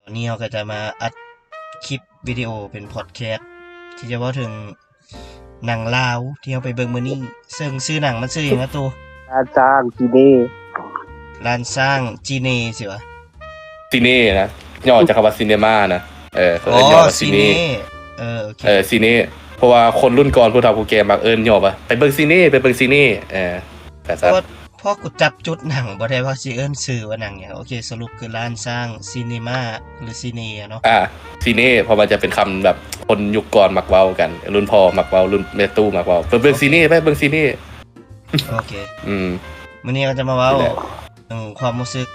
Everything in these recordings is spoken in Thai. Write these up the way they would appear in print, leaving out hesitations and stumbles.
วันนี้เราก็จะมาอัดคลิปวิดีโอเป็นพอดแคสต์ที่จะว่าถึงหนังลาวที่เราไปเบิ่งมื้อนี้ซึ่งชื่อหนังมันชื่อหยังนะตูอาจารย์จีเน่ร้านสร้างจีเนสิวะซีเน่นะย่อจากคำว่าซีเนมานะเขา อ๋อ เอิ้นย่อว่าซี ซีเน เน่ โอเคซีเน่เพราะว่าคนรุ่นก่อนผู้เฒ่าผู้แก่มักเอิ้นย่อว่าไปเบิ่งซีเน่ไปเบิ่งซีเน่แต่เพซะราะว่าพ่อกูจับจุดหนังบ่ได้ว่าสิเอิ้นชื่อว่าหนังหยังโอเคสรุปคือร้านสร้างซีเนมาหรือซีเนเนาะซีเน่เพราะมันจะเป็นคำแบบคนยุคก่อนมักเว้ากันรุ่นพ่อมักเว้ารุ่นแม่ตู้มักเว้าไปเบิ่งซีเน่ไปเบิ่งซีเน่โอเคมื้อนี้ก็จะมาเว้าความรู้สึก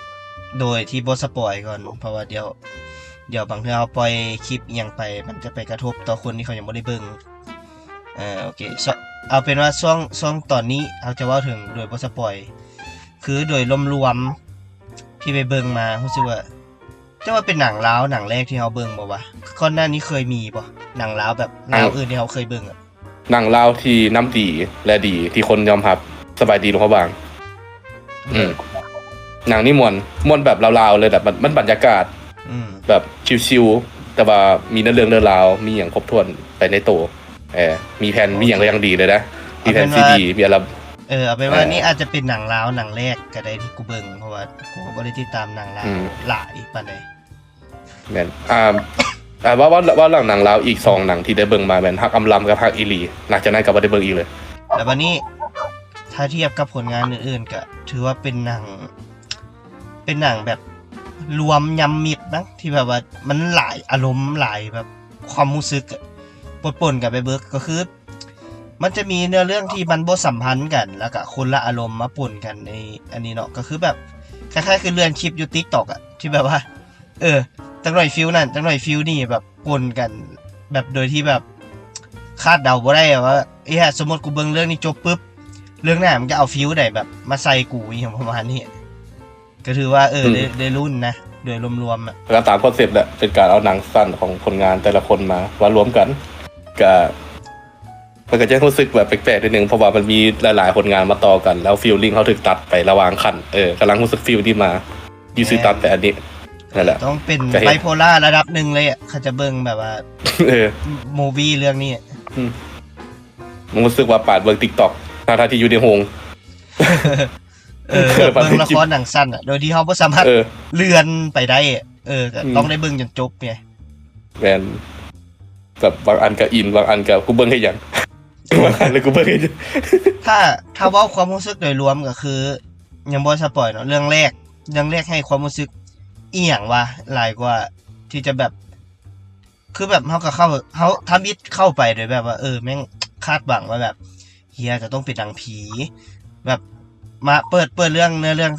โดยที่บ่สปอยก่อนเพราะว่าเดี๋ยวบางเทื่อเราปล่อยคลิปอีหยังไปมันจะไปกระทบต่อคนที่เขายังบ่ได้เบิ่งโอเคเอาเป็นว่าช่วงตอนนี้เราจะเว้าถึงโดยบ่สปอยคือโดยรวมๆที่ไปเบิ่งมารู้สึกว่าจะว่าเป็นหนังลาวหนังแรกที่เราเบิ่งบ่วะก่อนหน้านี้เคยมีบ่หนังลาวแบบลาวอื่นที่เราเคยเบิ่งอ่ะหนังลาวที่น้ำดีและดีที่คนยอมรับสบายดีหลวงพ่อบางหนังนี่ม่วนแบบลาวๆเลยแบบมันบรรยากาศแบบชิวๆแต่ว่ามีเนื้อเรื่องเรื่องราวมีอย่างครบถ้วนไปในโตมีแผ่นมีอย่างก็ยังดีเลยนะมีแผ่นซีดีมีอะไรเอาเป็นว่านี่อาจจะเป็นหนังลาวหนังแรกก็ได้ที่กูเบิ่งเพราะว่ากูบ่ได้ติดตามหนังลาวหลายปานใดแม่นว่าหนังลาวอีก2หนังที่ได้เบิ่งมาแม่นฮักอำลำกับฮักอีหลีหลังจากนั้นก็บ่ได้เบิ่งอีกเลยแล้ววันนี้ถ้าเทียบกับผลงานอื่นๆก็ถือว่าเป็นหนังแบบรวมยำมิตรนะที่แบบว่ามันหลายอารมณ์หลายแบบความรู้สึกปนๆกันไปเบิกก็คือมันจะมีเนื้อเรื่องที่มันบ่สัมพันธ์กันแล้วก็คนละอารมณ์มาปนกันในอันนี้เนาะก็คือแบบคล้ายๆคือเลื่อนคลิปอยู่ TikTok อ่ะที่แบบว่าจังหน่อยฟิลนั่นจังหน่อยฟิลนี่แบบปนกันแบบโดยที่แบบคาดเดาบ่ได้ว่าสมมุติกูเบิ่งเรื่องนี้จบปุ๊บเรื่องหน้ามันจะเอาฟิลใดแบบมาใส่กูอย่างประมาณนี้ก็ถือว่าได้รุ่นนะโดยรวมๆอ่ะก็ตามคอนเซ็ปต์แหละเป็นการเอาหนังสั้นของผลงานแต่ละคนมารวมกันมันก็จะรู้สึกแบบแปลกๆนิดนึงเพราะว่ามันมีหลายๆผลงานมาต่อกันแล้วฟีลลิ่งเขาถูกตัดไประหว่างขั้นกำลังรู้สึกฟีลที่มาอยู่ซื่อตัดแต่อันนี้นั่นแหละต้องเป็นไบโพล่าระดับนึงเลยอ่ะเขาจะเบิ่งแบบว่ามูวี่เรื่องนี้มันรู้สึกว่าปาดเบิ่ง TikTok ท่าที่อยู่ในโฮงเบิ่งละครหนังสั้นอ่ะโดยที่เฮาบ่สามารถเลื่อนไปได้ก็ต้องได้เบิ่งจนจบไงแม่นแบบบางอันก็อินบางอันก็กูเบิ่งให้หยังบางอันเลยกูเบิ่งให้ถ้าเว้าความรู้สึกโดยรวมก็คือยังบ่สปอยเนาะเรื่องแรกให้ความรู้สึกอีหยังวะหลายกว่าที่จะแบบคือแบบเฮาทำอิดเข้าไปโดยแบบว่าแม่งคาดหวังว่าแบบเฮียจะต้องเป็นหนังผีแบบมาเปิดเรื่องเนื้อเรื่อง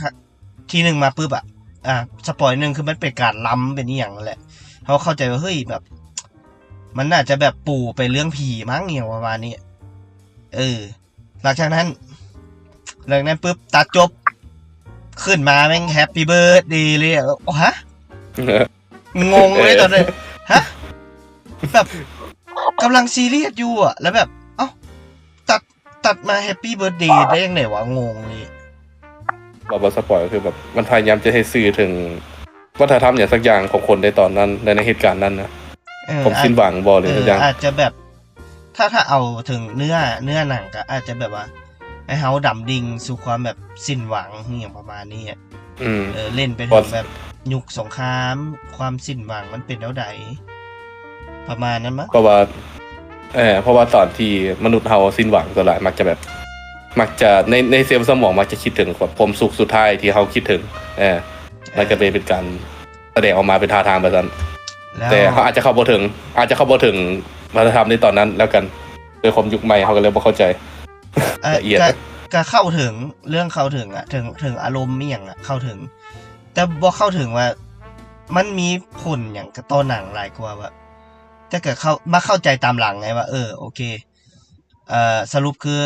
ที่1มาปึ๊บสปอย1คือมันเป็นการล้ำเป็นอีหยังนั่นแหละเฮาเข้าใจว่าเฮ้ยแบบมันน่าจะแบบปู่ไปเรื่องผีมั้งอย่างประมาณนี้หลังจากนั้นปุ๊บตัดจบขึ้นมาแม่งแฮปปี้เบิร์ธเดย์เลยฮะงงเลยตอนนั้นฮะแบบกำลังซีเรียสอยู่แล้วแบบตัดมาแฮปปี้เบิร์ธเดย์ได้ยังไงวะงงเลยบอกสปอยคือแบบมันพยายามจะให้สื่อถึงวัฒนธรรมอย่างสักอย่างของคนในตอนนั้นในเหตุการณ์นั้นนะผมสิ้นหวังบอกเลยอย่างอาจจะแบบถ้าเอาถึงเนื้อหนังก็อาจจะแบบว่าให้เฮาดำดิ่งสู่ความแบบสิ้นหวังอย่างประมาณนี้เล่นเป็นแบบยุคสงครามความสิ้นหวังมันเป็นแล้วใดประมาณนั้นมั้งเพราะว่าตอนที่มนุษย์เฮาสิ้นหวังส่วนใหญ่มักจะในเซลล์สมองมักจะคิดถึงแบบผมสุขสุดท้ายที่เฮาคิดถึงมันก็เป็นการแสดงออกมาเป็นท่าทางแบบนั้นแต่เขาอาจจะเข้าบ่ถึงวัฒนธรรมในตอนนั้นแล้วกันโดยความยุคใหม่เขาก็เลยบ่เข้าใจละเอียดก็เข้าถึงเรื่องเข้าถึงถึงอารมณ์มีหยังเข้าถึงแต่บ่เข้าถึงว่ามันมีผลหยังกับต่อหนังหลายกว่าว่าถ้าเกิดเข้าใจตามหลังไงว่าโอเคสรุปคือ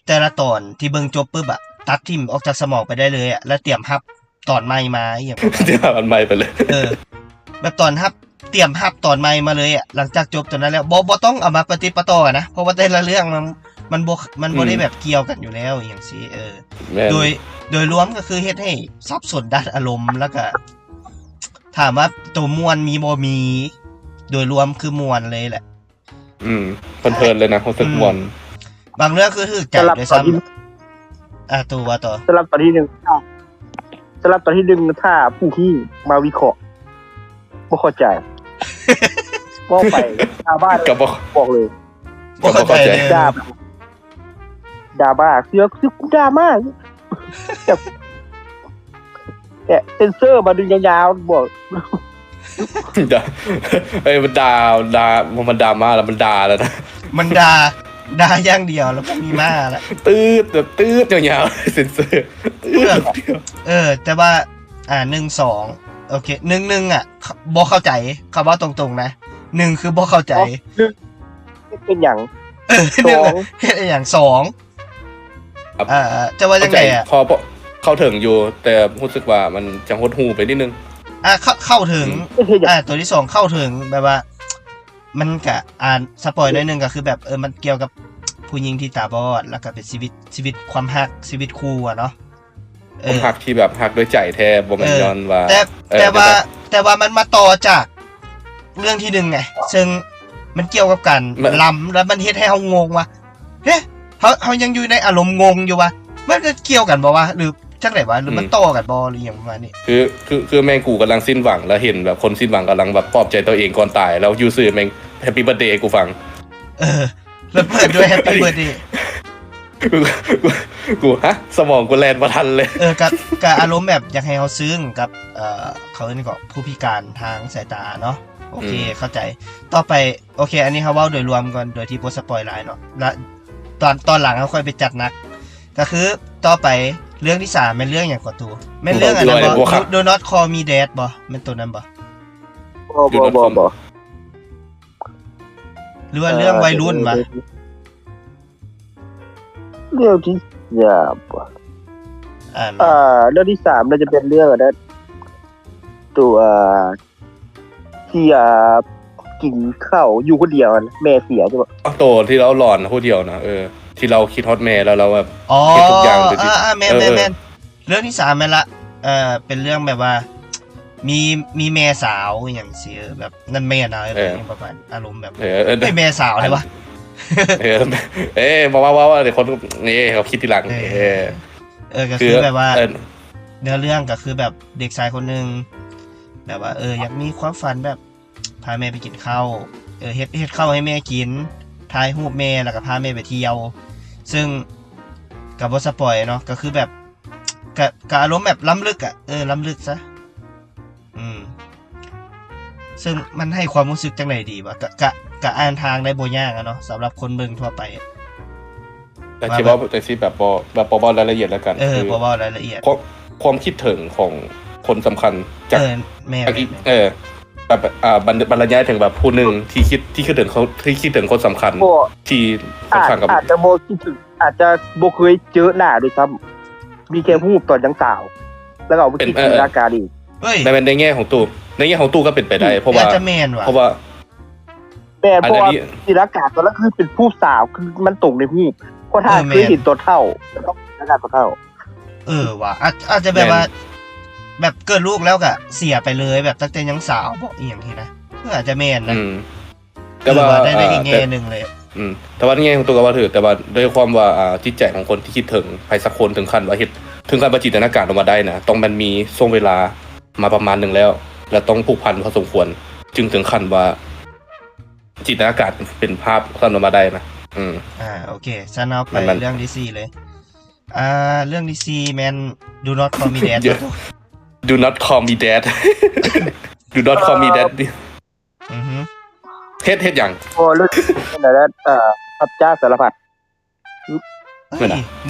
แต่ละตอนที่เบิ่งจบปึ๊บตัดทิ่มออกจากสมองไปได้เลยแล้วเตรียมรับตอนใหม่มาอย่างเตรียมอันใหม่ไปเลยแบบตอนรับเตรียมรับตอนใหม่มาเลยหลังจากจบตอนนั้นแล้วบ่ต้องเอามาปฏิปต่อนะเพราะว่าแต่ละเรื่องมันบ่ได้แบบเกี่ยวกันอยู่แล้วอย่างซี่โดยรวมก็คือเฮ็ดให้สับสนด้านอารมณ์แล้วก็ ถามว่าตัวมวนมีบ่มี โดยรวมคือมวนเลยแหละ เพลินๆเลยนะรู้สึกม่วน บางเรื่องคือถือใจด้วยซ้ำตัวว่าต่อ สำหรับตอนที่หนึ่งถ้าผู้ที่มาวิเคราะห์บ่เข้าใจว่าไปดราม่า ก็บ่ บอกเลย บ่เข้าใจเลย ดราม่าคือกูดราม่าแต่เซนเซอร์มาดึงยาวๆบอก มันด่ามันด่ามาแล้วมันด่าแล้วนะ มันด่าอย่างเดียวแล้วก็มีมาละ ตืดแบบตืดยาวๆเซ็นเซอร์ตืด แต่ว่า1-2โอเค1อ่ะบ่เข้าใจคำว่าตรงๆนะ1คือบ่เข้าใจ เป็นอย่าง 1เฮ็ดอย่าง2จะว่าจังไดอ่ะ พอเข้าถึงอยู่ แต่รู้สึกว่ามันจะหดหูไปนิดนึง เข้าถึงตัวที่2เข้าถึงแบบว่า มันก็สปอยหน่อยนึงก็คือแบบมันเกี่ยวกับผู้หญิงที่ตาบอดแล้วก็เป็นชีวิตความฮักชีวิตคู่อะเนาะผมฮักที่แบบฮักด้วยใจแท้บ่แม่นย้อนว่าแต่ว่ามันมาต่อจากเรื่องที่1ไงซึ่งมันเกี่ยวกับการล้ำแล้วมันเฮ็ดให้เฮางงว่าเฮ้เฮายังอยู่ในอารมณ์งงอยู่ว่ามันจะเกี่ยวกันบ่วะหรือจังได๋วะหรือมันต่อกันบ่หรือหยังประมาณนี้คือแม่งกูกำลังสิ้นหวังแล้วเห็นแบบคนสิ้นหวังกำลังแบบปลอบใจตัวเองก่อนตายแล้วยูซื่อแม่งแฮปปี้เบิร์ธเดย์กูฟังแล้วเปิดด้วยแฮปปี้เบิร์ธเดย์กูสมองกูแล่นบ่ทันเลยกับอารมณ์แบบอยากให้เฮาซึ้งกับเขาเรียกว่าผู้พิการทางสายตาเนาะโอเคเข้าใจต่อไปโอเคอันนี้เฮาเว้าโดยรวมก่อนโดยที่บ่สปอยหลายเนาะแล้วตอนหลังเฮาค่อยไปจัดหนักก็คือต่อไปเรื่องที่3เป็นเรื่องหยังก่อนตูแม่นเรื่องอันนั้นบ่ Do Not Call Me Dad บ่แม่นตัวนั้นบ่หรือว่าเรื่องวัยรุ่นวะเรื่องที่เรื่องที่3น่าจะเป็นเรื่องอะไรตัวที่กินข้าวอยู่คนเดียวแม่เสียใช่ป่ะโตที่เราหลอนผู้เดียวนะที่เราคิดฮอตแม่แล้วเราแบบคิดทุกอย่างแม่เรื่องที่3แม่นละเป็นเรื่องแบบว่ามีแม่สาวอย่างเสียแบบนั่นแม่นะอะไรประมาณอารมณ์แบบไม่แม่สาวเลยวะบอกว่าเดี๋ยวคนนี่เขาคิดทีหลังก็คือแบบว่าเนื้อเรื่องก็คือแบบเด็กชายคนนึงแบบว่าอยากมีความฝันแบบพาแม่ไปกินข้าวเฮ็ดข้าวให้แม่กินถ่ายรูปแม่แล้วก็พาแม่ไปเที่ยวซึ่งกับบ่สปอยเนาะก็คือแบบกับอารมณ์แบบล้ำลึกล้ำลึกซะซึ่งมันให้ความรู้สึกจังได๋ดีวะกะอ่านทางได้บ่ยากเนาะสำหรับคนเบิ่งทั่วไปแต่ที่ว่าแต่ที่แบบบ่รายละเอียดแล้วกันบ่รายละเอียดความคิดถึงของคนสำคัญจากแม่แบบบรรยายถึงแบบผู้หนึ่งที่คิดถึงเขาที่คิดถึงคนสำคัญที่สำคัญกับอาจจะบ่คิดถึงอาจจะบ่เคยเจอหน้าด้วยซ้ำมีแค่รูปตอนยังสาวแล้วก็เอาไปคิดจินตนาการอีกในแง่ของตู้ก็เป็นไปได้เพราะว่าจะแม่นว่ะเพราะว่าจินตนาการตอนนั้นคือเป็นผู้สาวคือมันตรงในรูปเพราะถ้าเคยเห็นตัวเท่าต้องจินตนาการตัวเท่าว่ะอาจจะแบบว่าแบบเกิดลูกแล้วก็เสียไปเลยแบบตั้งแต่ยังสาวบอกอีหยังทีนะอาจจะแม่นนะแต่ว่าได้อีกแง่นึงเลยแต่ว่าแง่ของตัวก็ว่าถือแต่ว่าด้วยความว่าจิตใจของคนที่คิดถึงใครสักคนถึงขั้นว่าถึงขั้นว่าจินตนาการออกมาได้นะต้องมันมีช่วงเวลามาประมาณนึงแล้วต้องผูกพันพอสมควรจึงถึงขั้นว่าจินตนาการเป็นภาพสั้นออกมาได้นะโอเคฉันเอาไปเรื่องที่4เลยเรื่องที่4แม่น Do Not Call Me Dad Do not call me dad Do not call me dad เฮ็ดอย่างเรื่องนั้นรับจ้างสารพัด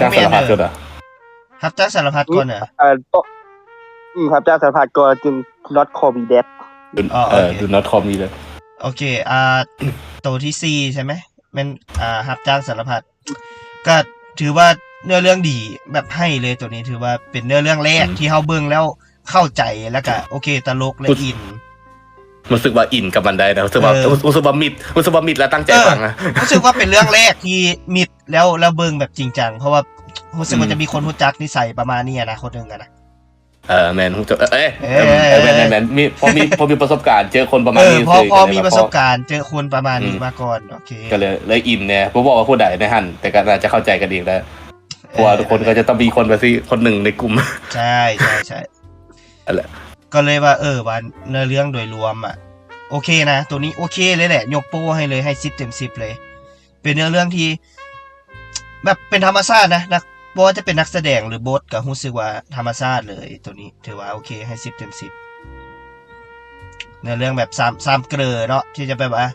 จ้างสารพัดก็ได้รับจ้างสารพัดก่อนเหรอรับจ้างสารพัดก่อนจึง not call me dad Do not call me dad โอเคตัวที่4ใช่ไหมมันรับจ้างสารพัดก็ถือว่าเนื้อเรื่องดีแบบให้เลยตัวนี้ถือว่าเป็นเนื้อเรื่องแรกที่เฮาเบิ่งแล้วเข้าใจแล้วก็โอเคตลกและอินรู้สึกว่าอินกับมันได้นะรู้สึกว่ามิดแล้วตั้งใจฟังนะรู้สึกว่าเป็นเรื่องแรกที่มิดแล้วเบิ่งแบบจริงจังเพราะว่ารู้สึกว่าจะมีคนรู้จักนิสัยประมาณนี้นะคนนึงนะ แมนแมนมีพอมีประสบการณ์เจอคนประมาณนี้ พอมีประสบการณ์เจอคนประมาณนี้มาก่อนโอเคก็เลยอินเนี่ยผมบอกว่าผู้ใดในหันแต่ก็น่าจะเข้าใจกันเองแล้วเพราะว่าทุกคนก็จะต้องมีคนแบบที่คนหนึ่งในกลุ่มใช่อะไรก็เลยว่าว่าเนื้อเรื่องโดยรวมโอเคนะตัวนี้โอเคเลยแหละยกโป้ให้เลยให้10 เต็ม 10เลยเป็นเนื้อเรื่องที่แบบเป็นธรรมชาตินะบ่ว่าจะเป็นนักแสดงหรือบทก็รู้สึกว่าธรรมชาติเลยตัวนี้ถือว่าโอเคให้10 เต็ม 10เนื้อเรื่องแบบ3เกลอเนาะที่จะแบบว่า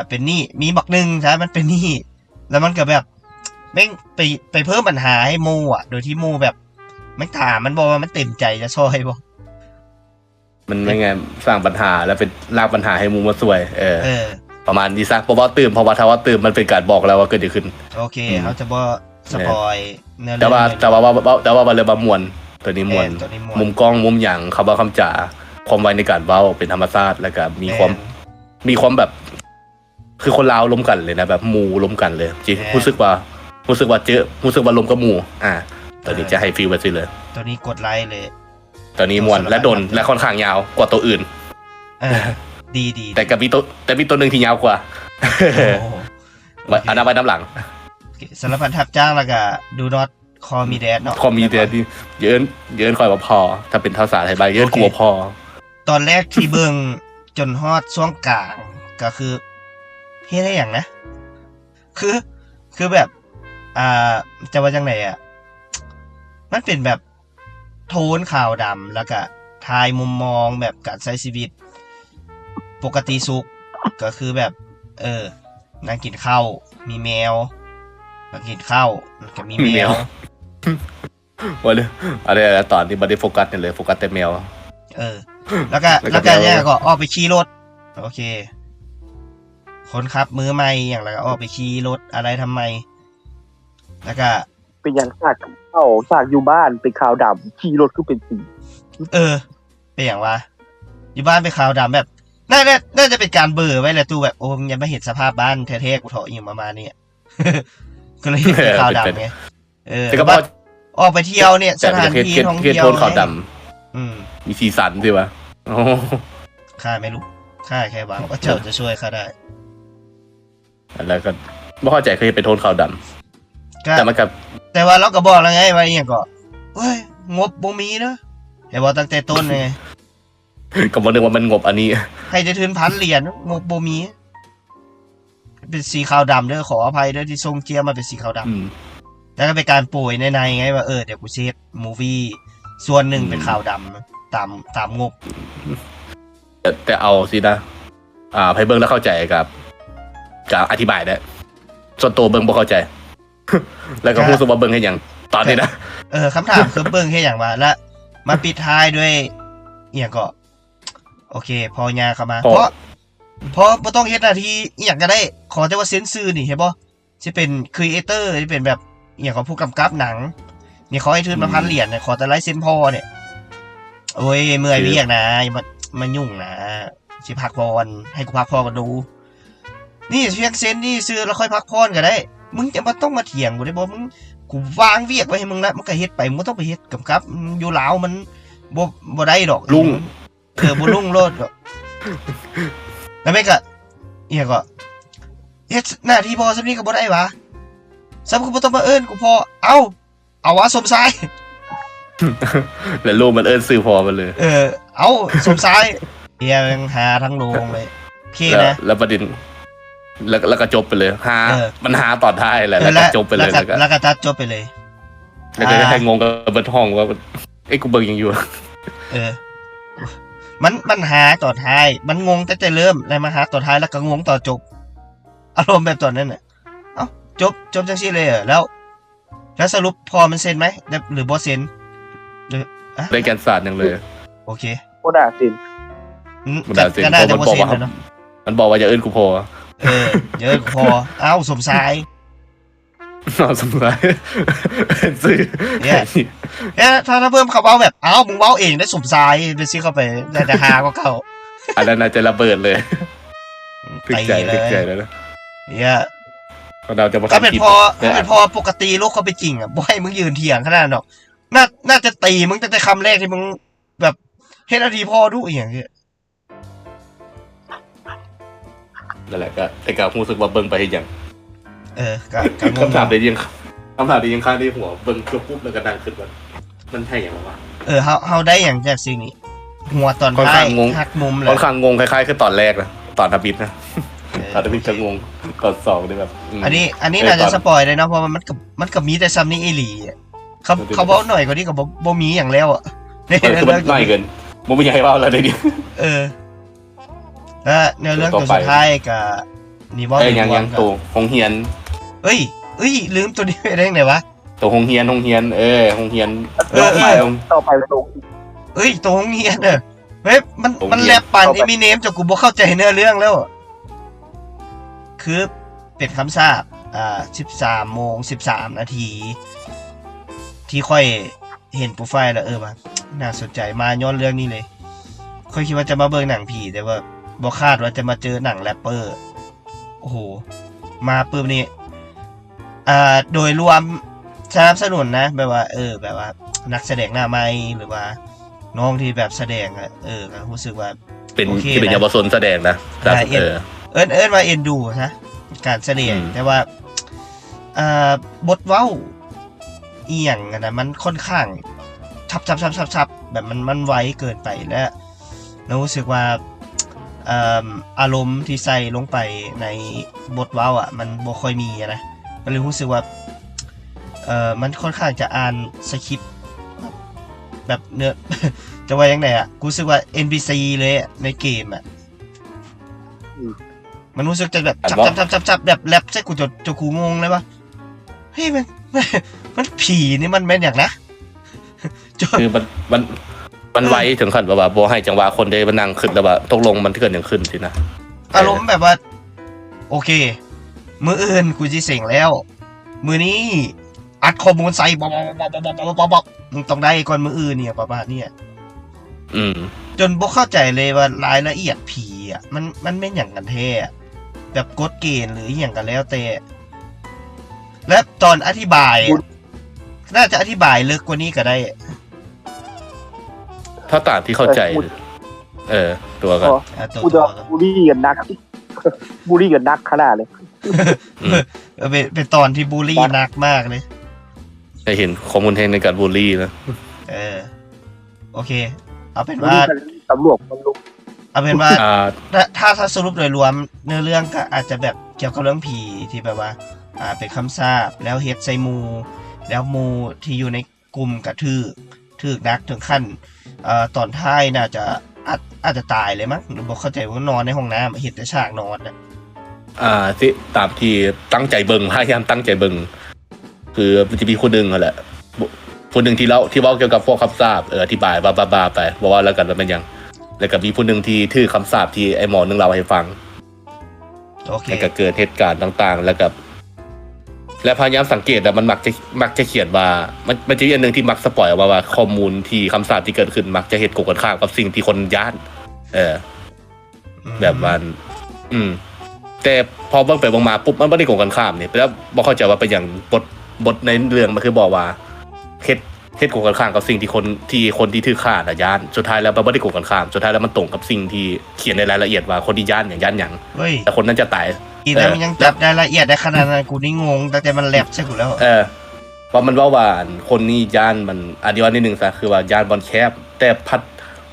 เป็นนี่มีบักหนึ่งใช่มันเป็นนี่แล้วมันก็แบบแม่งไปเพิ่มปัญหาให้มูโดยที่มูแบบไม่ถามมันบอกว่ามันเต็มใจจะช่วยบ่มันไม่ไงสร้างปัญหาแล้วเป็นลากปัญหาให้มูมาสวยประมาณนี้ซะเพราะว่าตื่นมันเป็นการบอกแล้วว่าเกิดอะไรขึ้นโอเคเขาจะบอกสปอยเนื้อเรื่องแต่ว่ามันเลยมามวนตัวนี้มวนมุมกล้องมุมหยังคำว่าคำจ่าความไวในการเว้าเป็นธรรมชาติแล้วก็มีความแบบคือคนลาวล้มกันเลยนะแบบหมู่ล้มกันเลยจริงรู้สึกว่าล้มกับหมู่ตัวนี้จะให้ฟีลแบบนี้เลยตัวนี้กดไลค์เลยตัวนี้มวนและโดนและค่อนข้างยาวกว่าตัวอื่นดีแต่มีตัวหนึ่งที่ยาวกว่าอันนั้นไว้น้ำหลังสารพันทับจ้างแล้วก็ดูน็อตคอมีแดดเนาะคอมีแดดที่เยินคอยว่าพอถ้าเป็นภาษาไทยใบเยินกลัวพอตอนแรกที่เบิ่งจนฮอดช่วงกลางก็คือเฮ็ดได้อย่างนะคือแบบจะว่าจังไหนมันเป็นแบบโทนขาวดำแล้วก็ทายมุมมองแบบการใช้ชีวิตปกติสุขก็คือแบบนั่งกินข้าวมีแมวนั่งกินข้าวก็มีแมวว่าเลยอะไรตอนที่บ่ได้โฟกัสเลยโฟกัสแต่แมวแล้วก็เนี่ยก็ออกไปขี่รถโอเคคนขับมือใหม่อย่างไรก็ออกไปขี่รถอะไรทำไมแล้วก็เป็นอย่างซากอยู่บ้านเป็นขาวดำขี่รถคือเป็นสีเป็นอย่างว่าอยู่บ้านเป็นขาวดำแบบน่าจะเป็นการเบอร์ไว้แหละตู้แบบโอ้ยยังไม่เห็นสภาพบ้านแท้ๆกูเถาะอยู่ประมาณนี้ก็เลยเป็นขาวดำไงแต่ก็ออกไปเที่ยวเนี่ยสถานที่ท่องเที่ยวขาวดำมีสีสันใช่ปะข้าไม่รู้ข้าแค่หวังว่าเจ้าจะช่วยข้าได้แล้วก็ไม่เข้าใจเคยเป็นโทนขาวดำแต่มันกับแต่ว่าเราก็บอกแล้วไงว่าอย่างก็เฮ้ยงบบ่มีเนอะแต่ว่าตั้งแต่ต้นไงก็บอกนึกว่ามันงบอันนี้ให้จะถึง1,000 เหรียญงบบ่มีเป็นสีขาวดำเด้อขออภัยเด้อที่ทรงเจียมาเป็นสีขาวดำแล้วก็เป็นการโปรยในไงว่าเดี๋ยวกูเซฟมูวี่ส่วนหนึ่งเป็นขาวดำตามงบแต่เอาสินะไพเบิ้งแล้วเข้าใจกับอธิบายได้ส่วนตัวเบิ้งบ่เข้าใจแล้วก็พูดสุบเบิ้งให้อย่างตอนนี้นะคำถามคือเบิ้งให้อย่างว่าและมาปิดท้ายด้วยอย่างก็โอเคพอยาเข้ามาเพราะบ่ต้องเฮ็ดหน้าที่อย่างก็ได้ขอแต่ว่าเซ็นซื่อนี่เห็นบ่สิเป็นครีเอเตอร์ที่เป็นแบบอย่างของผู้กำกับหนังนี่เขาให้ทุนมา1,000 เหรียญขอแต่ไลเซ็นพอเนี่ยโอ้ยเมื่อยเวียกนะมันยุ่งนะสิพักผ่อนให้กูพักผ่อนกันดูนี่เพียงเซ็นนี่ซื้อแล้วค่อยพักผ่อนก็ได้มึงจะมาต้องมาเถียงกูได้บ่มึงกูวางเวียกไว้ให้มึงแล้วมึงก็เฮ็ดไปมึงต้องไปเฮ็ดกำกับอยู่ลาวมันบ่ได้ดอกลุงบ่ลุงโลดแล้วแม่ก็ก็เฮ็ดหน้าที่พอซับนี้ก็บ่ได้วะซับกูบ่ต้องมาเอิ้นกูพอเอาวะสมชายแล้วลูกมันเอิ้นซื้อพอมันเลยเอาสมชายเฮียยังหาทั้งโรงเลยโอเคนะแล้วประเด็นแล้วก็จบไปเลยมันหาต่อท้ายแหละแล้วก็จบไปเลยแล้วก็ตัดจบไปเลยแล้วก็ให้งงกับเบิดห้องว่ากูเบิ่งยังอยู่มันหาต่อท้ายมันงงแต่เริ่มแล้วมาหาต่อท้ายแล้วก็งงต่อจบอารมณ์แบบตอนนั้นน่ะจบจังซี่เลยแล้วสรุปพอมันเซ็นไหมหรือบ่เซ็นหรือได้แกนศาสตร์อย่างเลยโอเคบ่ได้เซ็นก็น่าจะบ่เซ็นแล้วเนาะมันบอกว่าอย่าเอิ้นกูพอเยอะพอสมชายสมชายซื้อเนี่ยถ้าเพิ่มคำว่าแบบมึงเว้าเองได้สมชายไปซื้อเข้าไปแต่หาก็เข้าอันนั้นน่าจะระเบิดเลยถึงใจแล้วนะเนี่ยก็เป็นพอปกติโลกเขาไปจริงบ่ให้มึงยืนเถียงขนาดนั้นหรอก น่าจะตีมึงตั้งแต่คำแรกที่มึงแบบเฮ็ดนาทีพอดูอย่างเงี้ย นั่นแหละก็แต่ก็รู้สึกว่าเบิ่งไปเฮ็ดหยัง ก็งง คำถามได้ยังข้างในหัวเบิ่งปุ๊บแล้วก็ดังขึ้นว่ามันใช่หยังวะ เฮาได้อย่างจากสิ่งนี้หัวตอน ค่อน ท้า ข้าย งงง หักมุมเล ค่อย นข้างงงคล้ายๆคือตอนแรกนะตอนทบิดนะ ตอนทบิดจะงงตอนสองนี่แบบ อันนี้น่าจะสปอยเลยเนาะเพราะมันก็มีแต่ซ้ำนี่อีหลีอะเขาบอกหน่อยกว่านี้ก็บ่มีอย่างแล้วอ่ะ คือมันน้อยเกินมันไม่อยากให้เว้าแล้วได้ดิ แล้วเนื้อเรื่องตัวสุดท้ายกับนี่ว่า ยังตัวหงเฮียน เอ้ยลืมตัวนี้ไปได้ไงวะ ตัวหงเฮียนหงเฮียนต่อไปตรง ตัวของเฮียนเฮ้ยมันแลบปั่นเอมิเนมจนกูบ่เข้าใจเนื้อเรื่องแล้วคือเป็นคำสาป13:13 นาทีที่ค่อยเห็นโปรไฟล์แล้วว่าน่าสนใจมาย้อนเรื่องนี้เลยค่อยคิดว่าจะมาเบิ่งหนังผีแต่ว่าบ่คาดว่าจะมาเจอหนังแรปเปอร์โอ้โหมาปุ๊บนี่โดยรวมสนับสนุนนะแบบว่าแบบว่านักแสดงหน้าใหม่หรือว่าน้องที่แบบแสดงก็รู้สึกว่า เป็น โอเค ที่เป็นเยาวชนแสดงนะเอิ้นว่าเอ็นดูนะการแสดงแต่ว่าบทเว้าอีหยังนะมันค่อนข้างชับแบบมันไวเกินไปแล้วรู้สึกว่าอารมณ์ที่ใส่ลงไปในบทเว้ามันบ่ค่อยมีนะก็เลยรู้สึกว่ามันค่อนข้างจะอ่านสคริปต์แบบเนื้อ จะว่ายังไงกูรู้สึกว่า NPC เลยในเกมมันรู้สึกจะแบบจับแบบแรปใช่กูจะกูงงเลยว่าเฮ้ยมันผีนี่มันเป็นอย่างนะ คือมันไวถึงขั้นว่าบ่ให้จังหวะคนได้มานั่งขึ้นแล้วว่าตกลงมันเกิดอย่างขึ้นสินะอารมณ์แบบว่าโอเคมืออื่นกูสิเสียงแล้วมือนี้อัดข้อมูลใส่บ๊อบมึงต้องได้ก่อนมืออื่นเนี่ยประมาณนี้จนบ่เข้าใจเลยว่ารายละเอียดผีมันไม่อย่างกันแท้แบบกฎเกณฑ์หรืออย่างกันแล้วแต่และตอนอธิบายน่าจะอธิบายลึกกว่านี้ก็ได้ถ้าตามที่เข้าใจตัวกันกูจะบูลลี่กันนักบูลลี่กันนักขนาดเลยเป็นตอนที่บูลลี่นักมากเลยจะเห็นข้อมูลในการบูลลี่นะโอเคเอาเป็นว่าตำรวจมันลุกเอาเป็นว่าถ้าสรุปโดยรวมเนื้อเรื่องก็อาจจะแบบเกี่ยวกับเรื่องผีที่แบบว่าเป็นคำสาปแล้วเฮ็ดใส่มูแล้วมูที่อยู่ในกลุ่มกระทืกนักถึงขั้นตอนท้ายน่าจะอาจจะตายเลยมั้งหรือบอกเข้าใจว่านอนในห้องน้ำเห็นแต่ฉากนอนที่ตามที่ตั้งใจเบิ่งพยายามตั้งใจเบิ่งคือมันจะมีคนหนึ่งแหละคนหนึ่งที่เว้าเกี่ยวกับพวกคำสาปอธิบายบ้าไปบอกว่าแล้วกันว่าเป็นยังแล้วก็มีคนหนึ่งที่ถือคำสาปที่ไอ้หมอนึงเล่าให้ฟังโอเคแล้วก็เกิดเหตุการณ์ต่างๆแล้วก็และพยายามสังเกตมันมักจะเขียนว่ามันจะมีอันนึงที่มักสปอยออกมาว่าข้อมูลที่คำสาปที่เกิดขึ้นมักจะเหตุกันข้ามกับสิ่งที่คนย้านแบบมันแต่พอเบิ่งไปเบิ่งมาปุ๊บมันบ่ได้กันข้ามนี่แล้วบ่เข้าใจว่าเป็นอย่างบทในเรื่องมันคือบอกว่าเหตุกันข้ามกับสิ่งที่คนที่ถือฆ่าน่ะย้านสุดท้ายแล้วมันบ่ได้กันข้ามสุดท้ายแล้วมันตรงกับสิ่งที่เขียนในรายละเอียดว่าคนที่ย้านอย่างย้านหยังแต่คนนั้นจะตายแต่มันยังจับรายละเอียดได้ขนาดนั้นกูนี่งงแต่มันแลบใช่กูแล้วเพราะมันว่าคนนี้ย่านมันอธิบายนิดนึงซะคือว่าย่านบอลแคบแต่พัด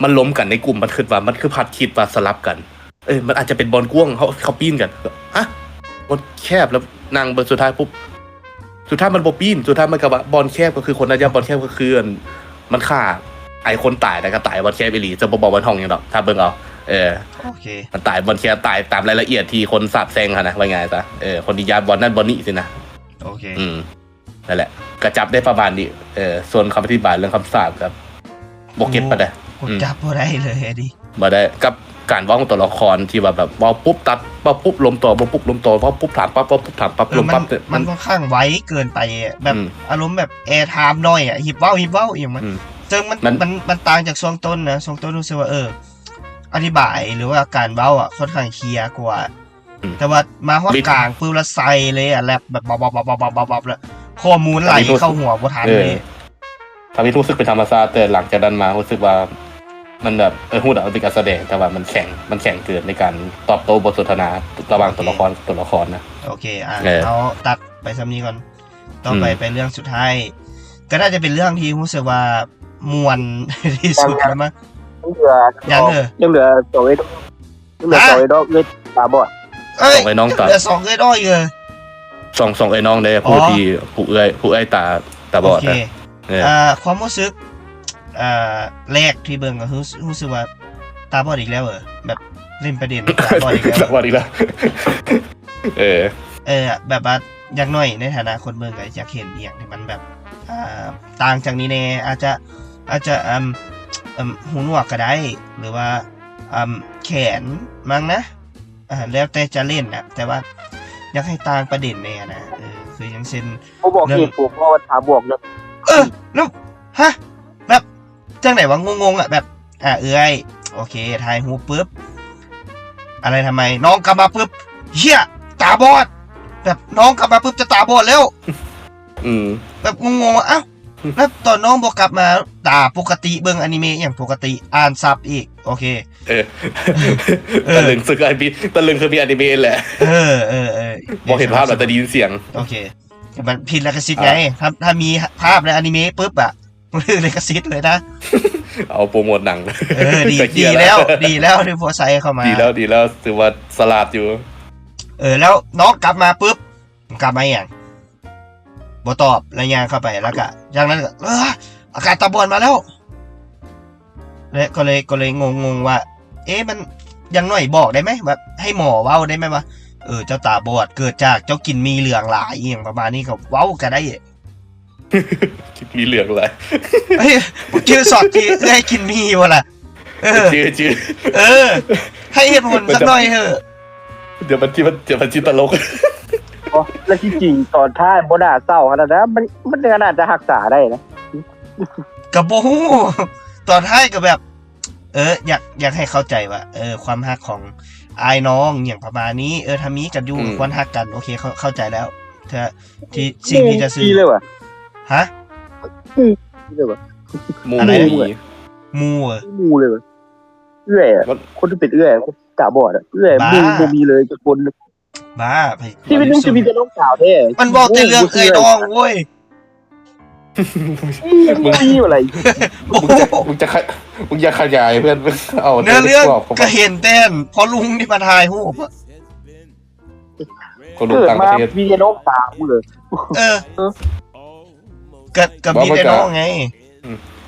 มันล้มกันในกลุ่มมันคิดว่ามันคือพัดคิดว่าสลับกันมันอาจจะเป็นบอลกว้างเขาปีนกันบอลแคบแล้วนางเบอร์สุดท้ายปุ๊บสุดท้ายมันบ่ปีนสุดท้ายมันก็ว่าบอลแคบก็คือคนนั้นย่านบอลแคบก็คือมันฆ่าไอ้คนตายแต่ก็ตายบอลแคบอีหลีจะบ่บอกว่าท้องหยังดอกถ้าเบิ่งเอาโอเคมันตายบอลแคบตายตามรายละเอียดที่คนสาบแซงนะว่าไงซะคนที่ย้ายบอลนั่นบอลนี้สินะโอเคนั่นแหละกระจับได้ประมาณนี้ส่วนคำอธิบายเรื่องคำสาบครับบกเก็ตปะได้จับบ่ได้เลยดิบ่ได้กับการว่าของตัวละครที่ว่าแบบว่าปุ๊บตัดว่าปุ๊บลมต่อว่าปุ๊บลมต่อว่าปุ๊บถามปั๊บว่าปุ๊บถามปั๊บลมปั๊บมันค่อนข้างไวเกินไปแบบอารมณ์แบบแอร์ไทม์น้อยหิบเว้าอย่างซึ่งมันต่างจากช่วงต้นนะช่วงต้นรู้สึกว่าอธิบายหรือว่าการเว้าค่อนข้างเคลียร์กว่าแต่ว่ามาฮอดกลางปื้มละไซเลยแลบแบบบอบแล้วข้อมูลไหลเข้าหัวบ่ทันเลย ทำให้รู้สึกเป็นธรรมชาติแต่หลังจากนั้นมารู้สึกว่ามันแบบพูดอะมันเป็นการแสดงแต่ว่ามันแข็งเกินในการตอบโต้บทสนทนาระหว่างตัวละครนะ โอเคเอาตัดไปซ้ำนี้ก่อนต่อไปไปเรื่องสุดท้ายก็น่าจะเป็นเรื่องที่รู้สึกว่ามวนที่สุดแล้วมั้งยังเหลือสองไอ้ดอกเอ้ยตาบอด สองไอ้น้องตา เหลือ2เอ้ยด้อยเลยสองไอ้น้องเลยผู้ที่ผู้เอ้ยตาบอดนะความรู้สึกแรกที่เบิ่งก็รู้สึกว่าตาบอดอีกแล้วแบบเล่นประเด็นตาบอดอีกแล้ว ตาบอดอีกแล้วแบบว่าอย่างน้อยในฐานะคนเบิ่งก็อยากเห็นอย่างที่มันแบบต่างจากนี้แน่อาจจะหูหนวกก็ได้หรือว่าแขนมั้งนะแล้วแต่จะเล่นนะแต่ว่าอยากให้ต่างประเด็นแน่นะคืออย่างเช่นผมบอกเหตุผลเพราะว่าถามบอกเลยแล้วฮะแบบจังไหนวะงงแบบเอ้ยโอเคถ่ายหูปุ๊บอะไรทำไมน้องกลับมาปุ๊บเหี้ยตาบอดแบบน้องกลับมาปุ๊บจะตาบอดแล้วแบบงงๆอ้าวแล้วตอนน้องบอกกลับมาตาปกติเบิ่งอนิเมะอย่างปกติอ่านซับอีกโอเคตะลึงสึกไอพีตะลึงคือมีอนิเมะแหละบอกเห็นภาพแล้วแต่ได้ยินเสียงโอเคมันผิดลิขสิทธิ์ไงถ้ามีภาพในอนิเมะปุ๊บอะมันคือลิขสิทธิ์เลยนะเอาโปรโมทหนังดีแล้วที่พอใส่เข้ามาดีแล้วถือว่าสลัดอยู่แล้วน้องกลับมาปุ๊บกลับมาอย่างบ่ตอบแล้วย่างเข้าไปแล้วก็อย่างนั้นก็อาการตาบอดมาแล้วและก็เลยงงว่ามันยังหน่อยบอกได้ไหมแบบให้หมอเว้าได้ไหมว่าเจ้าตาบอดเกิดจากเจ้ากินมีเหลืองหลายอย่างประมาณนี้ก็เว้ากันได้กินมีเหลืองหลายชื่อสอดที่ให้กินมีวะล่ะชื่อให้เหตุผลสักหน่อยเถอะเดี๋ยวมันจิตลกแล้วที่จริงตอนท้ายบ่น่าเศร้าขนาดนั้นมันขนาดจะรักษาได้นะกับโบตอนท้ายก็แบบอยากให้เข้าใจว่าความฮักของอายน้องอย่างประมาณนี้ถ้ามีกันอยู่ควรฮักกันโอเคเข้าใจแล้วถ้าที่สิ่งที่จะซื้อเลยว่ะฮะเลยว่ะอะไรมูเลยว่ะเอื้อยคนที่เป็นเอื้อยคนตาบอดเอื้อยมูมีเลยจะคนบ้าที่เป็นเรื่องจะมีแต่น้องสาวแท้มันบอกแต่เรื่องน้องเว้ยมึงอะไรมึงจะขยายเพื่อนเอาเรื่องก็เห็นเต้นพอลุงที่มาถ่ายรูปคนดูต่างประเทศมีแต่น้องสาวเลยกับมีแต่น้องไง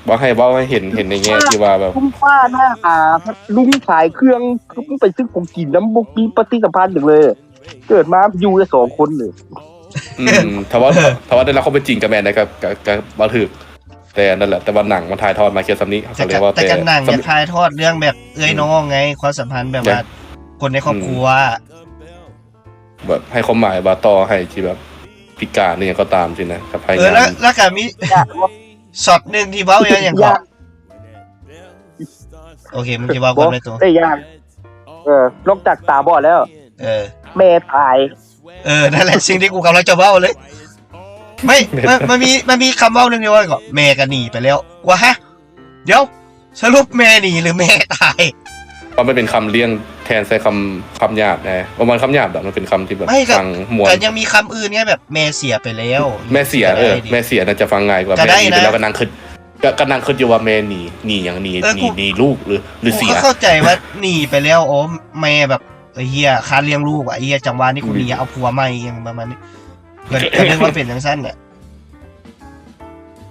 บอกให้เห็นในแง่ที่ว่าแบบลุงป้าหน้าหาลุงขายเครื่องลุงไปซื้อของกินน้ำบุกมีปฏิสัมพันธ์อย่างเลยเกิดมาอยู่ได้2 คนเลยถ้าว่าได้รับเขาเป็นจริงกับแมนนะครับกับบาถึกแต่นั่นแหละแต่ว่าหนังมันถ่ายทอดมาเกี่ยวกับนี้เขาเรียกว่าแต่กันหนังจะถ่ายทอดเรื่องแบบน้องไงความสัมพันธ์แบบว่าคนในครอบครัวแบบให้ความหมายว่าต่อให้ที่แบบพิการนี่ก็ตามสินะกับใครแล้วก็มีช็อตนึงที่เว้าอย่างก่อนโอเคมึงจะเว้าก่อนเลยตัวได้ยังนอกจากตาบอดแล้วแม่ตายนั่นแหละสิ่งที่กูกำลังจะเว้าเลยไม่มันมีคำเว้าเรื่องนี้ว่าก่อนแม่ก็หนีไปแล้วว่าฮะเดี๋ยวสรุปแม่หนีหรือแม่ตายเพราะมันเป็นคำเลี่ยงแทนใช้คำหยาบนะประมาณคำหยาบแบบมันเป็นคำที่แบบฟังมวลแต่ยังมีคำอื่นไงแบบแม่เสียไปแล้วแม่เสียน่าจะฟังง่ายกว่าแม่หนีไปแล้วก็นั่งขึ้นอยู่ว่าแม่หนีอย่างหนีลูกหรือเสียเข้าใจว่าหนีไปแล้วโอ้แม่แบบเฮียคาเลี้ยงลูกเฮียจังหวะนี้กูหนีเอาผัวใหม่อย่างประมาณนี้ก็นึกว่าเป็นจังซั่นเนี่ย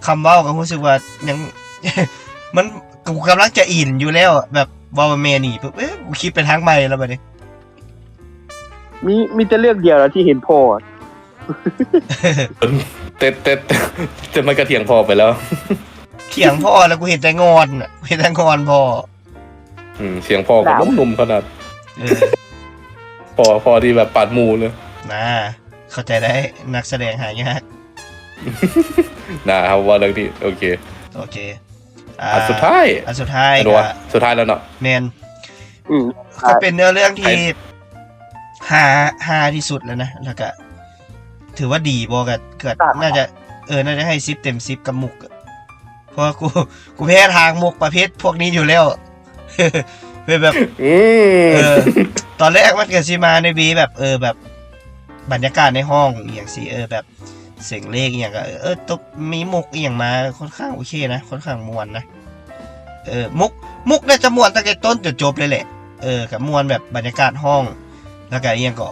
คำเว้าก็รู้สึกว่ายังมันกูกำลังจะอินอยู่แล้วแบบว่าแม่หนีปุ๊บกูคิดไปทางใหม่แล้วบัดนี้มีแต่เรื่องเดียวแล้วที่เห็นพ่อแต่มันก็เถียงพ่อไปแล้วเถียงพ่อแล้วกูเห็นแต่งอนพ่อเสียงพ่อก็นุ่มขนาดพอที่แบบปาดมูเลยเข้าใจได้นักแสดงหายากครับว่าเรื่องที่โอเคสุดท้ายแล้วเนาะแมนก็เป็นเนื้อเรื่องที่ฮาที่สุดแล้วนะแล้วก็ถือว่าดีบอกเกิดน่าจะให้10 เต็ม 10กับมุก เพราะว่ากูแพ้ทางมุกประเภทพวกนี้อยู่แล้ว เป็นแบบ อืม ตอนแรกมันเกิดซีมาในบีแบบแบบบรรยากาศในห้องอหย่างสิแบบเสียงเลขอหย่างก็ตบมีมุกอหย่างมาค่อนข้างโอเคนะค่อนข้างมวนนะมุกน่าจะมวนตั้งแต่ต้นจนจบเลยแหละกับมวนแบบบรรยากาศห้องแล้วก็อหย่างก็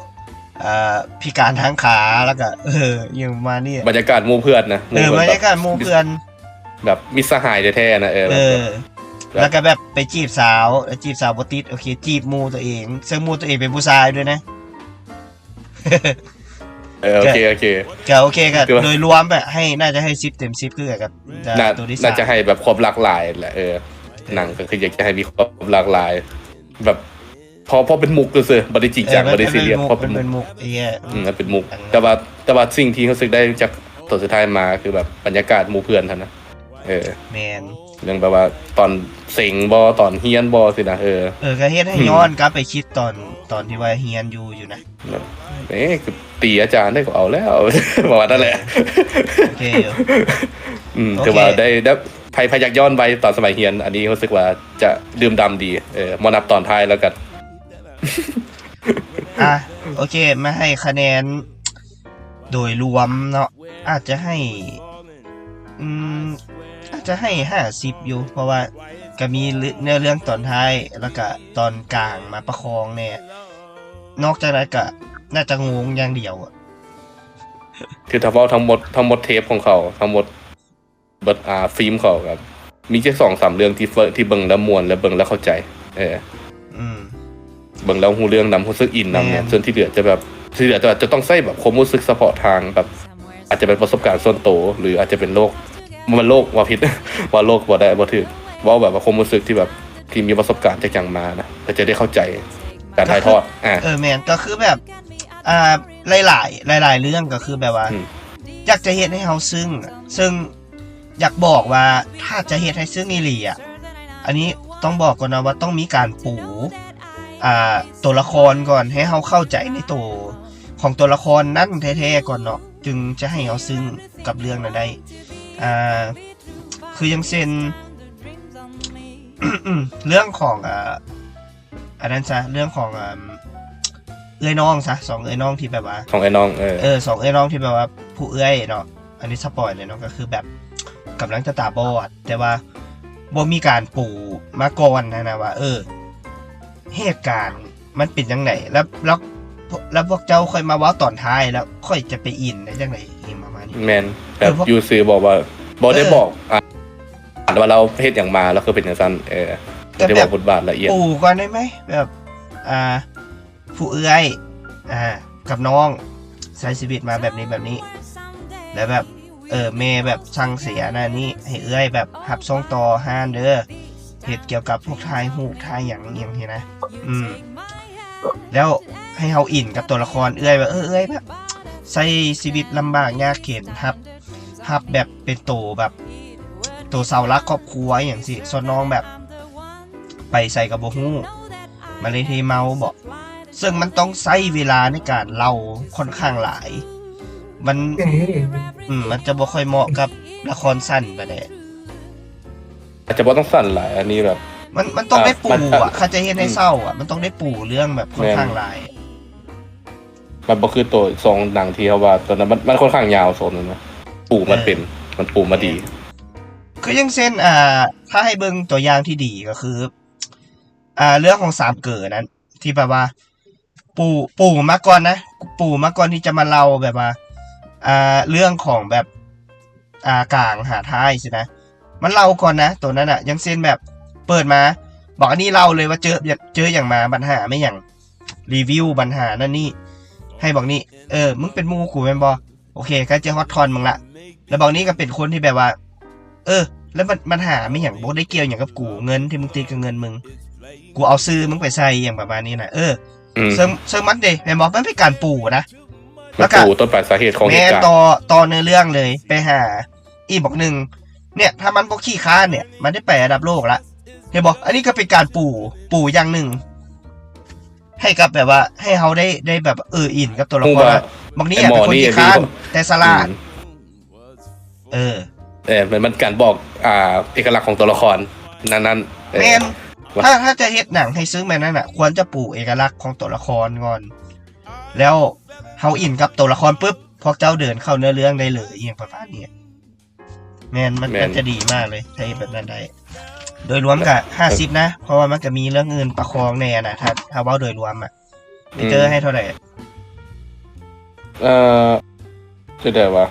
พิการทางขาแล้วก็อหย่างมานี่ บรรยากาศหมู่เพื่อนนะหมู่ บรรยากาศหมู่เพื่อน แบบมิตรสหายแท้ๆนะ แล้วก็แบบไปจีบสาวแล้วจีบสาวบ่ติดโอเคจีบหมู่ตัวเองซึ่งหมู่ตัวเองเป็นผู้ชายด้วยนะ โอเคก็โอเคก็โดยรวมแบบให้น่าจะให้10 เต็ม 10คือกับตัวที่3น่าจะให้แบบความหลากหลายแหละหนังก็คืออยากจะให้มีความหลากหลาย แบบพอเป็นมุกก็คือบ่ได้จริงจังบ่ได้ซีเรียสพอเป็นมุกไอ้เหี้ยมันเป็นมุกแต่ว่าสิ่งที่รู้สึกได้จากตัวสุดท้ายมาคือแบบบรรยากาศหมู่เพื่อนเท่านั้นแมนเรื่องแบบว่าตอนเซ็งบ่ตอนเฮียนบ่สินะก็เฮ็ดให้ย้อนกลับไปคิดตอนที่ว่าเฮียนอยู่นะคือตีอาจารย์ได้ก็เอาแล้วว่านั่นแหละโอเคคือว่าได้พยักย้อนไปตอนสมัยเฮียนอันนี้รู้สึกว่าจะดื่มดำดีมานับตอนท้ายแล้วกันโอเคมาให้คะแนนโดยรวมเนาะอาจจะให้50อยู่เพราะว่าก็มีเนื้อเรื่องตอนท้ายแล้วก็ตอนกลางมาประคองเนี่ยนอกจากนั้นก็น่าจะงงอย่างเดียวคือถ้าว่าทั้งหมดเทปของเขาทั้งหมดฟิล์มเขาครับมีแค่ 2-3 เรื่องที่เบิ่งแล้วม่วนและเบิ่งแล้วเข้าใจเบิ่งแล้วฮู้เรื่องนำรู้สึกอินนำเนี่ยส่วนที่เหลือจะต้องใช้แบบความรู้สึกเฉพาะทางแบบอาจจะเป็นประสบการณ์ส่วนตัวหรืออาจจะเป็นโรคว่าผิด ว่าโรคบ่ได้บ่ถูกว่าแบบว่าความรู้สึกที่แบบที่มีประสบการณ์จากอย่างมานะก็จะได้เข้าใจการถ่ายทอดแม่นก็คือแบบหลายเรื่องก็คือแบบว่าอยากจะเฮ็ดให้เฮาซึ่งอยากบอกว่าถ้าจะเฮ็ดให้ซึ้งอีหลีอันนี้ต้องบอกก่อนนะว่าต้องมีการปูตัวละครก่อนให้เฮาเข้าใจในตัวของตัวละครนั้นแท้ๆก่อนเนาะจึงจะให้เฮาซึ้งกับเรื่องนั้นได้คือยังเช่น เรื่องของอันนั้นซะเรื่องของเอ้ยน้องซะ2เอ้ยน้องที่แบบว่า2เอ้ยน้อง2เอ้ยน้องที่แบบว่าผู้เอ้ยเนาะอันนี้สปอยเลยเนาะก็คือแบบกำลังจะตาบอดแต่ว่าบ่มีการปูมาก่อนนะว่าเหตุการณ์มันเป็นจังไดแล้วพวกเจ้าค่อยมาเว้าตอนท้ายแล้วค่อยจะไปอินได้จังได๋ประมาณนี้แม่นแบบยูซือบอกว่าบ่ได้บอกว่าเราเฮ็ดหยังมาแล้วคือเป็นจังซั่นได้บอกบทบาทละเอียดปูก่อนได้ไหมแบบผู้เอื้อยกับน้องใช้ชีวิตมาแบบนี้แล้วแบบแม่แบบสั่งเสียนะนี่ให้เอื้อยแบบหับส่งต่อห้านเด้อเฮ็ดเกี่ยวกับพวกทายฮูกทายหยังที่นะแล้วให้เฮาอินกับตัวละครเอื้อยว่าเอื้อยแบบใช้ชีวิตลำบากยากเข็ญฮับแบบเป็นโตแบบโตเสาหลักครอบครัวอย่างสิส่วนน้องแบบไปใส่กับบ่ฮู้มาเลยที่เมาบอกซึ่งมันต้องใช้เวลาในการเล่าค่อนข้างหลายมันจะบ่ค่อยเหมาะกับละครสั้นปานใดอาจจะบ่ต้องสั้นหลายอันนี้แบบมันต้องได้ปูเขาจะเฮ็ดให้เศร้ามันต้องได้ปูเรื่องแบบค่อนข้างหลายมันบ่คือตัว2หนังที่เฮาว่าตอนนั้นมันค่อนข้างยาวโซนนึงนะปูมันปูมาดีคืออย่างเช่นถ้าให้เบิ่งตัวอย่างที่ดีก็คือเรื่องของ3เก๋อนั้นที่แบบว่าปู่มาก่อนนะปู่มาก่อนที่จะมาเล่าแบบว่าเรื่องของแบบกลางหาท้ายสินะมันเล่าก่อนนะตัวนั้นอย่างเช่นแบบเปิดมาบอกอันนี้เล่าเลยว่าเจออย่างมาปัญหาไม่อย่างรีวิวปัญหานั่นนี่ให้บอกนี่มึงเป็นหมู่กูแม่นบ่โอเคก็เจอฮอตทอนมึงละแล้วบอกนี่ก็เป็นคนที่แบบว่าแล้วมันหาไม่อย่างบ่ได้เกี่ยวอย่างกับกูเงินที่มึงตีกับเงินมึงกูเอาซื้อมึงไปใส่อย่างประมาณนี้นะซึ่งมันเด้แม่นบ่มันเป็นการปูนะแล้วก็ต้นปลายสาเหตุของเหตุการณ์ต่อในเรื่องเลยไปหาอีบอกนึงเนี่ยถ้ามันบ่ขี้ค้านเนี่ยมันได้ไประดับโลกละเห็นบ่อันนี้ก็เป็นการปูอย่างนึงให้กับแบบว่าให้เฮาได้แบบอินกับตัวละครบางนี้เป็นคนขี้ค้านแต่ฉลาด มันการบอกเอกลักษณ์ของตัวละครนั้นแม่นถ้าจะเฮ็ดหนังให้ซึ้งแบบนั้นอ่ะควรจะปูเอกลักษณ์ของตัวละครก่อนแล้วเฮาอินกับตัวละครปุ๊บพวกเจ้าเดินเข้าเนื้อเรื่องได้เลยอย่างประมาณนี้แม่นมันจะดีมากเลยถ้าแบบนั้นได้โดยรวมก็50นะเพราะว่ามันก็มีเรื่องอื่นประคองแน่นะถ้าเว้าโดยรวมอ่ะเจอให้เท่าไหร่จะได้ว่า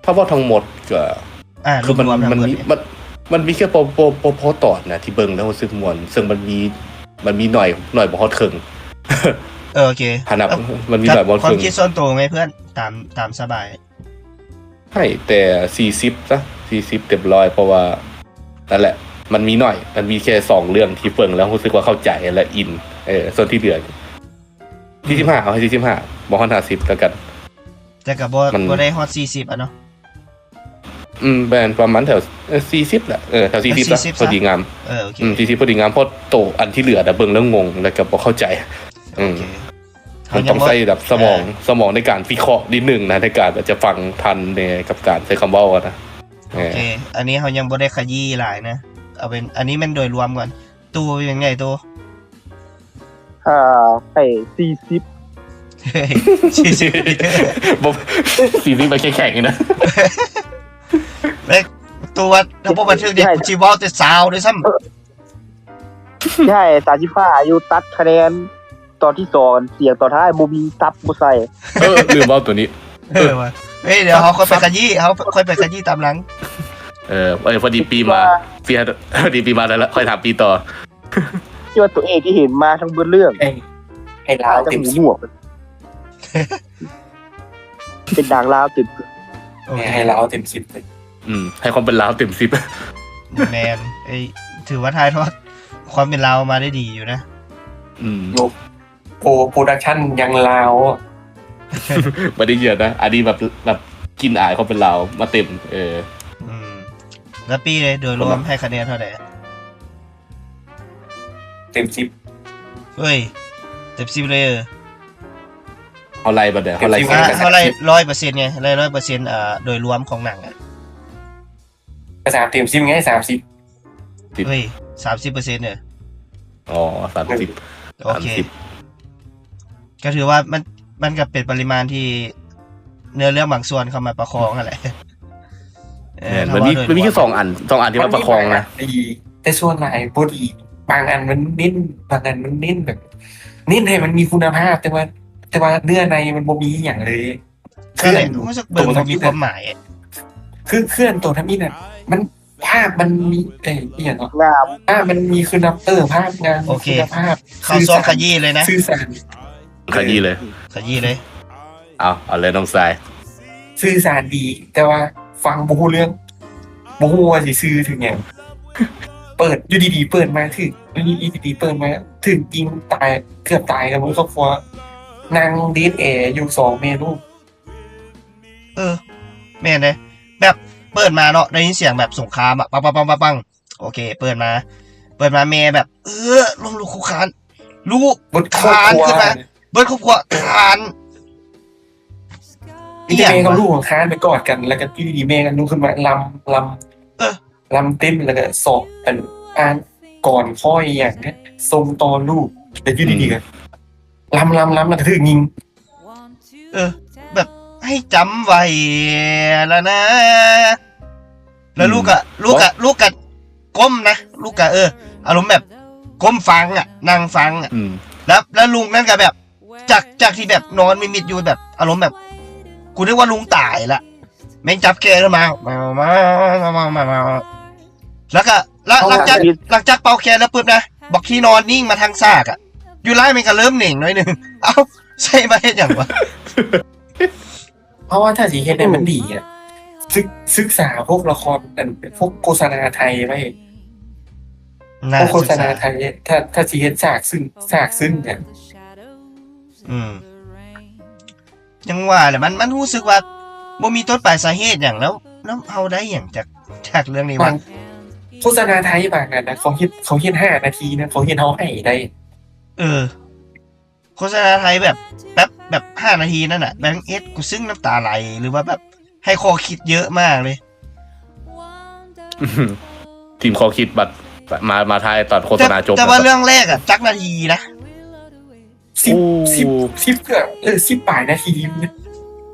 ถ้าว่าทั้งหมดก็คือมันมีแค่พอตอดนะที่เบิ่งแล้วรู้สึกม่วนซึ่งมันมีหน่อยบ่ฮอดครึ่งโอเคขนาดมันมีหน่อยบ่ฮอดครึ่งความคิดส่วนตัวไงเพื่อนตามสบายให้แต่40ซะ40เต็ม100เพราะว่านั่นแหละมันมีหน่อยมันมีแค่2เรื่องที่เบิ่งแล้วรู้สึกว่าเข้าใจและอินส่วนที่เหลือ45เอาให้45บ่ฮอด50แล้วกันแต่ก็บ่ได้ฮอต40อ่ะเนาะแบรนด์ประมาณแถว40แหละแถว40ละพอดีงามโอเค40พอดีงามเพราะโตอันที่เหลือเบิ่งแล้วงงแล้วก็บ่เข้าใจมันต้องใช้แบบสมองในการวิเคราะห์นิดนึงนะในการจะฟังทันในกับการใช้คำเว้านะโอเคอันนี้เฮายังบ่ได้ขยี้หลายนะเอาเป็นอันนี้มันโดยรวมก่อนตู้เป็นยังไงตู้ให้40บ่40ไปแข็งๆนะเล็กตัวถ้าบ่บันทึกเด็กกูสิเว้าแต่ซาวด้วยซ้ำใช่35อยู่ตัดคะแนนตอนที่2เสียงต่อท้ายบ่มีซับบ่ใส่ลืมเว้าตัวนี้ว่ะเดี๋ยวเฮาค่อยไปขยี้ตามหลังพอดีปีมาพอดีปีมาแล้วค่อยถามปีต่อที่ว่าตัวเองที่เห็นมาทั้งเบิดเรื่องให้ลาวเต็มหมวกเป็นดังลาวเต็มให้ลาวเต็ม10เลยให้ความเป็นลาวเต็ม10แมนถือว่าถ่ายทอดความเป็นลาวมาได้ดีอยู่นะโปรดักชั่นยังลาวบ่ได้เยอะนะอันนี้แบบกินอายความเป็นลาวมาเต็มแล้วปีเลยโดยรวมให้คะแนนเท่าไหร่เต็ม10เฮ้ยเต็ม10เลยเอาไรบ่ได้เอาไร100%ไง100%โดยรวมของหนังอ่ะ3เต็ม10ไง30เฮ้ย 30% เนี่ยอ๋อ30โอเคก็ถือว่ามันก็เป็นปริมาณที่เนื้อเรื่องบางส่วนเข้ามาประคองนั่นแหละมันมีแค่2อันที่มาประคองนะดีแต่ส่วนหลายบ่ดีบางอันมันเน้นบางอันมันเน้นแบบเน้นให้มันมีคุณภาพแต่ว่าเนื้อในมันบ่มีอย่างเลยคือรู้สึกเบิ่งมันมีความหมายคือเคลื่อนตัวทั้งนี้น่ะมันภาพมันมีอย่างเนาะภาพมันมีคุณภาพงานคุณภาพเข้าซองขยี้เลยนะสื่อสารขยี้เลยเอาเลยน้องทรายสื่อสารดีแต่ว่าฟังบ่ฮู้เรื่องบ่ฮู้ว่าสิซื้อถึงหยังเปิดอยู่ดีๆเปิดมาถึงดีๆเปิดมาถึงยิงตายเกือบตายกันหมดครอบครัวนางดีดอยู่2เมนูแม่นเลยแบบเปิดมาเนาะได้ยินเสียงแบบสงครามอ่ะปังโอเคเปิดมาเมแบบลงลูกคุกคานลูกคานขึ้นมาเบิดครอบครัวคานนี่แม่กับลูกคานไปกอดกันแล้วก็อยู่ดีๆแม่กันลุกขึ้นมาลำเต้นแล้วก็สอบเป็นอ่านก่อนค่อยอย่างเนี้ยทรงตอนลูกแต่อยู่ดีๆกันลำแล้วก็ถึงยิงแบบให้จำไว้แล้วนะแล้วลูกอะก้มนะลูกอะอารมณ์แบบก้มฟังอ่ะนั่งฟังอ่ะแล้วลุงนั่นก็แบบจากที่แบบนอนมิดอยู่แบบอารมณ์แบบกูนึกว่าลุงตายละแม่งจับแกขึ้นมาแล้วก็หลังจากเป่าแขนแล้วปุ๊บนะบอกที่นอนนิ่งมาทางซากอ่ะอยู่ไล่มันก็เริ่มหนิ่งหน่อยนึงเอ้าใช่มาเฮ็ดหยังวะเพราะว่าถ้าสิเฮ็ดให้มันดีอ่ะศึกษาพวกละครพวกโฆษณาไทยไว้พวกโฆษณาไทยถ้าสิเฮ็ดฉากซึ่งเนี่ยยังว่าแหละมันรู้สึกว่าบ่มีต้นปลายสาเหตุหยังแล้วเอาได้หยังจากเรื่องนี้วะโฆษณาไทยบางอันนะเขาเฮ็ด5นาทีนะเขาเฮ็ดเฮาให้ได้โฆษณาไทยแบบแป๊บแบบ5นาทีนั่นน่ะแบงค์เอสกูซึ้งน้ำตาไหลหรือว่าแบบให้ข้อคิดเยอะมากเลย ทีมเขาคิดบัตรมาทายตอนโฆษณาจบ แต่ว่าเรื่องแรกอะจักนาทีนะ 10เกือบ10 ปลายนาทีนะ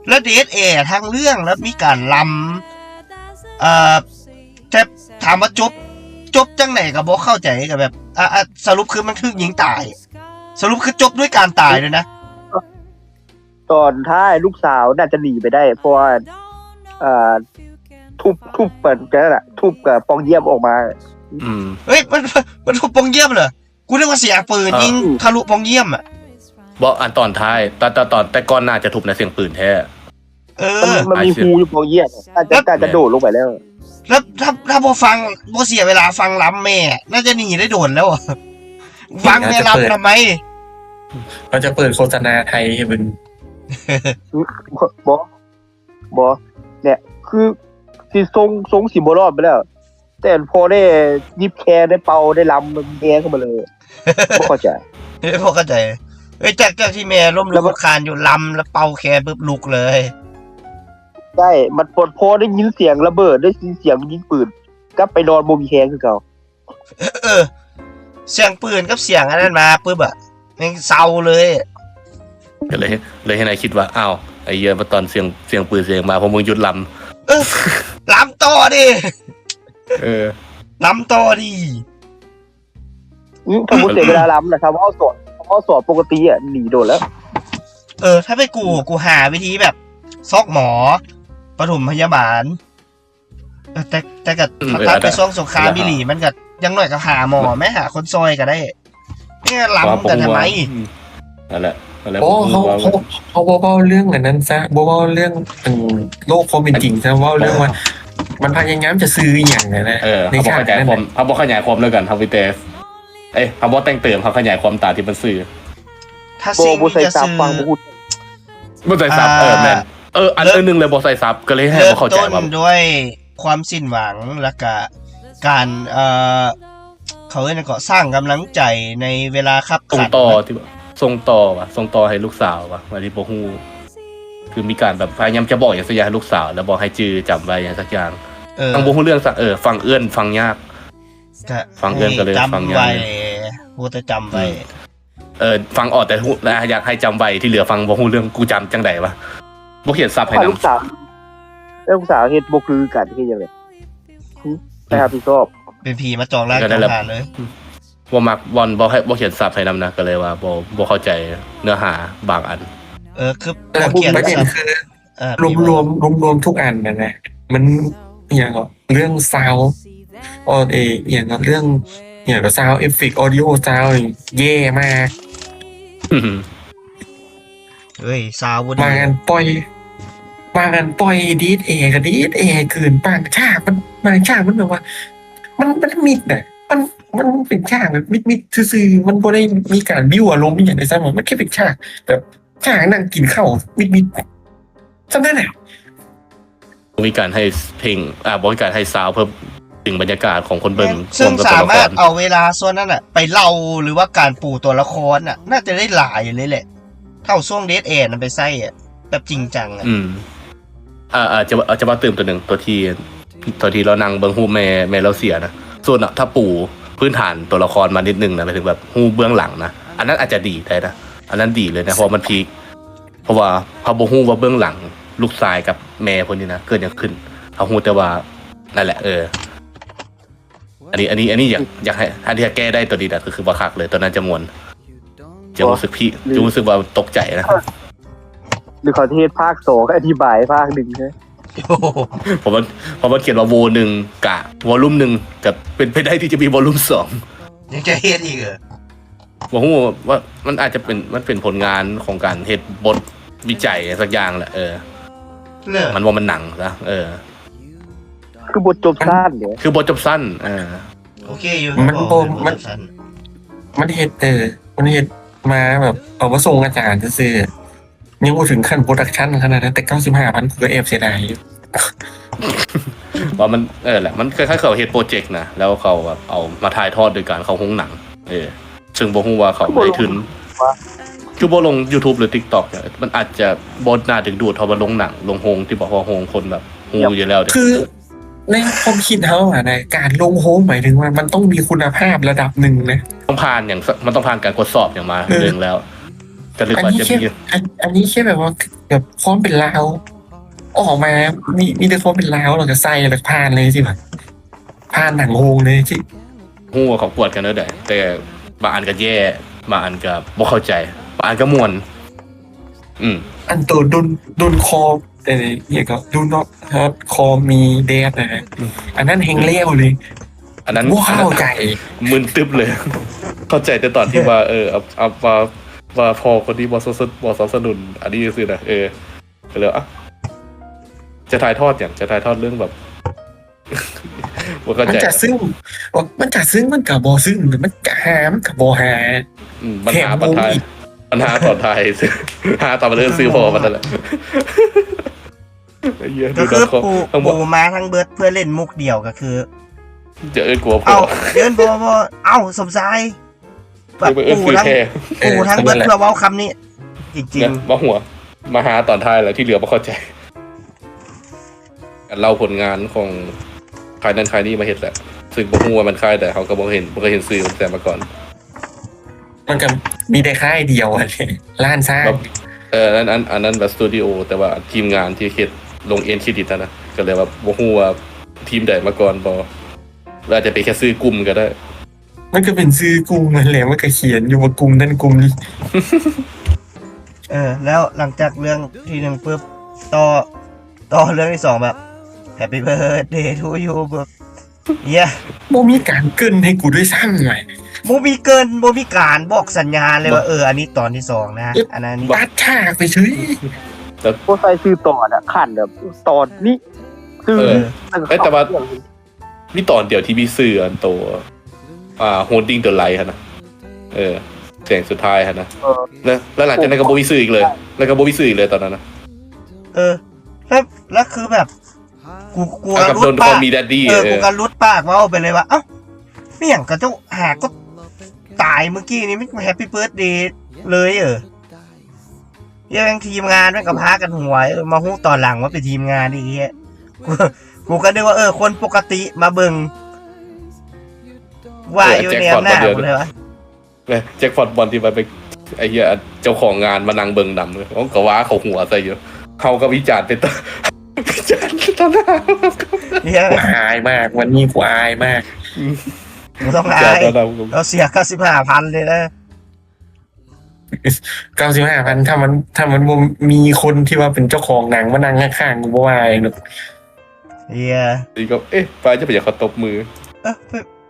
แล้วเดทแอร์ทางเรื่องแล้วมีการลำแต่ถามว่าจบจังไหนกับบอกเข้าใจกับแบบสรุปคือมันคือยิงตาย สรุปคือจบด้วยการตายเลยนะ ตอนท้ายลูกสาวน่าจะหนีไปได้เพราะว่าทุบเปิดกันน่ะทุบกับปองเยี่ยมออกมา เฮ้ยมันถูกปองเยี่ยมเหรอกูนึกว่าเสียงปืนยิงทะลุปองเยี่ยมอ่ะ บอกอันตอนท้ายแต่ก่อนน่าจะทุบในเสียงปืนแท้ มันมีฮูอยู่ปองเยี่ยมน่าจะโดดลงไปแล้ว แล้วถ้าพอฟังพอเสียเวลาฟังล้ำแม่น่าจะหนีได้โดนแล้วอะฟังแม่ล้ำทำไม เราจะเปิดโฆษณาไทยให้มึง บอเนี่ยคือสิทรงสิบรอดไปแล้ว แต่พอได้ยิบแคร์ได้เป่าได้ลำมันแย่เข้ามาเลยไม่เข้าใจ พอเข้าใจจากที่แม่ล้มลุกคานอยู่ลำแล้วเป่าแคร์ปุ๊บลุกเลย ใช่มันพอได้ยินเสียงระเบิดได้ยินเสียงยิงปืนก็ไปนอนบ่มีแคร์คือเก่า เสียงปืนกับเสียงอันนั้นมาปุ๊บอะแม่งเศร้าเลย ก็เลยให้นายคิดว่าอ้าวไอ้เหี้ยมาตอนเสียงปืนเสียงมาพอมึงหยุดล ล้ำต่อดิ ำ ล้ำต่อดิ ถ้ามุดเสียเวลาล้ำนะครับว่าสอบปกติอ่ะหนีโดนแล้ว ถ้าไปกูหาวิธีแบบซอกหมอปฐมพยาบาลแต่กับถ้าไปซ่องสงครามบิลีมันก็ยังหน่อยก็หาหมอแม่หาคนซอยก็ได้เนี่ยล้ำกันทำไม นั่นแหละ โอ้เขาบอกว่าเรื่องอันนั้นซะบอกว่าเรื่องโลกความเป็นจริงซะว่าเรื่องว่ามันพยายามจะซื้ออย่างนั้นนะใน เขาบอก ฉาก ขยาย นั้น ความเขาบอกขยายความแล้วกันเขาไปเตะเขาบอกแต่งเติมเขาขยายความตามที่มันซื้อ ถ้า โบ สิ่ง บุใส่ ที่จะ ซับ ซื้อ ฟังพูด บ่ใส่ซับแมนอันนึงเลยบ่ใส่ซับก็เลยให้ เริ่ม บ่เข้าใจ ต้น ว่า ด้วยความสิ้นหวังและก็การเขาเรียกว่าสร้างกำลังใจในเวลาขับ ส่ง ขัน ต่อที่ส่งต่อให้ลูกสาวว่ะมาที่บ่ฮู้คือมีการแบบพยายามจะบอกอย่างสักอย่างให้ลูกสาวแล้วบอกให้จื้อจำไว้อย่างสักอย่างทั้งบ่ฮู้เรื่องสักฟังเอื้อนฟังยาก ฟังเอื้อนก็เลยฟังยาก จำไว้กูจะจำไว้ ฟังออกแต่อยากให้จำไว้ที่เหลือฟังบ่ฮู้เรื่องกูจำจังไดวะบ่เขียนซับให้ ถ้า นํ ลูกสาวเฮ็ดบ่คือกันที่ยังไงไปหาพี่ชอบ เป็นผีมาจองร่างจองผ่านเลย บ่มักบอลบ่เขียนซับให้นํนะก็เลยว่าบ่เข้าใจเนื้อหาบางอัน คือ แต่ เขียน ประเด็นคือรวมทุกอันนะมันอย่างเรื่องซาวอย่างเรื่องอย่างซาวเอฟเฟกต์ออดิโอซาวแย่มาก เฮ้ยซาวบุดี มากันปล่อยดีดเอกับดีดเอคืนบางฉากมันแบบว่ามันมิดน่ะมันเป็นฉากแบบมิดซื่อๆมันบ่ได้มีการบิ้วอารมณ์อย่างไรซะมันแค่เป็นฉากแบบฉากนั่งกินข้าวมิดจำได้แหละ มีการให้เพลงบริการให้ซาวเพิ่มถึงบรรยากาศของคนเบิ่ง ซึ่งสามารถเอาเวลาส่วนนั้นไปเล่าหรือว่าการปูตัวละครน่าจะได้หลายเลยแหละเท่าช่วงเดทแอนไปใส่แบบจริงจังจะมาเติมตัวหนึ่งตัวที่เรานั่งเบิ่งฮู้แม่เราเสียนะส่วนถ้าปูพื้นฐานตัวละครมานิดนึงนะหมายถึงแบบฮู้เบื้องหลังนะอันนั้นอาจจะดีได้นะอันนั้นดีเลยนะเพราะมันพีคเพราะว่าเขาบ่ฮู้ว่าเบื้องหลังลูกชายกับแม่คนนี้นะเกิดอย่างขึ้นเขาฮู้แต่ว่านั่นแหละอันนี้อยากให้ถ้าที่แก้ได้ตัวดีนะคือว่าคักเลยตัวนั้นจะมวนจะรู้สึกจะรู้สึกว่าตกใจนะหรือขอเทศภาค2อธิบายภาค1ใช่ผมว่าเขียนว่าโว1กะวอลลุ่ม1กับเป็นไปได้ที่จะมีวอลลุ่ม2ยังจะเฮ็ดอีกเหรอบ่ฮู้ว่ามันอาจจะเป็นผลงานของการเฮ็ดบทวิจัยสักอย่างแหละมันว่ามันหนังนะคือบทจบสั้นเนี่ยคือบทจบสั้นโอเคอยู่มันเฮ็ดมันเฮ็ดมาแบบเอามาส่งอาจารย์ซื่อยังบ่ถึงขั้นโปรดักชั่นขนาดนั้นแต่ 95,000 คือเอฟเสียดายอยู่ว่ามันแหละมันคล้ายๆเขาเฮ็ดโปรเจกต์นะแล้วเขาแบบเอามาถ่ายทอดโดยการเขาโรงหนังซึ่งบ่ฮู้ว่าเขาได้ทุนคือบ่ลง YouTube หรือ TikTok เนี่ยมันอาจจะบ่น่าดึงดูดเท่าว่าลงหนังลงโรงที่บอกว่าโรงคนแบบฮู้อยู่แล้วคือ ในความคิดเขาอะนะการลงโฮมหมายถึงว่ามันต้องมีคุณภาพระดับหนึ่งนะ ต้องผ่านอย่างมันต้องผ่านการทดสอบอย่างมาเรื่องแล้วจะลึก อัน ว่า นี้ จะ แค่ มี อันนี้แค่แบบว่าแบบพร้อมเป็นลาวออกมามีแต่พร้อมเป็นลาวเราจะใส่แล้วผ่านเลยสิแบบผ่านหนังโฮงเลยที่ หัวของปวดกันเนอะแต่บางอันก็แย่บางอันก็บ่เข้าใจบางอันก็ม่วน อันตัวดุนคอแต่เนี่ยก็ดูนอตฮาร์ดคอมีเดฟนะฮะอันนั้นเฮงเลี้ยวเลย อันนั้น ว้าวใจ มึนตึ๊บเลย เข้าใจแต่ตอนที่ว่าเอาว่าพอคนที่บอสสนุนอันนี้สินะก็เลยอ่ะจะถ่ายทอดเรื่องแบบ ว่าเข้า มัน ใจ จะซึ่งมันกับบอซึ่งมันจะหามนกับบอหา ปัญหาตอนท้ายซื้อหาตอนมาเรื่องซื้อพอมันนั่นแหละเยอะ ก็ ดู คือ นะ ปูมาทั้งเบิร์ดเพื่อเล่นมุกเดียวก็คือ จะกลัวพอ เอาเดินพอเอ้าสมชายแบบ คือ ปูทั้ง แค่ ปูทั้งเบิร์ดเพื่อเว้าคำนี้จริง เนี่ยมาหัวมาหาตอนท้ายแล้วที่เหลือไม่เข้าใจเล่าผลงานของใครนั้นใครนี่มาเห็นแหละซึ่งบ่ฮู้ว่ามันใครแต่เขาก็บ่เห็นซื้อแต่มาก่อน มันก็มีได้ค่ายเดียวอะเลยล้านสร้าง อันนั้นแบบสตูดิโอแต่ว่าทีมงานที่เฮ็ดลงเอ็นเครดิตนะก็เลยว่าบ่ฮู้ว่าทีมใดมาก่อนบ่อาจจะเป็นแค่ซื้อกลุ่มก็ได้ มันก็เป็นซื้อกรุงนั่นแหละมันก็เขียนอยู่ว่ากรุงนั่นกรุงนี้ ๆแล้วหลังจากเรื่องที่หนึ่งปุ๊บต่อเรื่องที่สองแบบ Happy Birthday to you แบบโมมีการเกินให้กูด้วยซ้ำไง โมมีการบอกสัญญาณเลยว่าอันนี้ตอนที่สองนะอันนั้นนี่ บัดฉากไปเฉย โปรไซซื้อตอนอะขันแบบตอนนี้ซื้อ แต่ว่ามีตอนเดียวที่มีซื้ออันโตHolding the Light ฮะนะแสงสุดท้ายฮะนะแล้วหลังจากนั้นก็บ่มีซื้ออีกเลยแล้วก็บ่มีซื้ออีกเลยตอนนั้นนะ แล้วคือแบบกู กับ รุ โด ด น ปาก มีแดดดี้ กูก็รุดปากว่าไปเลยว่าเอ้าไม่อย่างกับเจ้าหาก็ตายเมื่อกี้นี้ไม่แฮปปี้เบิร์ดเดย์เลยยังทีมงานไม่กับพากันหัวมาฮู้ตอนหลังว่าเป็นทีมงานอีกกูก็นึกว่าคนปกติมาเบิ่งว่าอยู่แนวหน้าเลยวะ แจ็คพอตบอลที่มันไปไอ้เหี้ยเจ้าของงานมานั่งเบิ่งดำเลยเขาก็ว่าเขาหัวใส่อยู่เขาก็วิจารณ์เป็นตอนหน้า กูอายมากวันนี้กูอายมาก กูต้องอายเราเสีย95,000เลยนะ 95,000ถ้ามันมีคนที่ว่าเป็นเจ้าของหนังมานั่งข้างๆกูบ่ว่าหรอก นี่ก็ไปจะไปอยากเขาตบมือ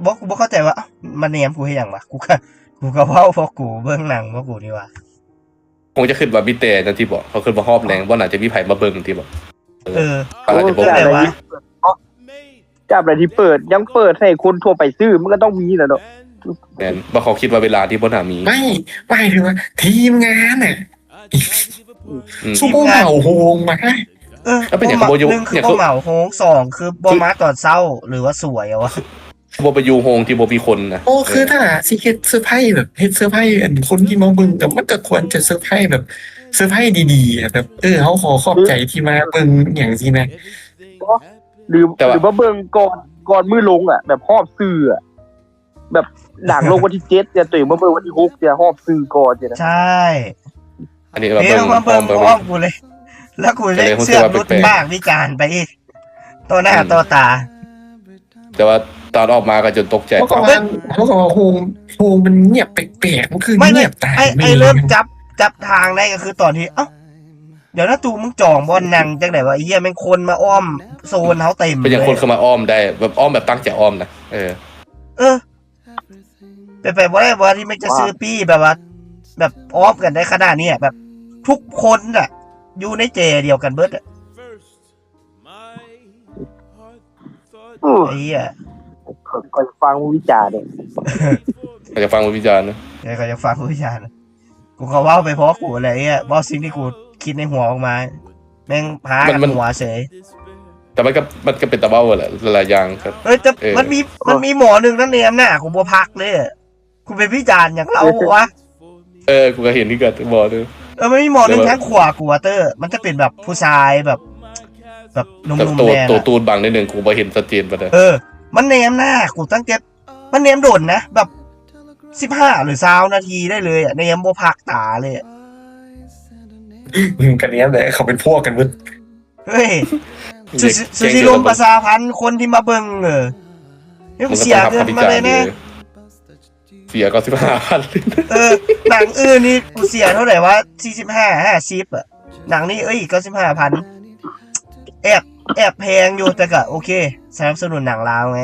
บอกกูบอกเข้าใจว่ามันเนียมกูให้อย่างวะกูก็เว้าเพราะกูเบื้องหนังเพราะกูนี่วะ คงจะขึ้นมาบิเตนั่นที่บอกเขาขึ้นมาฮอบแรงว่าน่าจะมีไผ่มาเบิ่งที่บอก อาจจะบอกเลยวะ จับอะไรที่เปิดยังเปิดให้คนทั่วไปซื้อมันก็ต้องมีแหละเนาะ แมนว่าเขาคิดว่าเวลาที่บนหามี ไม่ถึงว่าทีมงานน่ะซูเปอร์เหมาโฮงมา แล้วเป็นอย่างโบยุ 1คือบ่เหมาโฮง2คือบ่มาตอนเช้าหรือว่าสวยอะวะ โบไปยูโฮงที่โบมีคนนะ โอ้คือถ้าซีเฮ็ดเซอร์ไพรส์แบบเฮ็ดเซอร์ไพรส์อันคนที่มาเบิ่งแต่มันก็ควรจะเซอร์ไพรส์แบบเซอร์ไพรส์ดีๆแบบเขาขอขอบใจที่มาเบิ่งอย่างซี่นะ หรือว่าเบิ่งก่อนมือลงอ่ะแบบหอบซื้ออ่ะแบบหลังลงวันที่7จะตื่นมาเบิ่งวันที่6จะหอบซื้อก่อนจะนะ ใช่ อันนี้เรา เดี๋ เบิ่ ยว ง มาเบิ่ง ไป พร้อมกูเลย แล้วกูเลยเสื้อรุดบ้างวิจารณ์ไปอีกต่อหน้าต่อตา แต่ว่าตอนออกมาก็จนตกใจ เขาก็ว่าโฮงมันเงียบแปลกๆมันคือ ไม่ เงียบตาย ไอ้เริ่มจับทางได้ก็คือตอนที่เดี๋ยวถ้าตูมึงจ่องบอลนังจังไหนวะไอ้เหี้ยแม่งคนมาอ้อมโซนเขาเต็ม เป็นอย่างคนเข้ามาอ้อมได้แบบอ้อมแบบตั้งใจอ้อมนะไปว่าที่ไม่จะซื้อปี้แบบว่าแบบอ้อมกันได้ขนาดนี้แบบทุกคนอ่ะอยู่ในเจเดียวกันเบิดอ่ะไอ้เหี้ย ก็ฟังวิจารณ์เนี่ย อาจจะฟังวิจารณ์นะ เดี๋ยวเขาจะฟังผู้พิจารณ์กูเขาเว้าไปเพราะกูอะไรเงี้ยเว้าสิ่งที่กูคิดในหัวออกมาแม่งพากันหัวเฉย แต่มันก็เป็นตะเบ้าแหละหลายอย่างครับ แต่มันมีหมอหนึ่งนั่นเองน่ะกูบ่พักเลยกูไปพิจารณ์อย่างเราวะ กูก็เห็นที่เกิดบอกด้วย มันมีหมอหนึ่งทั้งขวากูเตอร์มันจะเป็นแบบผู้ชายแบบ แบบนุ่ แต่ ม ตัว ๆแน่ ตัว น่ะ ตูนบางนิดนึงกูบ่เห็นชัดเจนปะเด้อ มันแนมหน้ากูตั้งแต่มันแนมโดนนะแบบ15 หรือ20 นาทีได้เลยอ่ะแนมบ่พักตาเลยอะ มึงกันเนี้ยเลยเขาเป็นพวกกันมึง เฮ้ยสุธิลมประสาพันธ์คนที่มาเบิ่งนี่ มั กู นก็ เสีย ต้อง เงิ ทำ น คำวิ มา จาร เลย ณ์ นะ เสียก็15,000 หนังอื่นนี่กูเสียเท่าไหร่วะ45-50อ่ะหนังนี้ก็15,000แอบแพงอยู่แต่ก็โอเคสนับสนุนหนังลาวไง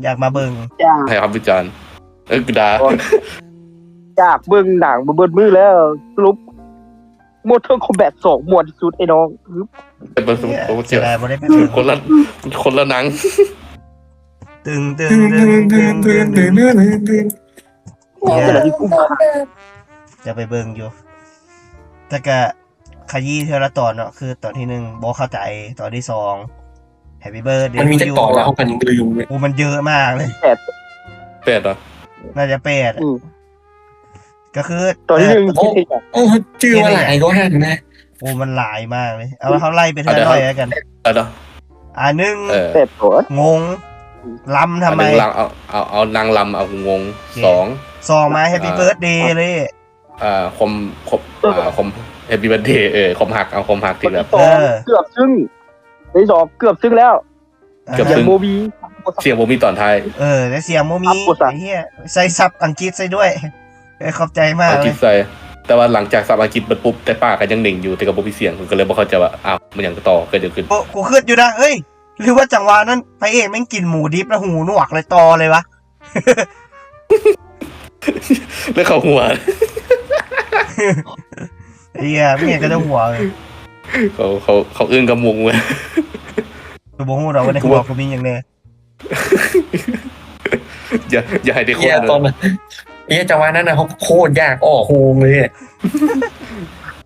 อยากมาเบิ่ง จาก ให้คำวิจารณ์กูด่า จากเบื้องหนังมาเบิ้ลมือแล้วสรุปโมเทอร์คอมแบท2มวนที่สุดไอ้น้อง เป็นประสบ เนี่ย การณ์ เสียดายบ่ได้ไปเบิ่ง คนละหนัง ตึง เดือน ที่คุ้มค่า จะไปเบิ่งอยู่แต่ก็ขยี้เทอละตอนเนาะคือตอนที่1บ่เข้าใจตอนที่2 Happy Birthday มันมีจะต่อแล้วกันยังลืมเลย โอ้มันเยอะมากเลย เป็ดเหรอ น่าจะ8อะ อืม ก็คือ ตอนที่หนึ่งที่ โอ้ชื่อว่าหลายก็หันนะ โอ้มันหลายมากเลยเอาเขาไล่ไปเท่าน้อยแล้วกัน เนาะ หนึ่ง แต่ตัว งงลำทำไม อันหนึ่งเอานางลำเอางงสอง มา Happy Birthday เลย คมแฮปปี้เบิร์ดเดย์คมหักเอาคมหักที่แบบ สองเกือบซึ่งในสองเกือบซึ่งแล้ว เกือบ อย่า ซึ่ ง ง โมบี เสียงผมมีตอนท้าย และเสียงโมมี อัพกดสั่ง ไอ้เหี้ยใส่ซับอังกฤษใส่ด้วยขอบใจมาก อัง เล กฤษ ย ใส่แต่ว่าหลังจากสับอังกฤษมันปุ๊บแต่ป้าก็ยังหนิ่งอยู่แต่กับผมมีเสียงก็เลยบอกเขาใจะว่าอ้าวมันยังต่อเกิดขึ้น กูคิดอยู่นะเฮ้ยหรือว่าจังหวะนั้นพระเอกแม่งกินหมูดิบแล้วหูหนวกเลยตอเลยวะ แล้วเขาหัว ไอ้เหี้ยไม่เห็นก็จะหัวเลย เขาอึ้งกับมุงเลย กูบอกหูเราว่าในหัวกูมีอย่างเนี้ย อย่าให้ได้ค เฮี น ยตอนนั้นเฮียจังหวะนั้นนะเขาโคตรยากอ้อโฮงเลย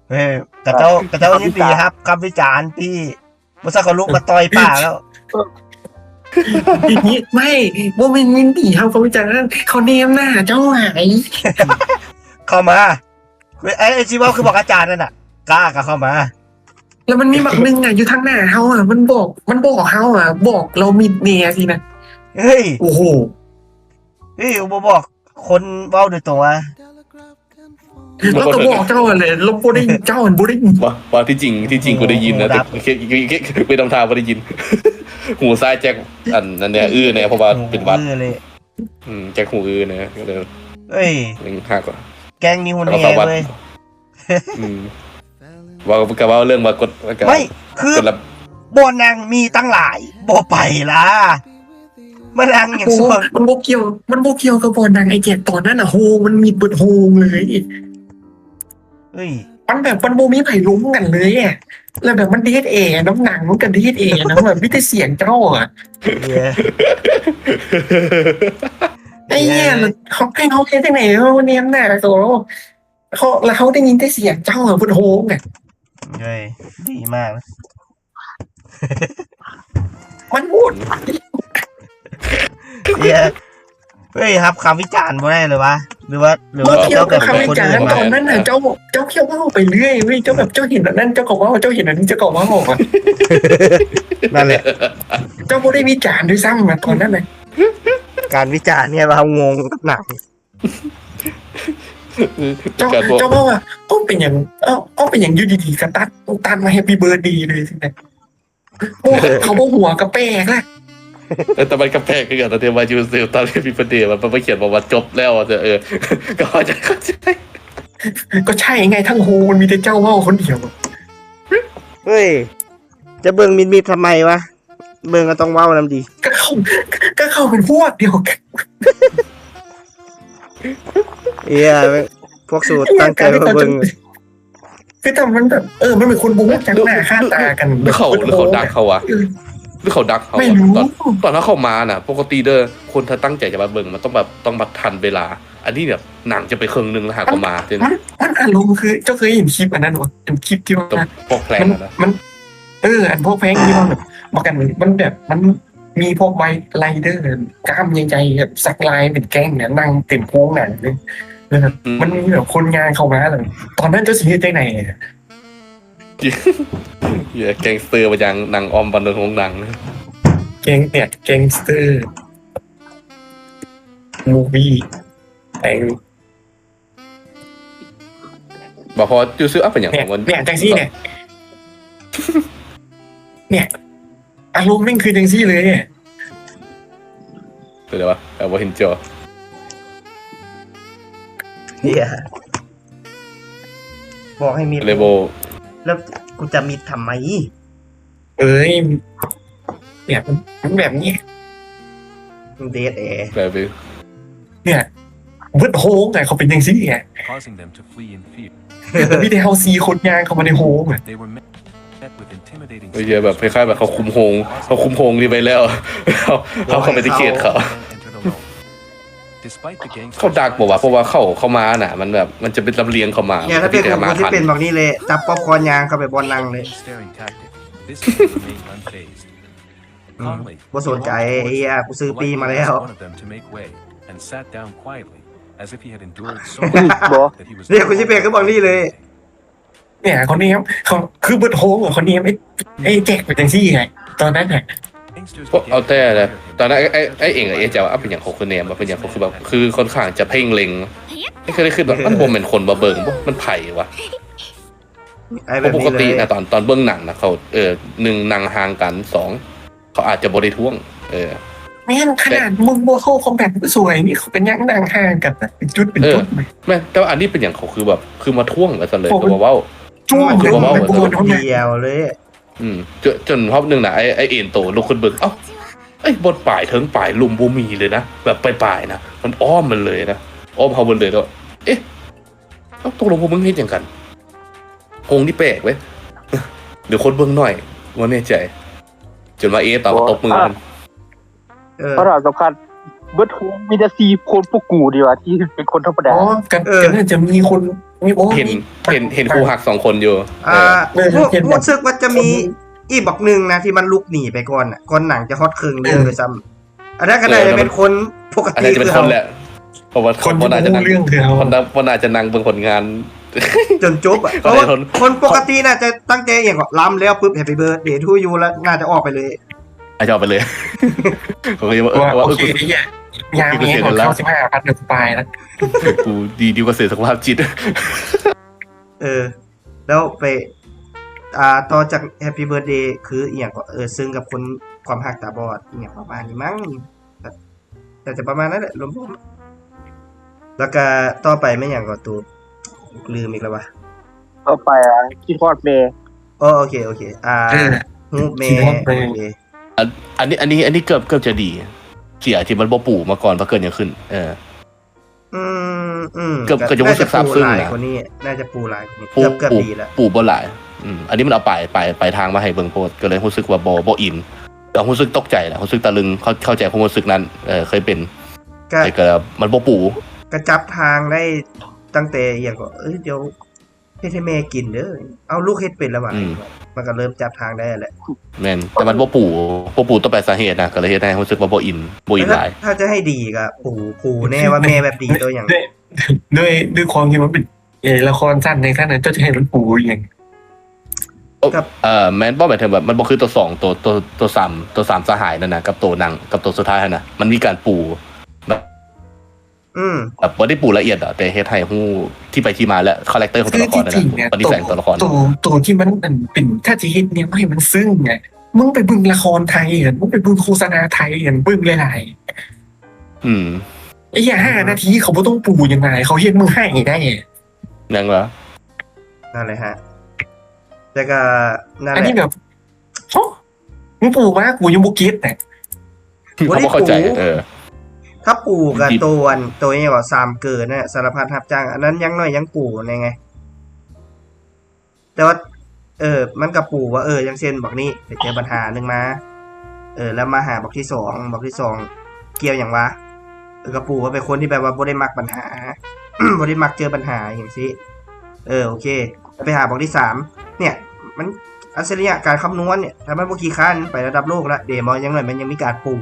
เฮ้ยกระเจ้ายินดีครับคำวิจารณ์ที่มุสักก็ลุกมาต่อยป่าแล้ว อย่างนี้ไม่ว่ามันมินตีเขาเขาวิจารณ์นั้นเขาเนมหน้าเจ้าหาย เข้ามาไอ้ชีวะคือบอกอาจารย์นั่นน่ะกล้าก็เข้ามา แล้วมันมีบักหนึ่งอ่ะอยู่ทางหน้าเขาอ่ะมันบอกเขาอ่ะบอกเรามิดเนียสินะ เฮ้ย โอ้โห อุบบอกคนเว้าโดยตรงว่า แล้วก็บอกเจ้าเลยเราโบได้เจ้ามันโบได้ ว่าที่จริงกูได้ยินนะแต่ไม่ต้องทาว่าได้ยิน หูซ้ายแจ็คอันนั้นเนี่ยเนี่ยเพราะว่าเป็นวัด เลย แจ็คหูเนี่ยก็เลย เฮ้ย หักก่อน แกงนิว แล้ว เน่ ก็วัด เลย ว่าก็ว่าเรื่องมากด ไม่คือบ่อนางมีตั้งหลายบ่ไปล่ะมันนางอย่าง โอ้ ส่วน มันโบเกี่ยวกับบอลนางไอเจ็ดตอนนั้นอ่ะโฮมันมีเปิดโฮงเลย เฮ้ย มันแบบมันโบมีไผ่ลุ้มกันเลยอ่ะแล้วแบบมันดีเอน้ำหนังมันกันดีเอนะแบบไม่ได้เสียงเจ้าอ่ะ เหี้ย ไอ้เนี่ยเขาให้เขาแค่ที่ไหนเขาเนียมหน้าโซโล่เขาได้ยินแต่เสียงเจ้าอ่ะบนโฮงอ่ะ เฮ้ยดีมากนะ มันพูด เหี้ยเฮ้ยครับคำวิจารณ์บ่ได้เลยวะหรือว่า เกี่ยว เจ้า กับ แบบ คำวิ คน จาร อื่น ณ์ตอนนั้นน่ะเจ้าเขี่ยวเล่าไปเรื่อยเว้ยเจ้าแบบเจ้าเห็นอันนั้นเจ้าก็ว่าเจ้าเห็นอันนี้เจ้าก็ว่าอ่ะ นั่นแหละ เจ้าโบได้วิจารณ์ด้วยซ้ำมาตอนนั้นเลย การวิจารณ์เนี่ยเรางงกับหนัง เจ้าว่าเป็นอย่างเป็นอย่างยูดีๆกระตัดมาแฮปปี้เบิร์ดดีเลยสินะโอ้เขาบอกหัวกระแปลกละ แต่มันกระแพกกันตอนที่มายูเซลตอนที่มีประเดี๋ยวมันไปเขียนบอกว่าจบแล้วจะก็จะเข้าใจ ก็ใช่ไงทั้งโฮมันมีแต่เจ้าว่าคนเดียว เฮ้ยจะเบิ่งมิดทำไมวะเบิ่งก็ต้องเว้านำดี ก็เข้าเป็นพวกเดียวกัน เหี้ยพวกสูตรตั้งใจมาเบิ่ง คือแต่มันแบบมันเป็นคนบู๊จังหน้าค่าตากัน หรือเขาดักเขาวะหรือเขาดักเขา ไม่รู้ ตอนนั้นเขามาน่ะปกติเด้อคนถ้าตั้งใจจะมาเบิ่งมันต้องมาทันเวลา อันนี้แบบหนังจะไปครึ่งนึงแล้วหากเขามาใช่ไหม มันอารมณ์คือเจ้าเคยเห็นคลิปอันนั้นวะเป็นคลิปที่ว่า ต้องพกแพลงนะ มันอันพวกแพงที่ว่าแบบบอกกันมันแบบมันมีพวกไวไรเดอร์กล้ามใหญ่ๆแบบสักลายเป็นแก้งเนี่ยนั่งเต็มโค้งหนังเลยมันมีแบบคนงานเข้ามาเลยตอนนั้นเจ้าสิงห์ใจไหน เหี้ยแก๊งสเตอร์มาอย่างหนังออมบันเทิงของหนังนะ แก๊งสเตอร์มูวี่แต่ง บอกพอจูซื้ออัพเป็นอย่างของมัน เนี่ยจังซี่เนี่ยอารมณ์แม่งคือจังซี่เลยเนี่ย เป็นไรวะแต่ว่าเห็นจอ เฮียบอกให้มี เลโบ แล้วกูจะมีทำไม เอ้ยเนี่ยมันแบบนี้ เดทแอร์ แบบนี้ เนี่ยเบิดโฮงไงเขาเป็นจังซี่ไง causing them to flee in fear. มีแต่เฮาซีคนยางเข้ามาในโฮงอ่ะ They were met with intimidating ไม่ใช่แบบคล้ายๆแบบเขาคุมโฮงนี่ไปแล้วเขาเข้าไปที่เขตเขา entered alone. Despite the gangsters' เขาดักบอกว่าเพราะว่าเข้ามาน่ะ มันแบบมันจะเป็นลำเลียงเข้ามา เนี่ยถ้าเป็นผมที่เป็นแบบนี้เลย จับป๊อปคอร์นยางเข้าไปบอลนังเลย staring tactic, this man remained unfazed. Calmly, บ่สนใจไอ้เหี้ยกูซื้อปีมาแล้ว one of them to make way and sat down quietly, as if he had endured so บอ much that he was. เนี่ยคุณชิเปก็บอกนี่เลย เนี่ยคนนี้ครับเขาคือเบิดโฮงอ่ะคนนี้ไอ้แจ็คเป็นจังซี่ไงตอนนั้นน่ะ Gangsters พวก began เอาแต่ to เลย him. ตอนนั้นไอ้เองกับจะว่าเป็นอย่างของคุณเนมเป็นอย่างของคือแบบคือค่อนข้างจะเพ่งเล็งไม่เคยได้ขึ้นแบบมันบ่เป็นคนบ่เบิ่งบ่มันไผ่วะ ไอ้ เพ แบบ ราะป นี้ ก เล ติ ย นะตอนเบื้องหนังนะเขาหนึ่งหนังห่างกันสองเขาอาจจะบริท่วงแม่งขนาดมึงโบโคคอมแบทสวยนี่เขาเป็นยักษ์นางห่างกันนะเป็นจุดเป็นจุด แม่แต่ว่าอันนี้เป็นอย่างเขาคือแบบคือมาท่วงกันซะเลยตัวเว้า จุ้ง คือ เลย ว่า เป็นโบนเขาเนี่ย เดียวเลย จนรอบหนึ่งนะไอเอ็นโตลุกขึ้นเบิ่งเอ้าไอ้บนป่ายเถิงป่ายลุมบูมีเลยนะแบบปลายๆนะมันอ้อมมันเลยนะอ้อมเขาบนเลยแล้วเอ๊ะเอ้าตกลงพวกมึงเห็นอย่างกันคงที่แปลกเว้ยเดี๋ยวคนเบิ่งหน่อยว่าแน่ใจจนมาตอบตบมือมัน เพราะเราสำคัญเบิร์ดโฮงมีแต่ซีคนพวกกูดีกว่าที่เป็นคนธรรมดา อ๋อกันน่าจะมีคนมีโอ้ เห็นครูหัก2 คนอยู่ รู้สึกว่าจะมีอีกบักหนึ่งนะที่มันลุกหนีไปก่อนก่อนหนังจะฮอตครึ่งเรื่องเลยซ้ำอันนั้นก็น่าจะเป็นคนปก อัน ติ นี้จะเป็นคนแหละเพราะว่า คน คน ที่ น่าจะนั่ง เรื่องคือเขา คนน่าจะนั่งเบิ่งผลงาน จนจบอ่ะเพราะว่าคนปกติน่าจะตั้งใจอย่างก็ล้ำแล้วปุ๊บแฮปปี้เบิร์ดเดย์ทูยูแล้วน่าจะออกไปเลย อาจจะเอาไปเลยผมก็จะว่า ว่าโอเคเนี่ยยามนี้ของเขา15,000เดือนปลายนะ กูดีกว่าเสียสุขภาพจิต แล้วไปต่อจากแฮปปี้เบิร์ดเดย์คืออีกอย่างก็ซึ่งกับคนความหักตาบอดอหย่างประมาณนี้มั้งแต่จะประมาณนั้นแหละรวมๆแล้วก็ต่อไปไม่อย่างก็ตูลืมอีกแล้ววะ ต่อไปคิดฮอดเมย์ โอเคฮูเมโอเค อันนี้เกือบจะดีเสียที่มันบ่ปู่มาก่อนเพราะเกิดอย่างขึ้นเกือบจะรู้สึกซาบซึ้งนะ คนนี้น่าจะปูหลายคนนี้ ปู่ เกือบดีแล้ว ปู่บ่หลายอันนี้มันเอาไปทางมาให้เบิ่งโพสก็เลยรู้สึกว่าบ่อินแต่รู้สึกตกใจแหละรู้สึกตะลึงเข้าใจความรู้สึกนั้นเคยเป็นแต่ก็มันบ่ปู่ กระจับทางได้ตั้งแต่อย่างก็เดี๋ยวเฮ็ดให้แม่กินเด้อเอาลูกเฮ็ดเป็นแล้วว่ะมันก็เริ่มจับทางได้แหละ แม่นแต่มันบ่ปู่ต้องไปสาเหตุนะก็เลยเฮ็ดให้รู้สึกว่าบ่อินหลาย ถ้าจะให้ดีก็ปู่แน่ว่าแม่แบบดีตัวอย่าง ด้วยความที่มันเป็นละครสั้นในขั้นนั้นจะให้มันปูอย่าง แมนบ่หมายถึงแบบมันบ่คือตัว2ตัว3สหายนั่นนะกับตัวหนังกับตัวสุดท้ายนะมันมีการปูแบบบ่ได้ปูละเอียดอ่ะแต่เฮ็ดให้ฮู้ที่ไปที่มาและคาแรคเตอร์ของตัวละครนั่นน่ะปฏิแสงตัวละคร ตัวที่มันเป็นถ้าจะเฮ็ดเนี่ยให้มันซึ้งไงมึงไปบึงละครไทยเห็นมึงไปบึงโฆษณาไทยเห็นบึงหลายไอ้อย่า5 นาทีเขาบ่ต้องปูยังไงเขาเฮ็ดมึงให้ได้ยังเหรอ นั่นแหละฮะแต่ก็นั่นแหละ อันนี้แบบมึงปูมากูยังบ่เก็ตแต่ เขาบ่เข้าใจถ้าปู่กับตัวนี้ว่า3เกินน่ะสารพัดรับจ้างอันนั้นยังน้อยยังปู่ไงแต่ว่ามันกับปู่ว่ายังเช่นบอกนี่ไปเจอปัญหานึงมาแล้วมาหาบอกที่2บอกที่2เกี่ยวอย่างวะกับปู่ว่าเป็นคนที่แบบว่าบ่ได้มักปัญหา บ่ได้มักเจอปัญหาอย่างซี่โอเคไปหาบอกที่3เนี่ยมันอัจฉริยะการคำนวณเนี่ยถ้ามันบ่ขี้ค้านไประดับโลกแล้วเดมอยังหน่อยมันยังมีการปู่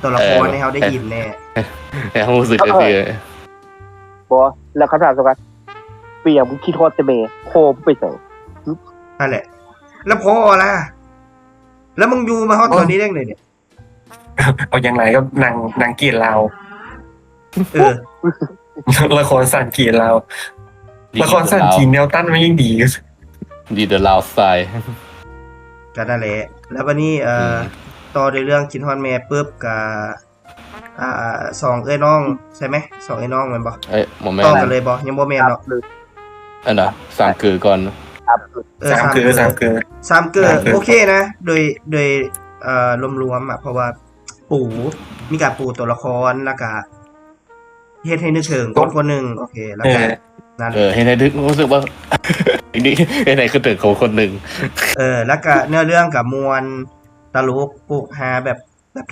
ตัวละครให้เฮาได้ยินแน่แต่รู้สึกก็คือบ่แล้วคำถามสำคัญเปียมึงคิดฮอดแต่เมย์โคมไปใส่ นั่นแหละ แล้วพอละแล้วมึงอยู่มาฮอตตอนนี้ได้ไงเนี่ย เอาอย่างไรก็นางเกียรติเรา เออ ละครสั้นเกียรติเราละครสั้นจีนแนวตั้นมันยังดี ดีเดอะลาวสไตล์ ก็นั่นแหละแล้ววันนี้ต่อด้วยเรื่องคินฮอนแม่ปุ๊บกับสองเอ้ยน้องใช่ไหมสองเอ้ยน้องแมันบ่ หมอแม่ ต่อกันเลยบ่ยังบ่แม่นเนาะ อันน่ะสามคือก่อน สามเกลือ สามเกลือโอเคนะ โดยรวมๆอ่ะเพราะว่ามีการปูตัวละครแล้วก็เฮ็ดให้นึกถึงคนหนึ่งโอเคแล้วก็นั่น เห็นไหนรู้สึกว่า อันนี้เห็นไหนคือตึกของคนหนึ่ง แล้วก็เนื้อเรื่องกับมวลตลกปุกฮาแบบ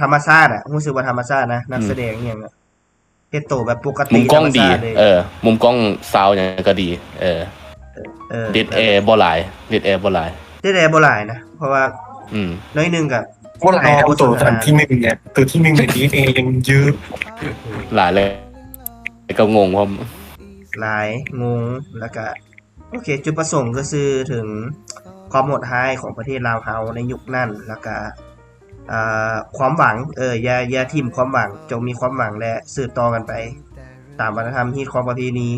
ธรรมชาติอ่ะรู้สึกว่าธรรมชาตินะนักแสดงอหย่างเฮ็ดโตแบบปก มุ ติ มกล้องดี ธรรมชาติเลย มุมกล้องซาวอย่างก็ดีเดดแอร์บ่หลายเดดแอร์บ่หลาย ได้แต่บ่หลายนะเพราะว่า น้อยหนึงกับ ว่าหลายเอาตัวที่หนึ่งเนี่ยตัวที่หนึ่งในนี้เองยังเยอะ หลายเลยก็งงเพราะ หลายงงแล้วก็โอเคจุดประสงค์ก็คือถึงความโหดร้ายของประเทศลาวเฮาในยุคนั้นแล้วก็ความหวังอย่าทิ่มความหวังจงมีความหวังและสืบต่อกันไป ตามวัฒนธรรมฮีตของประเพณี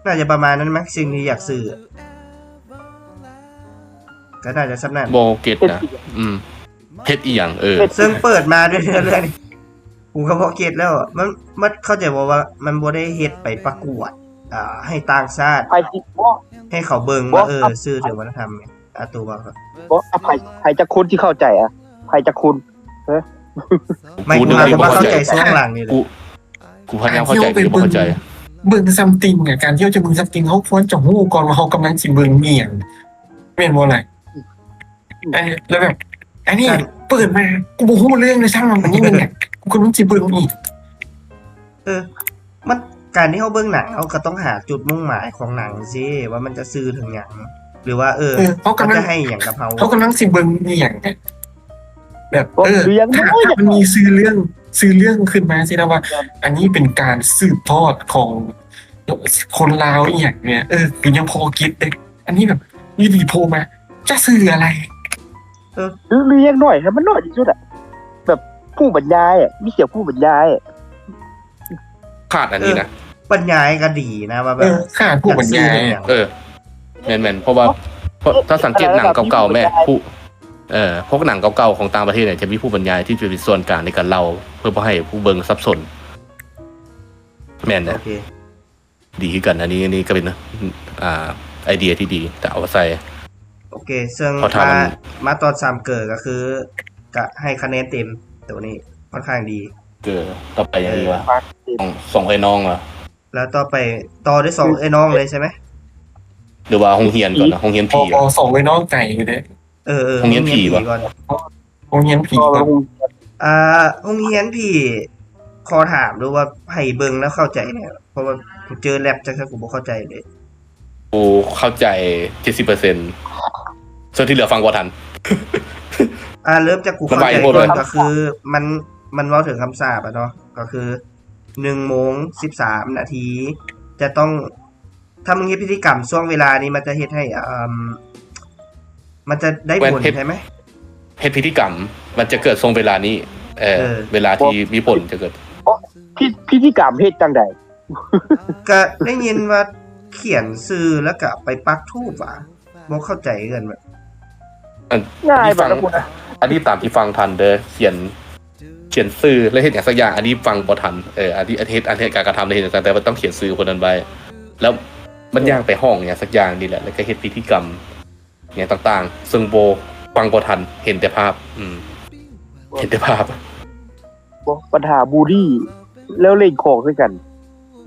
น่าจะประมาณนั้นมั้งสิ่งที่อยากสื่อก็น่าจะสำนัก โบเกตนะเฮ็ดอีหยังซึ่งเปิดมาด้วยเรื่องนี้กูก็พอเก็ตแล้วมันเข้าใจว่ามันบ่ได้เฮ็ดไปประกวดให้ต่างชาติ ไผสิบ่ ให้เขาเบิ่งว่าซื่อถึงวัฒนธรรมไงตัวว่าครับ บ่ไผจะคุณที่เข้าใจอ่ะไผจะคุณ ไม่กูอาจจะว่าเข้าใจช่วงหลังนี่แหละ กูพยายามเข้าใจกูบ่เข้าใจ เบิ่งซัมติงอ่ะการที่จะเบิ่งซัมติงเขาควรจะฮู้ก่อนว่าเขากำลังสิเบิ่งเมียงแม่นบ่ล่ะแล้วแบบอันนี้เปิดมากูบ่ฮู้เรื่องเลยช่างมันนี่มันเนี่ยกูกำลังสิเบิ่งอีก มันการที่เขาเบิ่งหนังเขาก็ต้องหาจุดมุ่งหมายของหนังสิว่ามันจะสื่อถึงหยังหรือว่าเขากำลัง จะให้หยังกับเขา เขากำลังสิเบิ่งเมียงเนี่ยแบบ เรื่อง ถ้ามันมีซื้อเรื่องขึ้นมาสินะว่า อันนี้เป็นการสืบทอดของคนลาวอีกอย่างเนี่ยคือยังพอคิดเลยอันนี้แบบนี่ดีโพมาจะสื่ออะไร เรื่องหน่อยให้มันน้อยที่สุดอ่ะแบบผู้บรรยายอ่ะมีเสียงผู้บรรยาย ขาดอันนี้นะ บรรยายก็ดีนะว่าแบบ ข้าผู้บรรยาย แม่นเพราะว่าถ้าสังเกตหนังเก่าๆแม่พวกหนังเก่าๆของต่างประเทศเนี่ยจะมีผู้บรรยายที่จะเป็นส่วนกลางในการเล่าเพื่อให้ผู้เบิ่งสับสนแม่นนะ โอเค ดีขึ้นกันอันนี้ก็เป็นไอเดียที่ดีแต่เอาใส่ โอเคซึ่ง เขาทำมัน มาตอน3เกิดก็คือก็ให้คะแนนเต็มตัวนี้ค่อนข้างดี ต่อไปอย่างนี้วะส่งไอ้น้องเหรอ แล้วต่อไปต่อด้วย2ไอ้น้องเลยใช่ไหม หรือว่าห้องเฮียนก่อนนะห้องเฮียน พ ผี อส่งไว้น้องไก่อยู่เนี่ย ห้องเรียนผีวะ ก่อน โรงเรียนผี ก็ โรงเรียนผีขอถามดูว่าให้เบิ่งแล้วเข้าใจเนี่ยเพราะว่ากูเจอแลบจังซั่นกูบ่เข้าใจเลย กูเข้าใจ 70%ส่วนที่เหลือฟังบ่ทัน เริ่มจากกูเข้าใจ สบายหมด ก่ เล อน ย ก็คือมันเว้าถึงคำสาปอะเนาะก็คือ1:13 นาทีจะต้องถ้ามึงเฮ็ดพิธีกรรมช่วงเวลานี้มันจะเฮ็ดให้มันจะได้ผลใช่ไหม เฮ็ดพิธีกรรมมันจะเกิดทรงเวลานี้เวลาที่มีผลจะเกิด พิธีกรรมเฮ็ดจังได๋ ก็ได้ยินว่าเขียนชื่อแล้วก็ไปปักธูปว่ะบ่เข้าใจกันแบบ ง่าย ที่ บั ฟั ด ง นะคุณ อันนี้ตามที่ฟังทันเด้อเขียนชื่อแล้วเฮ็ดอย่างสักอย่างอันนี้ฟังบ่ทันอันนี้การกระทำได้เห็นแต่ว่าต้องเขียนชื่อคนนั้นไว้แล้วมันย่างไปห้องอย่างสักอย่างนี่แหละแล้วก็เฮ็ดพิธีกรรมอย่างต่างๆซึ่งโบฟังบ่ทันเห็นแต่ภาพเห็นแต่ภาพ บ่ปัญหาบูลลี่แล้วเล่นของด้วยกัน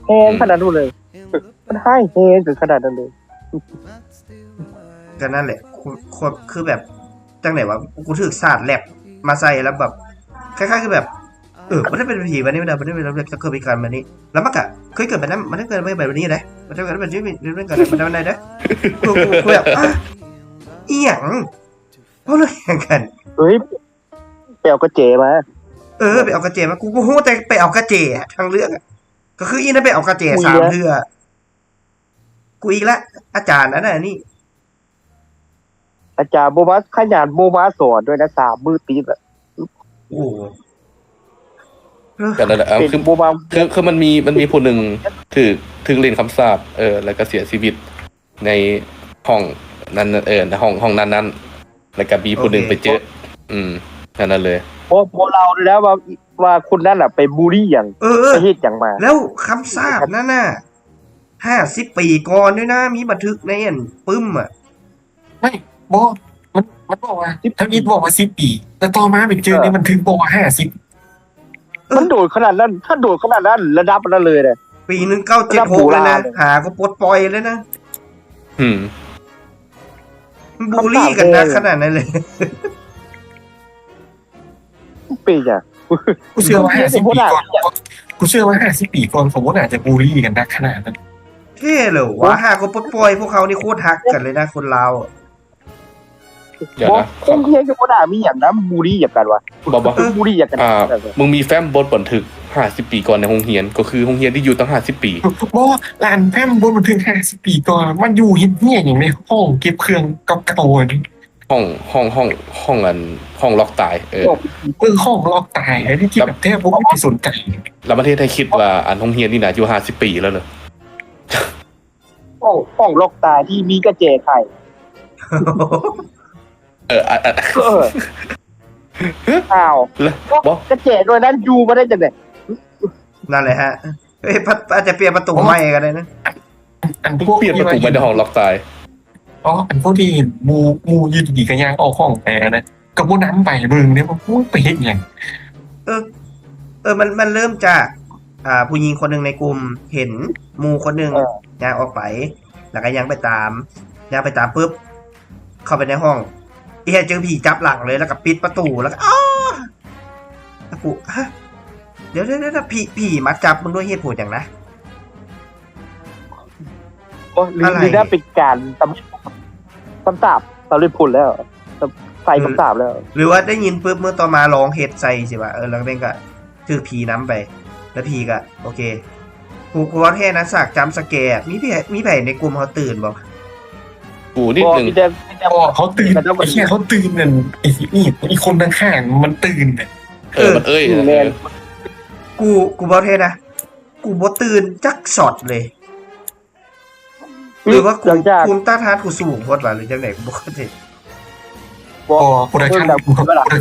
แฮงขนาดนั้นเลยมันให้แฮงถึงขนาดนั้นเลย ก็นั่นแหละคือแบบจังไหนวะกูถูกศาสตร์แลบมาใส่แล้วแบบคล้ายๆคือแบบมันได้เป็นผีวันนี้มันได้เป็นจะเกิดเหตุการณ์แบบนี้แล้วมันก็เคยเกิดแบบนั้นมันได้เกิดแบบนี้นะมันได้เกิดแบบนี้มันเกิดมันได้นะกูแบบอีหยังเพราะเลยอย่างกัน เฮ้ยไปเอากระเจมา ไปเอากระเจมากูโหแต่ไปเอากระเจทางเรื่องก็คืออีนั่นไปเอากระเจ3เทื่อกูอีกละอาจารย์อันนั้นนี่ อาจารย์โบมาขยันโบมาสอนด้วยนะ3 มื้อติดอะ โอ้ กันนั่นแหละ เป็น คือ โบมา คือมันมีผู้หนึ่งถึงเล่นคำสาปแล้วก็เสียชีวิตในห้องนั้นในห้องนั้นแล้วก็มีผู้หนึ่งไปเจอนั่นเลย โบเราเลยนะว่าคนนั้นอะไปบูลลี่อย่าง เออ ประเทศอย่างมา แล้วคำสาปนั่นน่ะ50 ปีก่อนด้วยนะ มีบันทึกในอันปึ้มอ่ะ ไม่บอกมันบอกว่าทางอีทบอกว่า10 ปีแต่ต่อมาไปเจอนี่มันถึงบอกว่า50 มันโดดขนาดนั้นถ้าโดดขนาดนั้นระดับนั้นเลยเนี่ย ปี1976แล้วนะ หาก็ปลดปล่อยแล้วนะ บูลลี่กันนะขนาดนั้นเลย เป็นอย่าง กูเชื่อว่า50 ปีก่อนกูเชื่อว่า50 ปีก่อนผมว่าอาจจะบูลลี่กันนักขนาดนั้น เท่เหรอวะหาก็ปลดปล่อยพวกเขานี่โคตรฮักกันเลยนะคนลาวอะ เดี๋ยว บอก นะ คงเฮียจะโบด่ามีอย่างนั้นบูลลี่อย่างกันวะ บอก บูลลี่อย่างกัน มึงมีแฟ้มบทบันทึก50 ปีก่อนในโรงเรียนก็คือโรงเรียนที่อยู่ตั้ง50 ปี บอกร้านแพมบนมันถึง50 ปีก่อนมันอยู่เฮ็ดเหี้ยอย่างในห้องเก็บเครื่องเก่าๆนี่ ห้องล็อกตายห้องล็อกตายไอ้ที่แบบแทบบ่มีใครสนใจ แล้วประเทศไทยคิดว่าอันโรงเรียนนี่นะอยู่50 ปีแล้วเหรอ ห้องล็อกตาที่มีกระเจไข่ อ้าว แล้วบอก กระเจด้วยนั้นยูมาได้จังไง นั่นแหละฮะเอ้ยอาจจะเปลี่ยนประตูใหม่กันเลยนะ อันพวก เปลี่ยนประตูไปในห้องล็อกตาย อันพวกที่เห็นมูยืนดีกันย่างออกห้องแต่นะกับพวกนั้นไปเบิ่งเนี่ยว่าไปเฮ็ดหยัง มันเริ่มจากผู้หญิงคนหนึ่งในกลุ่มเห็นหมู่คนหนึ่งย่างออกไป แล้วก็ย่างไปตามปุ๊บเข้าไปในห้องเจอผีจับหลังเลยแล้วก็ปิดประตูแล้วก็แล้วกูฮะเดี๋ยวผีมาจับมึงด้วยเหตุผลอย่างนะ หรือได้เป็นการคำสาบเราเล่นผลแล้วใส่คำสาบแล้ว หรือว่าได้ยินปุ๊บเมื่อต่อมาร้องเฮดใส่สิว่าแล้วเล่นก็ถือผีน้ำไปแล้วผีก็โอเคกูว่าแค่นะสากจำสแกร์มีไผ่ในกลุ่มเขาตื่นบอก กูนิดนึง เขาตื่นไอ้แค่เขาตื่นนั่นไอ้นี่อีกคนข้างๆมันตื่นเนี่ย มันกูบอกแค่นะกูบ่ตื่นจักช็อตเลยหรือว่ากูต้านทานกูสูงโคตรหรือจังไหนกูบ่เข้าใจ โปรดัก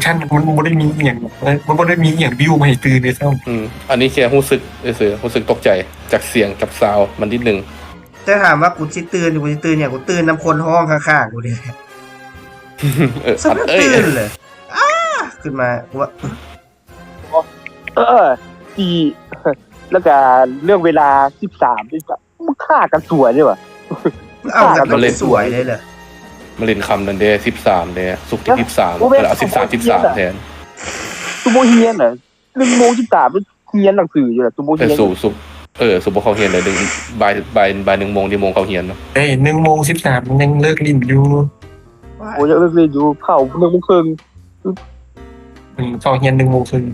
ชั่นมันไม่ได้มีอย่างมันไม่ได้มีอย่างวิวมาให้ตื่นเลยซ้ำ อันนี้แค่รู้สึกตกใจจากเสียงกับซาวมันนิดนึง จะถามว่ากูสิตื่นอย่างกูตื่นน้ำคนห้องข้างๆกูดิสักตื่นเลยขึ้นมาว่า ที่แล้วก็เรื่องเวลา13นี่มันฆ่ากันสวยนี่ว่ะ เอากันสวยเลยเหรอ มาเล่นคำนั้นเด้13เด้สุกที่13แล้วเอา13แทน ซูโมเฮียนเหรอ1:13มันเฮียนหนังสืออยู่แหละซูโมเฮียน สุบเขาเฮียนเลยบ่าย1 โมงที่โมงเขาเฮียนเนาะ 1:13ยังเลิกลิ้นอยู่ โอ้ยเลิกเรียนอยู่เข้า1 โมงครึ่ง เขาเฮียน1 โมงครึ่ง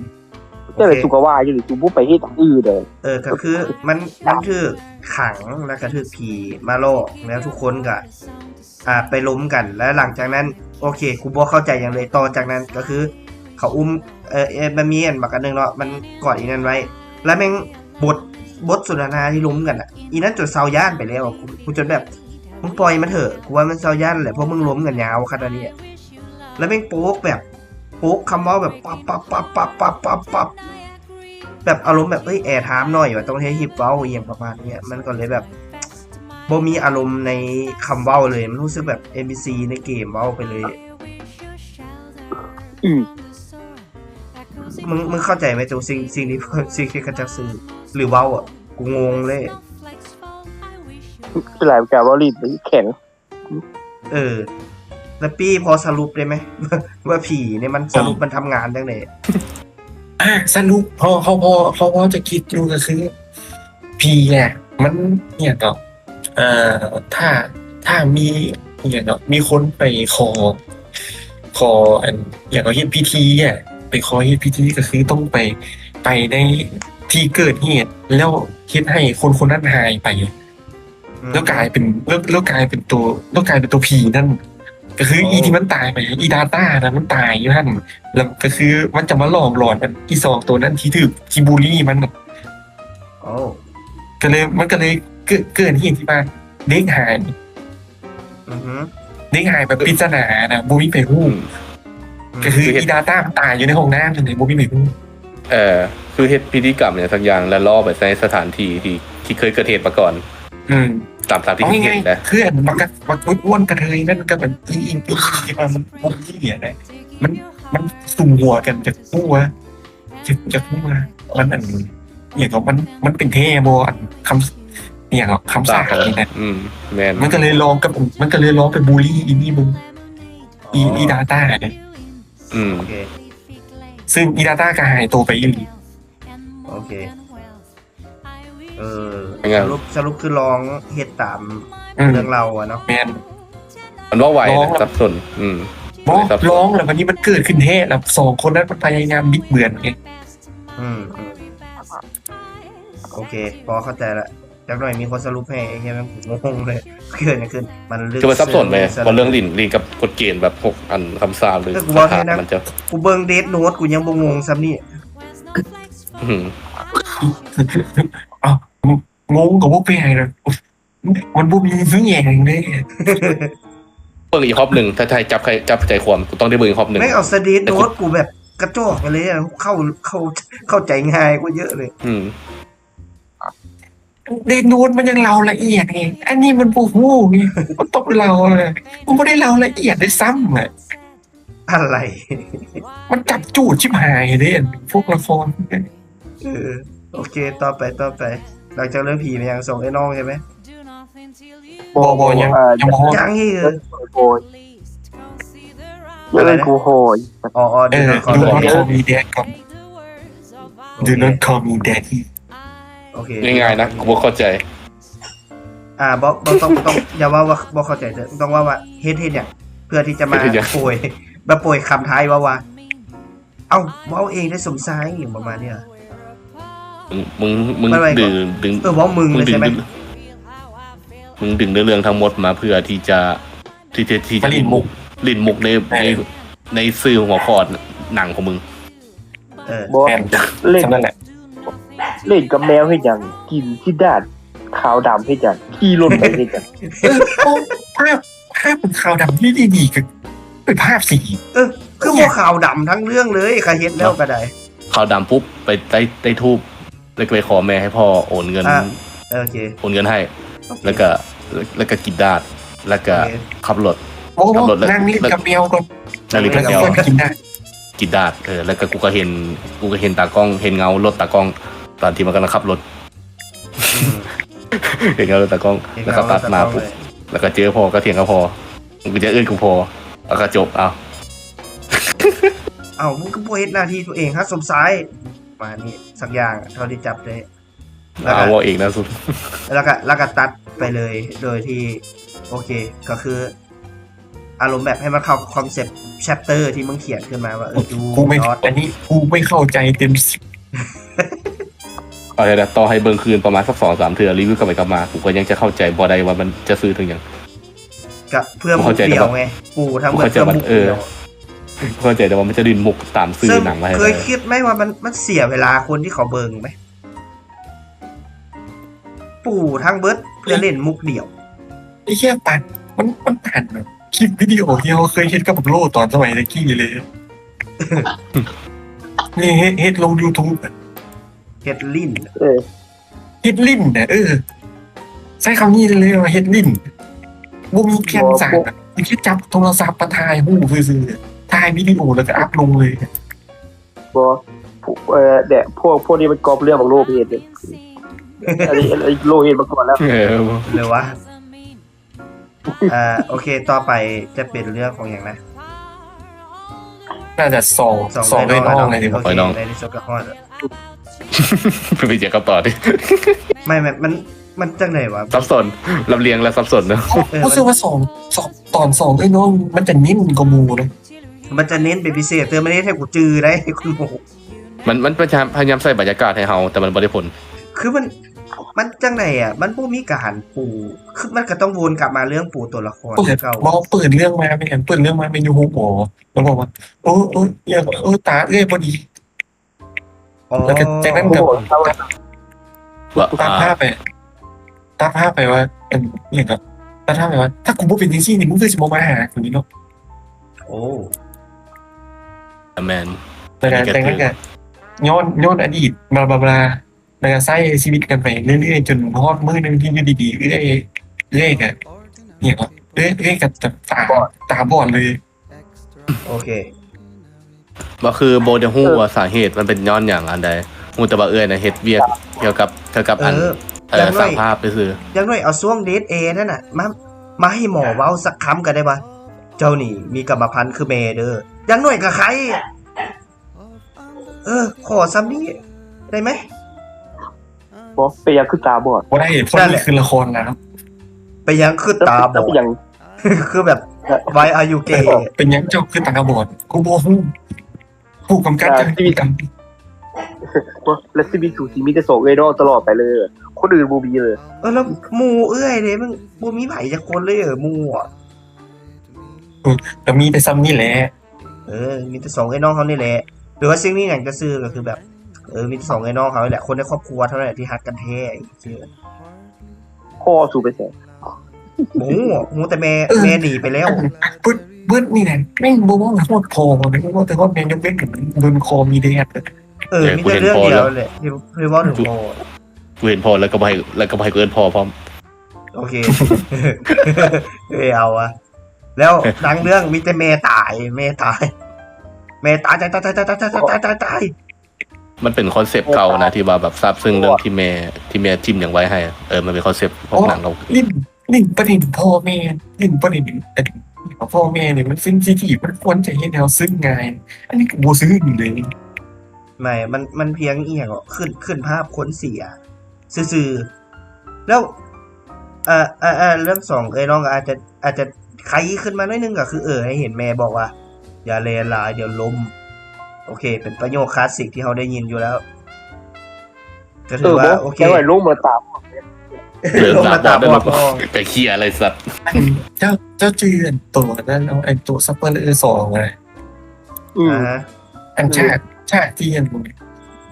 ก็เลยสุกว่าอยู่หรือซูโมไปเฮ็ดอื่นเด้อ ก็คือมันคือขังแล้วก็ถือผีมาโลกแล้วทุกคนก็ไปล้มกันแล้วหลังจากนั้นโอเคกูบ่เข้าใจอย่างเลยต่อจากนั้นก็คือเขาอุ้มมันมีอันบักอันนึงเนาะมันกอดอีนั่นไว้แล้วแม่งบทสนทนาที่ล้มกันอีนั่นจนเซาย่านไปแล้วกูจนแบบมึงปล่อยมันเถอะกูว่ามันเซาย่านแหละเพราะมึงล้มกันยาวขนาดนี้แล้วแม่งโป๊กคำว่าแบบปั๊บแบบอารมณ์แบบแอร์ถามหน่อยว่าต้องให้ฮิปเว้าอย่างประมาณนี้มันก็เลยแบบบ่มีอารมณ์ในคำเว้าเลยมันรู้สึกแบบ NPC ในเกมเว้าไปเลยมึงเข้าใจไหมตัวสิ่งนี้สิ่งที่เขาจะซื้อหรือเว้ากูงงเลย เป็นหลายการว่ารีดแข็ง แล้วปี้พอสรุปได้ไหม ว่าผีเนี่ยมันสรุปมันทำงานจังได๋สรุปพอจะคิดอยู่ก็คือผีอ่ะมันเนี่ยเนาะถ้ามีเนี่ยเนาะมีคนไปขออันอย่างเฮ็ดพิธีไปขอเฮ็ดพิธีก็คือต้องไปในที่เกิดเหตุแล้วเฮ็ดให้คนนั้นหายไปแล้วกลายเป็นตัวผีนั่น ก็คืออีที่มันตายไปอีดาต้านะมันตายอยู่นั่นแล้วก็คือมันจะมาหลอกหลอนมันอีสองตัวนั้นที่ถือคิบูรี่มันน่ะ โอ้ มันก็เลยเกิดที่ที่มาเด็กหาย อือฮึ เด็กหายแบบปริศนานะบูมิไปฮู้ก็คืออีดาต้ามันตายอยู่ในห้องน้ำจนถึงบูมิไปฮู้ คือเฮ็ดพิธีกรรมเนี่ยสักอย่างและล่อไปในสถานที่ที่เคยเกิดเหตุมาก่อน อืม ตามที่ เอา เห็ ง่าย นนะ ๆคืออันมันอ้วนกระเทยนั่นก็แบบอีที่มันบูมิเนี่ยนะมันสุ่มหัวกันจากหัวจากหัวมันอันอย่างของมันเป็นเทโบอันคำอย่างของคำสาปนี่นะ แมน มันก็เลยลองไปบูลลี่อีนี่มึงอีดาต้าเนี่ย โอเค ซึ่งอีดาต้าก็หายตัวไปอีหลี โอเคสรุปคือลองเฮ็ดตามเรื่องเราอะเนาะ แมน มันว่าไวนะสับสนบอกร้องแล้ววันนี้มันเกิดขึ้นแท้แล้วสองคนนั้นมันพยายามบิดเบือนไง โอเคพอเข้าใจละจักหน่อยมีคนสรุปให้ไอ้เหี้ยมันงงเลยเกิดอะไรขึ้นมันลึก คือมันซับสนไปพอเรื่องลินกับกฎเกณฑ์แบบพวกอันคำสาปหรือ กูบอกให้นะ มันจะ กูเบิ่งเดทโน้ตกูยังบ่งงซ้ำนี่ อ้าวงงกับพวกพี่ไงเลยมันบุมีซื้อแย่งเลย เบิ่งอีกครอบหนึ่งถ้าใครจับใจความกูต้องได้เบิ่งอีกครอบหนึ่ง ไม่เอาสเดทโน้ตกูแบบกระจอกไปเลยอะเข้าใจง่ายกว่าเยอะเลย เดนนูนมันยังเราละเอียดไงอันนี้มันปูหูไงมันต้องเราเลยมันไม่ได้เราละเอียดได้ซ้ำอ่ะ อะไร มันจับจูดชิบหายเลยพวกละคร โอเคต่อไปหลังจากเรื่องผีมันยังส่งไอ้น้องใช่ไหม บอยังพอ ยังอีก โหยยังกูโหย อ๋อเดี๋ยวขอ ดู โท นอ ษ ตคอมีแดดก่อนดูนอตคอมีแดด โอเค ง่ายๆนะกูบ่เข้าใจ บ่ต้องอย่าว่าบ่เข้าใจเถอะต้องว่าเฮ็ดอย่างเพื่อที่จะมาป่วยคำท้ายว่าเอ้าเว้าเองได้สมซ้ายอย่างประมาณนี้ มึง ไม่ ดึง เว้ามึงเลยใช่ไหม มึงดึงเรื่องทั้งหมดมาเพื่อที่จะลิ้นมุกในสื่อหัวข้อหนังของมึง บอก แมน เล่น นั่นแหละ เล่นกับแมวให้ยังกินที่ด้านขาวดำให้ยังขี่รถไปให้ยัง ภาพเป็นขาวดำที่ดีๆคือเป็นภาพสี คือบ่ขาวดำทั้งเรื่องเลยใครเฮ็ดแล้วก็ได้ ข่าวดำปุ๊บไปได้ทูบแล้วก็ไปขอแม่ให้พ่อโอนเงิน โอเค โอนเงินให้ แล้วก็กินดาดแล้วก็ขับรถ โอ้นั่งเล่นกับแมวก่อน นั่งเล่นกับแมว กินได้ กินดาดแล้วก็กูก็เห็นตากล้องเห็นเงารถตากล้อง ตอนที่มันกำลังขับรถ เห็นเงารถตากล้องแล้วก็ตัดมาปุ๊บแล้วก็เจอพอก็เถียงกับพอกูจะเอื้อนกูพอแล้วก็จบเอา มึงก็บ่เฮ็ดหน้าที่ตัวเองฮะสมซ้ายมานี่สักอย่างเท่าที่จับได้ เอาว่าเองนะสุด แล้วก็ตัดไปเลยโดยที่โอเคก็คือ อารมณ์แบบให้มันเข้าคอนเซ็ปต์แชปเตอร์ที่มึงเขียนขึ้นมาว่าดู กูไม่ น็อต อันนี้กูไม่เข้าใจเต็มสิบ เอาเลยนะต่อให้เบิ่งคืนประมาณสัก 2-3 เทื่อรีวิวกลับไปกลับมากูก็ยังจะเข้าใจบ่ได้ว่ามันจะซื้อถึงหยัง กับเพื่อมุกเดียวไงปูทั้งหมดเพื่อมุกเดียว เข้าใจแต่ว่ามันจะดินมุกตามซื้อ ซึ่ง หนังมาให้ เคยคิดไหมว่ามันเสียเวลาคนที่เขาเบิ่งไหมปู่ทั้งเบิร์ดเพื่อเล่นมุกเดียว ไอ้แค่ตัดมันตัดแบบคลิปวิดีโอที่เขาเคยเห็นกับโลตอนสมัยตะกี้เลยนี่เฮ็ดลง YouTube เฮ็ดลิ้น เฮ็ดลิ้นเนี่ยใช้คำนี้เลยว่าเฮ็ดลิ้นบ่มีแค่สารแค่จับโทรศัพท์มาถ่ายหูซื่อๆถ่ายวิดีโอแล้วก็อัพลงเลย บอกเดี๋ยวพวกนี้มันกอบเรื่องของโลกเหตุเลยอันนี้โลกเหตุมาก่อนแล้ว หรือว่าโอเคต่อไปจะเป็นเรื่องของอย่างนะ น่าจะสองเลยน้องเลย โอเคในที่สุดก็ฮอด ไปเจอกับต่อดิ ไม่มันจังไหนวะ ซับซ้อนลำเลียงและซับซ้อนเนอะ รู้สึกว่าตอน2เลยน้องมันจะนิ่มกว่ามูนะ มันจะเน้นเป็นพิเศษเตือนไม่ได้ให้กูจือได้คุณโม มันพยายามใส่บรรยากาศให้เฮาแต่มันบ่ได้ผล คือมัน มันจังไหนอ่ะมันบ่มีการปูคือมันก็ต้องวนกลับมาเรื่องปูตัวละคร เปิด เก่า บอกเปิดเรื่องมาเป็นอย่างเปิดเรื่องมาเป็นยูฮูโบแล้วบอกว่าอย่าตาพอดี อ๋อ แล้วก็จากนั้น โอ้ ก็ โหเศร้าเลย ว่า ตัดภาพไปว่าเป็นอย่างกับตัดภาพไปว่าถ้ากูบ่เป็นจริงๆนี่มึงเคยสิบ่มาหาคนนี้เนาะ โอ้ แมน แต่นั้นก็ย้อนอดีตบลาแล้วก็ใช้ชีวิตกันไปเรื่อยๆจนฮอดมื้อนึงที่อยู่ดีๆเรื่อยกันเนี่ยก็เรื่อยกับตาบอดเลย โอเค ว่าคือโบเดฮูว่าสาเหตุมันเป็นย้อนอย่างอันใดฮูแต่ว่านะเฮ็ดเวียกเกี่ยวกับอันสร้างภาพไปคือ อย่างน้อยเอาช่วงเดทเอนั่นน่ะมาให้หมอเว้าสักคำกันได้ปะเจ้านี่มีกรรมพันธุ์คือแม่เด้ออย่างน้อยกับใครขอซ้ำนี้ได้ไหม บอกไปยังคือตาบอด บ่ได้เพราะนี่คือละครนะ ไปยังคือตาบ แล้ อ ว ด ไปยัง คือแบบไวอายุเก เป็นยังเจ้าคือตาบอดกูบ่ฮู้ผู้กำกับจะมีกัน แล้วซีบีสูซีมีแต่โศกเอ้ยดอตลอดไปเลย คนอื่นบูบีเลย แล้วหมู่เอ้ยเด้มึงบ่มีไผจักคนเลยหมู่อ่ะ ก็มีแต่ซ้ำนี่แหละ มีแต่สองไอ้น้องเขานี่แหละหรือว่าสิ่งนี้อย่างจะซื้อก็คือแบบมีแต่สองไอ้น้องเขาแหละคนในครอบครัวเท่านั้นแหละที่ฮักกันแท้ไอ้เหี้ย พ่อสู่ไปแสน หมูแต่แม่หนีไปแล้ว เบิดนี่แหละแม่งบ่ว่าโคตรพอเลยว่าแต่ว่าแม่งยกเว้นถึงโดนคอมีแดด มีแต่เรื่องเดียวเลยที่ว่าถึงพอ กูเห็นพอแล้วก็บ่ให้กูเอิ้นพอพร้อม โอเค เอาอะแล้วหนังเรื่องมีแต่แม่ตายตายมันเป็นคอนเซปต์เก่านะที่ว่าแบบซาบซึ้งเรื่องที่แม่จิ้มอย่างไว้ให้มันเป็นคอนเซปต์ของหนังเรา ลิ่นประเด็นพ่อแม่ลิ่นประเด็นพ่อแม่เนี่ยมันเซนซิทีฟมันควรจะให้แนวซึ้งไงอันนี้กูบ่ซึ้งเลย ไม่มันเพียงอีหยังอ่ะขึ้นภาพคนเสียซื่อๆแล้วเรื่องสองน้องอาจจะใครขึ้นมาหน่อยนึงก็คือให้เห็นแม่บอกว่าอย่าเลนหลายเดี๋ยวล้มโอเคเป็นประโยคคลาสสิกที่เขาได้ยินอยู่แล้วก็ถือว่าโอเค แค่ไหวลูกมาตาม เรื่อง ลงมาตาบอด ไปเคลียร์อะไรสัตว์ เจ้าจืนตัวนั้นเอาไอ้ตัวซัปเปอร์เลอร์2เลย อันชาที่ยัน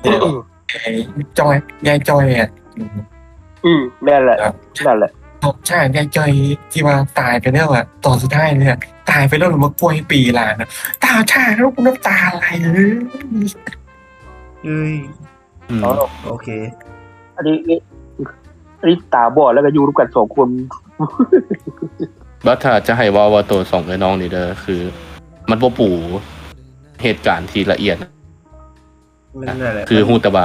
ไอ้ยายจอยอ่ะ นั่นแหละ ชายายจอยที่ว่าตายไปแล้วอ่ะตอนสุดท้ายเนี่ยตายไปแล้วหรือมากล้วยปีลานะตาชาแล้วน้ำตาไหลเลย โอเค อันนี้ตาบอดแล้วก็อยู่ร่วมกัน2 คน บัดถ้าจะให้ว่าตัวสองไอ้น้องนี่เด้อคือ มันบ่ปู่เหตุการณ์ที่ละเอียดคือฮู้แต่ว่า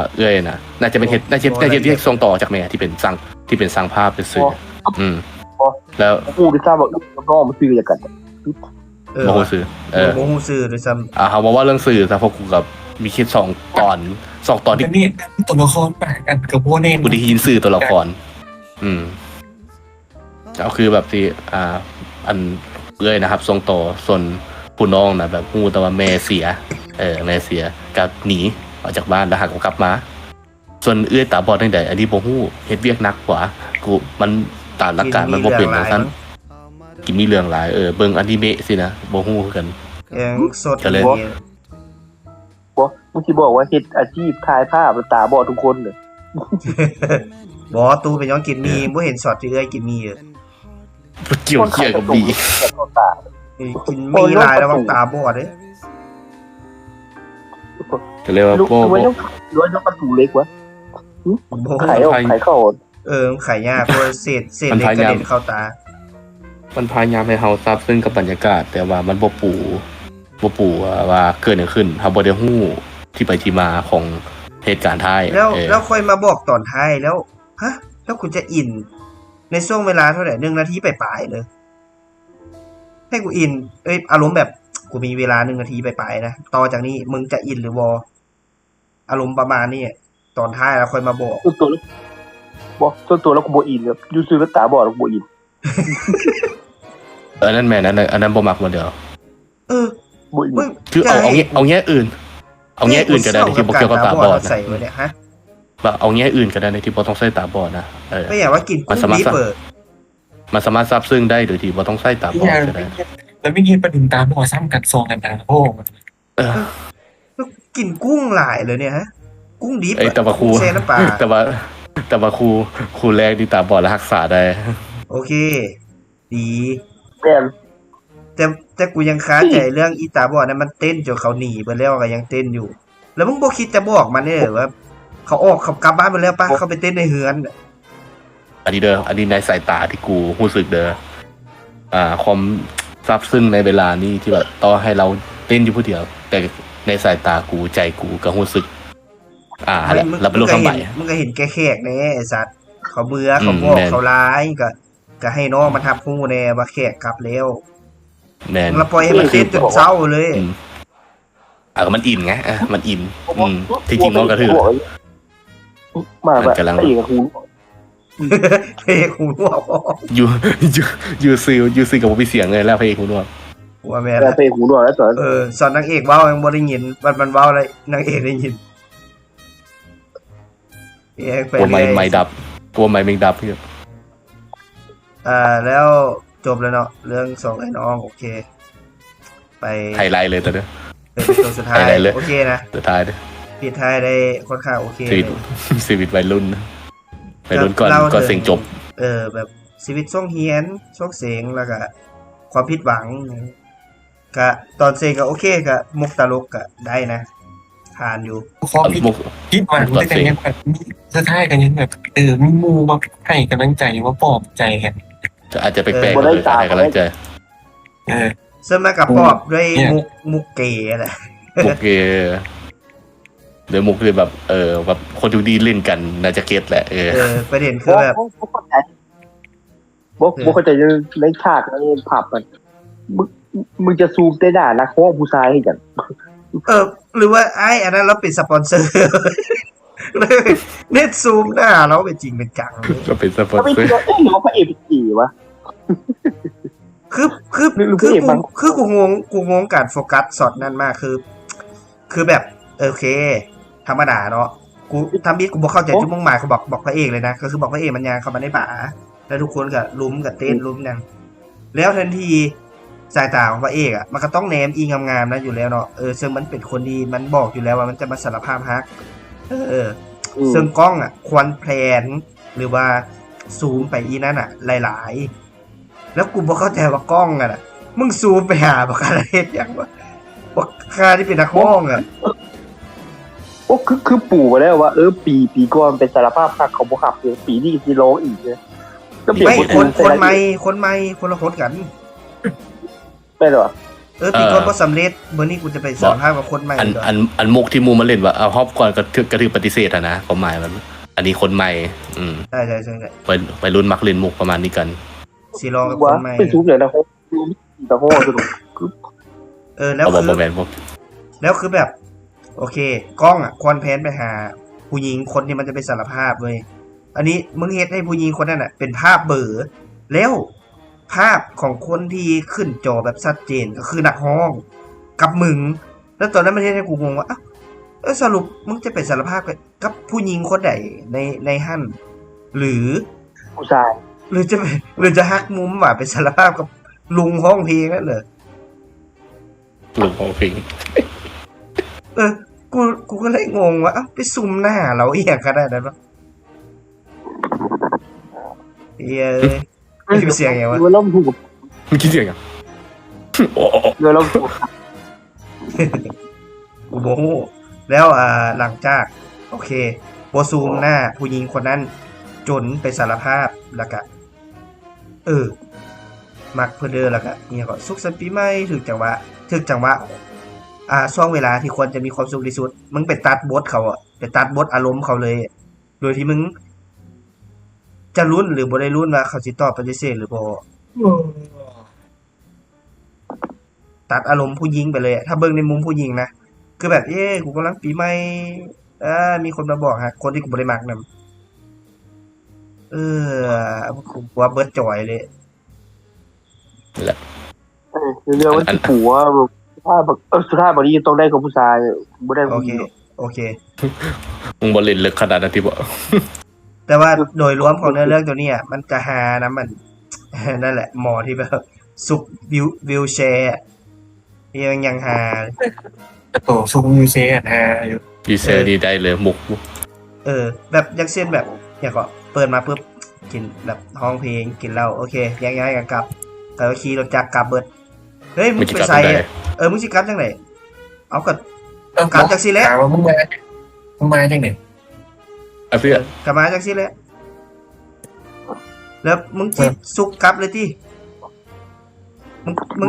นะน่าจะเป็นเหตุน่าจะเรียกส่งต่อจากแม่ที่เป็นสร้างภาพเป็นสื่อแล้ว กูได้ทราบว่าน้องมันซื้ออย่างกัน บ่ฮู้สื่อ โมฮูซื้อด้วยซ้ำ เขาบอกว่าเรื่องสื่อซะเพราะกูกับมีแค่2 ตอนที่ นี่ตัวละครแปลกอันกับโบเน่ กูได้ยินสื่อตัวละครก็คือแบบที่อันนะครับส่งต่อส่วนผู้น้องนะแบบฮู้แต่ว่าแม่เสียแม่เสียก็หนีออกจากบ้านแล้วหากลับมาส่วนตาบอดจังได๋อันนี้บ่ฮู้เฮ็ดเวียกหนักกว่ากูมันตามหลักการมันบ่เป็นจังซั่นกินมีเรื่องหลายเบิ่งอนิเมะสินะบ่ฮู้คือกัน ยังสด มึงที่บอกว่าเฮ็ดอาชีพถ่ายภาพตาบอดทุกคนเลย บอตูเป็นย้อนกินมีบ่เห็นช็อตที่กินมีเกี่ยวกับดี กินมีหลายแล้วตาบอดเด้ ก็เรียกว่า ลูกมันต้องประตูเล็กวะไข่เข้าไข่ยากเพราะเศษเล็กกระเด็นเข้าตามันพยายามให้เฮาทราบซึ้งกับบรรยากาศแต่ว่ามันบ่ปูว่าเกิดอะไรขึ้นเฮาบ่ได้ฮู้ที่ไปที่มาของเหตุการณ์ท้ายแล้วค่อยมาบอกตอนท้ายแล้วฮะแล้วคุณจะอินในช่วงเวลาเท่าไหร่1 นาทีปลายๆเลยให้กูอินอารมณ์แบบกูมีเวลา1 นาทีปลายๆนะต่อจากนี้มึงจะอินหรือบ่อารมณ์ประมาณนี้ตอนท้ายแล้วค่อยมาบอกตัวแล้วกูบ่อินครับอยู่ซื้อแล้วตาบอดกูบ่อินนั่นแม่นั่นอันนั้นบ่มักบ่เดียวบ่อินคือเอาแง่อื่นก็ได้ที่บ่เกี่ยวกับตาบอดนะ ว่าเอาแง่อื่นก็ได้ในที่บ่ต้องใส่ตาบอดนะไม่อยากว่ากินกุ้งดิบมันสามารถซับซึ้งได้โดยที่บ่ต้องใส่ตาบอดก็ได้แล้วไม่เห็นประเด็นตามหัวซ้ำกันซองกันนะโอ้กินกุ้งหลายเลยเนี่ยฮะกุ้งดิบแต่ว่าครูเซน้ำปลาแต่ว่าครูแรกที่ตาบอดแล้วรักษาได้โอเคดีแต่แต่กูยังค้าใจเรื่องอีตาบอดนั้นมันเต้นจนเขาหนีไปแล้วก็ยังเต้นอยู่แล้วมึงบ่คิดจะบอกมันเนี่ยว่าเขาออกเขากลับบ้านไปแล้วป่ะเขาไปเต้นในเฮือนอันนี้ในสายตาที่กูรู้สึกเด้อความซับซึ้งในเวลานี้ที่แบบต่อให้เราเต้นอยู่ผู้เดียวแต่ในสายตากูใจกูก็รู้สึกเราเป็นโรคทำไมมึงก็เห็นแก่แขกแน่ไอ้สัตว์เขาเบื่อเขาบอกเขาร้ายก็ให้น้องมาทับฮู้แน่ว่าแขกกลับแล้วแม่นเราปล่อยให้มันเต้นจนเศร้าเลยมันอิ่มไงมันอิ่มที่จริงน้องก็ถือมาแบบตีกับฮูเพลงหูนวกยูซีกับพี่เสียงเลยแล้วเพลงหูนวกว่าแม่เพลงหูนวกแล้วสอนนางเอกเว้ายังบ่ได้ยินมันเว้าอะไรนางเอกได้ยินกลัวไม่ดับกลัวไม่เมงดับพี่แล้วจบแล้วเนาะเรื่องสองไอ้น้องโอเคไปไฮไลท์เลยตอนนี้ตัวสุดท้ายโอเคนะสุดท้ายเลยปิดท้ายได้ค่อนข้างโอเคชีวิตวัยรุ่นก่อนเสียงจบแบบชีวิตช่วงเฮียนช่วงเสียงแล้วก็ความผิดหวังก็ตอนเสียงก็โอเคก็มุกตลกก็ได้นะผ่านอยู่ความผิดหวังแต่ยังแบบสุดท้ายกันยังแบบมีมูมาให้กำลังใจว่าปลอบใจกันอาจจะแปลกๆเลยให้กำลังใจซึ่งมากับปอบด้วยมุกเก๋แหละมุกเก๋โดยมุกคือแบบแบบคนดูดีเล่นกันน่าจะเก็ตแหละประเด็นคือแบบบุเข้าใจในฉากในผับมันมึงจะซูมได้ด่านักข้อผู้ชายให้กันหรือว่าไอ้อันนั้นเราเป็นสปอนเซอร์เน็ตซูมหน้าเราเป็นจริงเป็นจังก็เป็นสปอนเซอร์เขาพระเอกกี่วะคือกูงงการโฟกัสช็อตนั้นมากคือแบบโอเคธรรมดาเนาะกูทำบิดกูบอกเข้าใจจุดมุ่งหมายเขาบอกพระเอกเลยนะก็คือบอกพระเอกมันยางเข้ามาในป่าแล้วทุกคนก็ลุ้มกับเต้นลุ้มนั่งแล้วทันทีสายตาของพระเอกอ่ะมันก็ต้องแนมอีงามๆนะอยู่แล้วเนาะซึ่งมันเป็นคนดีมันบอกอยู่แล้วว่ามันจะมาสารภาพฮักซึ่งกล้องอ่ะควรแพลนหรือว่าซูมไปอีนั่นอ่ะหลายๆแล้วกูบอกเข้าใจว่ากล้องอ่ะมึงซูมไปหาบอกอะไรอย่างว่าคาที่เป็นนักร้องอ่ะโอ้คือปู่มาแล้วว่าปีก่อนเป็นสารภาพฮักเขาบ่ฮักเลยปีนี้สิร้องอีกเลยก็เปลี่ยนคนใหม่คนละคนกันไม่หรอปีก่อนบ่สำเร็จเมื่อนี้กูจะไปสัมภาษณ์กับคนใหม่อันมุกที่มูมาเล่นว่าฮอบก่อนก็ถือปฏิเสธนะความหมายมันอันนี้คนใหม่ใช่ไปรุ่นมักเล่นมุกประมาณนี้กันสิลองกับคนใหม่เป็นทุกอย่างนะครตะโหสนุกแล้วคือแบบโอเคกล้องอ่ะควรแพนไปหาผู้หญิงคนที่มันจะไปสารภาพเว้ยอันนี้มึงเฮ็ดให้ผู้หญิงคนนั้นน่ะเป็นภาพเบลอแล้วภาพของคนที่ขึ้นจอแบบชัดเจนก็คือนักร้องกับมึงแล้วตอนนั้นมันเฮ็ดให้กูงงว่าสรุปมึงจะไปสารภาพกับผู้หญิงคนใดในหั่นหรือผู้ชายหรือจะฮักมุมว่าไปสารภาพกับลุงห้องเพลงนั่นเหรอลุงห้องเพลงกูก็เลยงงว่าไปซุ่มหน้าเราอีกอย่างขนาดนั้นวะคิดเสียงไงวะล่มถูกมันคิดเสียงอ่ะล่มถูกกูโมโหแล้วหลังจากโอเคโบซูมหน้าผู้หญิงคนนั้นจนไปสารภาพแล้วก็มักเพื่อเดินแล้วก็เนี่ยก็สุขสันต์ปีใหม่ถึกจังหวะช่วงเวลาที่ควรจะมีความสุขที่สุดมึงไปตัดบทเขาอ่ะไปตัดบทอารมณ์เขาเลยโดยที่มึงจะลุ้นหรือบ่ได้ลุ้นว่าเขาสิตอบปฏิเสธหรือบ่ตัดอารมณ์ผู้หญิงไปเลยถ้าเบิ่งในมุมผู้หญิงนะคือแบบกูกำลังปีใหม่มีคนมาบอกฮะคนที่กูบ่ได้มักนำกูว่าเบิดจอยเลยแหละเรื่องว่าที่ผัวถ้าสุดท้ายบอดี้ต้องได้กับผู้ชายบ่ได้ผู้หญิง โอเค มึงบ่เล่นลึกขนาดนั้นที่บ่ แต่ว่าโดยรวมของเนื้อเรื่องตัวเนี้ยมันกระหานะมัน นั่นแหละหมอที่แบบซุกวิวแชร์ยังหา โอ้ซูมยูเซนฮะอยู่ ดีเซอร์ดีได้เลยมุก แบบอย่างเช่นแบบอย่างก็เปิดมาปุ๊บกินแบบห้องเพลงกินเหล้าโอเคย้ายกันกลับแต่ว่าขี่รถจักรกลับเบิดเฮ้ยมึงไปใส่มึงสิกลับจังไหนเอาก็กลับจากสิแล้ว ถามว่ามึงมาจังไหน อ่ะเพื่อน กลับมาจากสิแล้วแล้วมึงสิสุกกลับเลยที่มึง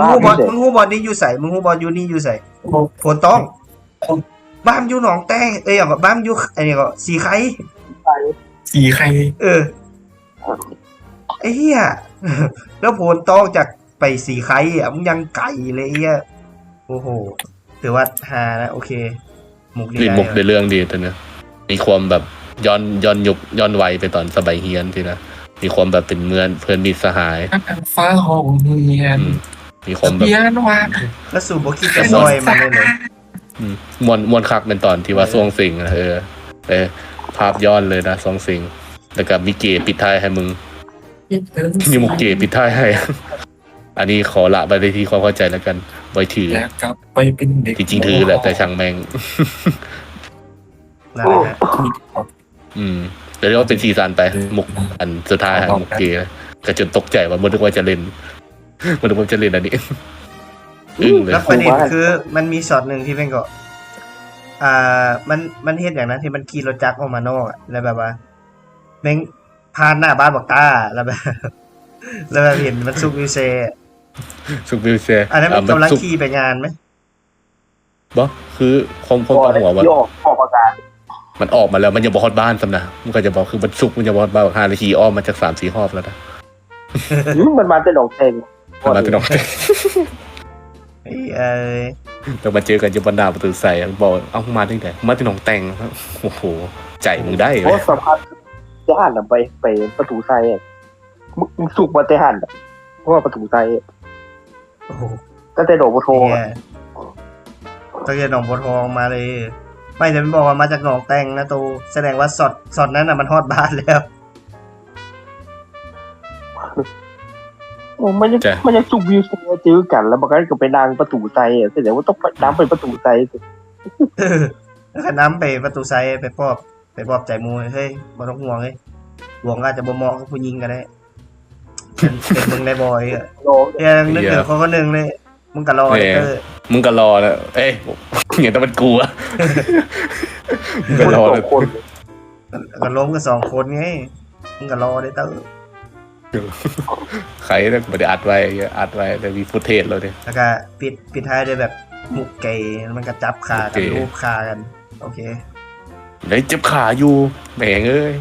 ฮู้บอลนี่อยู่ใส่มึงฮู้บอลอยู่นี่อยู่ใส่ฝนต้องบ้านอยู่หนองแต้อย่างก็บ้านอยู่ไอ้นี่ก็สีไข่ สีใคร ไอ้เหี้ย แล้วโผลต้องจากไปสีไข่อ่ะมึงยังไก่เลยไอ้เหี้ยโอ้โหถือว่าฮานะโอเคมุก นี่ นี่ มุกในเรื่องดีตัวเนี้ยมีความแบบย้อนวัยไปตอนสมัยเฮียนทีนะมีความแบบเป็นเพื่อนมิตรสหาย ฟ้าห้องเรียน มีความแบบ เรียนว่า แล้วสู่บคิดจะซอยมันเลยเลย มวนคักเป็นตอนที่ว่าซ่วงสิงนะภาพย้อนเลยนะซ่วงสิงแล้วก็มีเกปิดท้ายให้มึงมีมุกเกปิดท้ายให้ อันนี้ขอละไปในที่ความเข้าใจแล้วกันไว้ถือ แล้วกลับไปเป็นเด็ก จริงๆถือแหละแต่ช่างแมง นั่นแหละฮะ แต่เรียกว่าเป็นซีซันไปมุกอันสุดท้ายมุกเกก็จนตกใจว่ามันนึกว่าจะเล่นมันนึกว่าจะเล่นอันนี้อึ้งเลย แล้วประเด็นคือมันมีช็อตหนึ่งที่เป็นก็มันเห็นอย่างนั้นที่มันขี่รถจักรออกมานอกอะแล้วแบบว่าแม่งผ่านหน้าบ้านบอกตาแล้วแบบ แล้วแบบเห็นมันซุกวิวเซ สุกวิวเซ อันนั้นมันกำลังขี่ไปงานไหม บ่คือคงหัวว่า ที่ออกอากาศ มันออกมาแล้วมันยังบอกฮอดบ้านสำนะมันก็จะบอกคือมันสุกมันจะบอกฮอดบ้าน5 นาทีอ้อมมาจาก3-4 รอบแล้วนะ มันมาเป็นหนองเต็ง มันมาที่น้อง แล้วมาเจอกันจะบรรดาประตูใส่บอกเอามาที่ไหนมาที่หนองแตงครับโอ้โหใจมึงได้ เพ เล ราะ ย สภาพจะหันไปประตูไซมึงสุกมาแต่หันเพราะว่าประตูไซ โอ้โห ตั้งแต่โดดโบโท เนี่ยตั้งแต่หนองบัวทองมาเลย ไม่จะไม่บอกว่ามาจากหนองแตงนะตูแสดงว่าสอดนั้นน่ะมันฮอดบ้านแล้ว มันจะสุกวิวเซเจอกันแล้วบางครั้งก็ไปนางประตูไซแสดงว่าต้องน้ำไปประตูไซ แล้วก็น้ำไปประตูไซด์ไปปอบใจมูเฮ้ยบ่ต้องห่วงเฮ้ยห่วงอาจจะบ่เหมาะกับผู้หญิงก็ได้เป็นมึงได้บ่อยอ่ะ โล ยังนึกถึงคนนึงเลยมึงก็รอเลยเตอร์ มึงก็รอนะเอ้ยอย่างนั้นมันกลัวมึงก็รอ สอ เลย งคน ก็ล้มกัน2 คนไงมึงก็รอได้เตอร์ ใครเนี่ยไม่ได้อัดไว้แต่มีฟุตเทจแล้วเนี่ย แล้วก็ปิดท้ายด้วยแบบมุกไก่มันก็จับขากันรูปขากันโอเค เลยเจ็บขาอยู่แหมงเอ้ย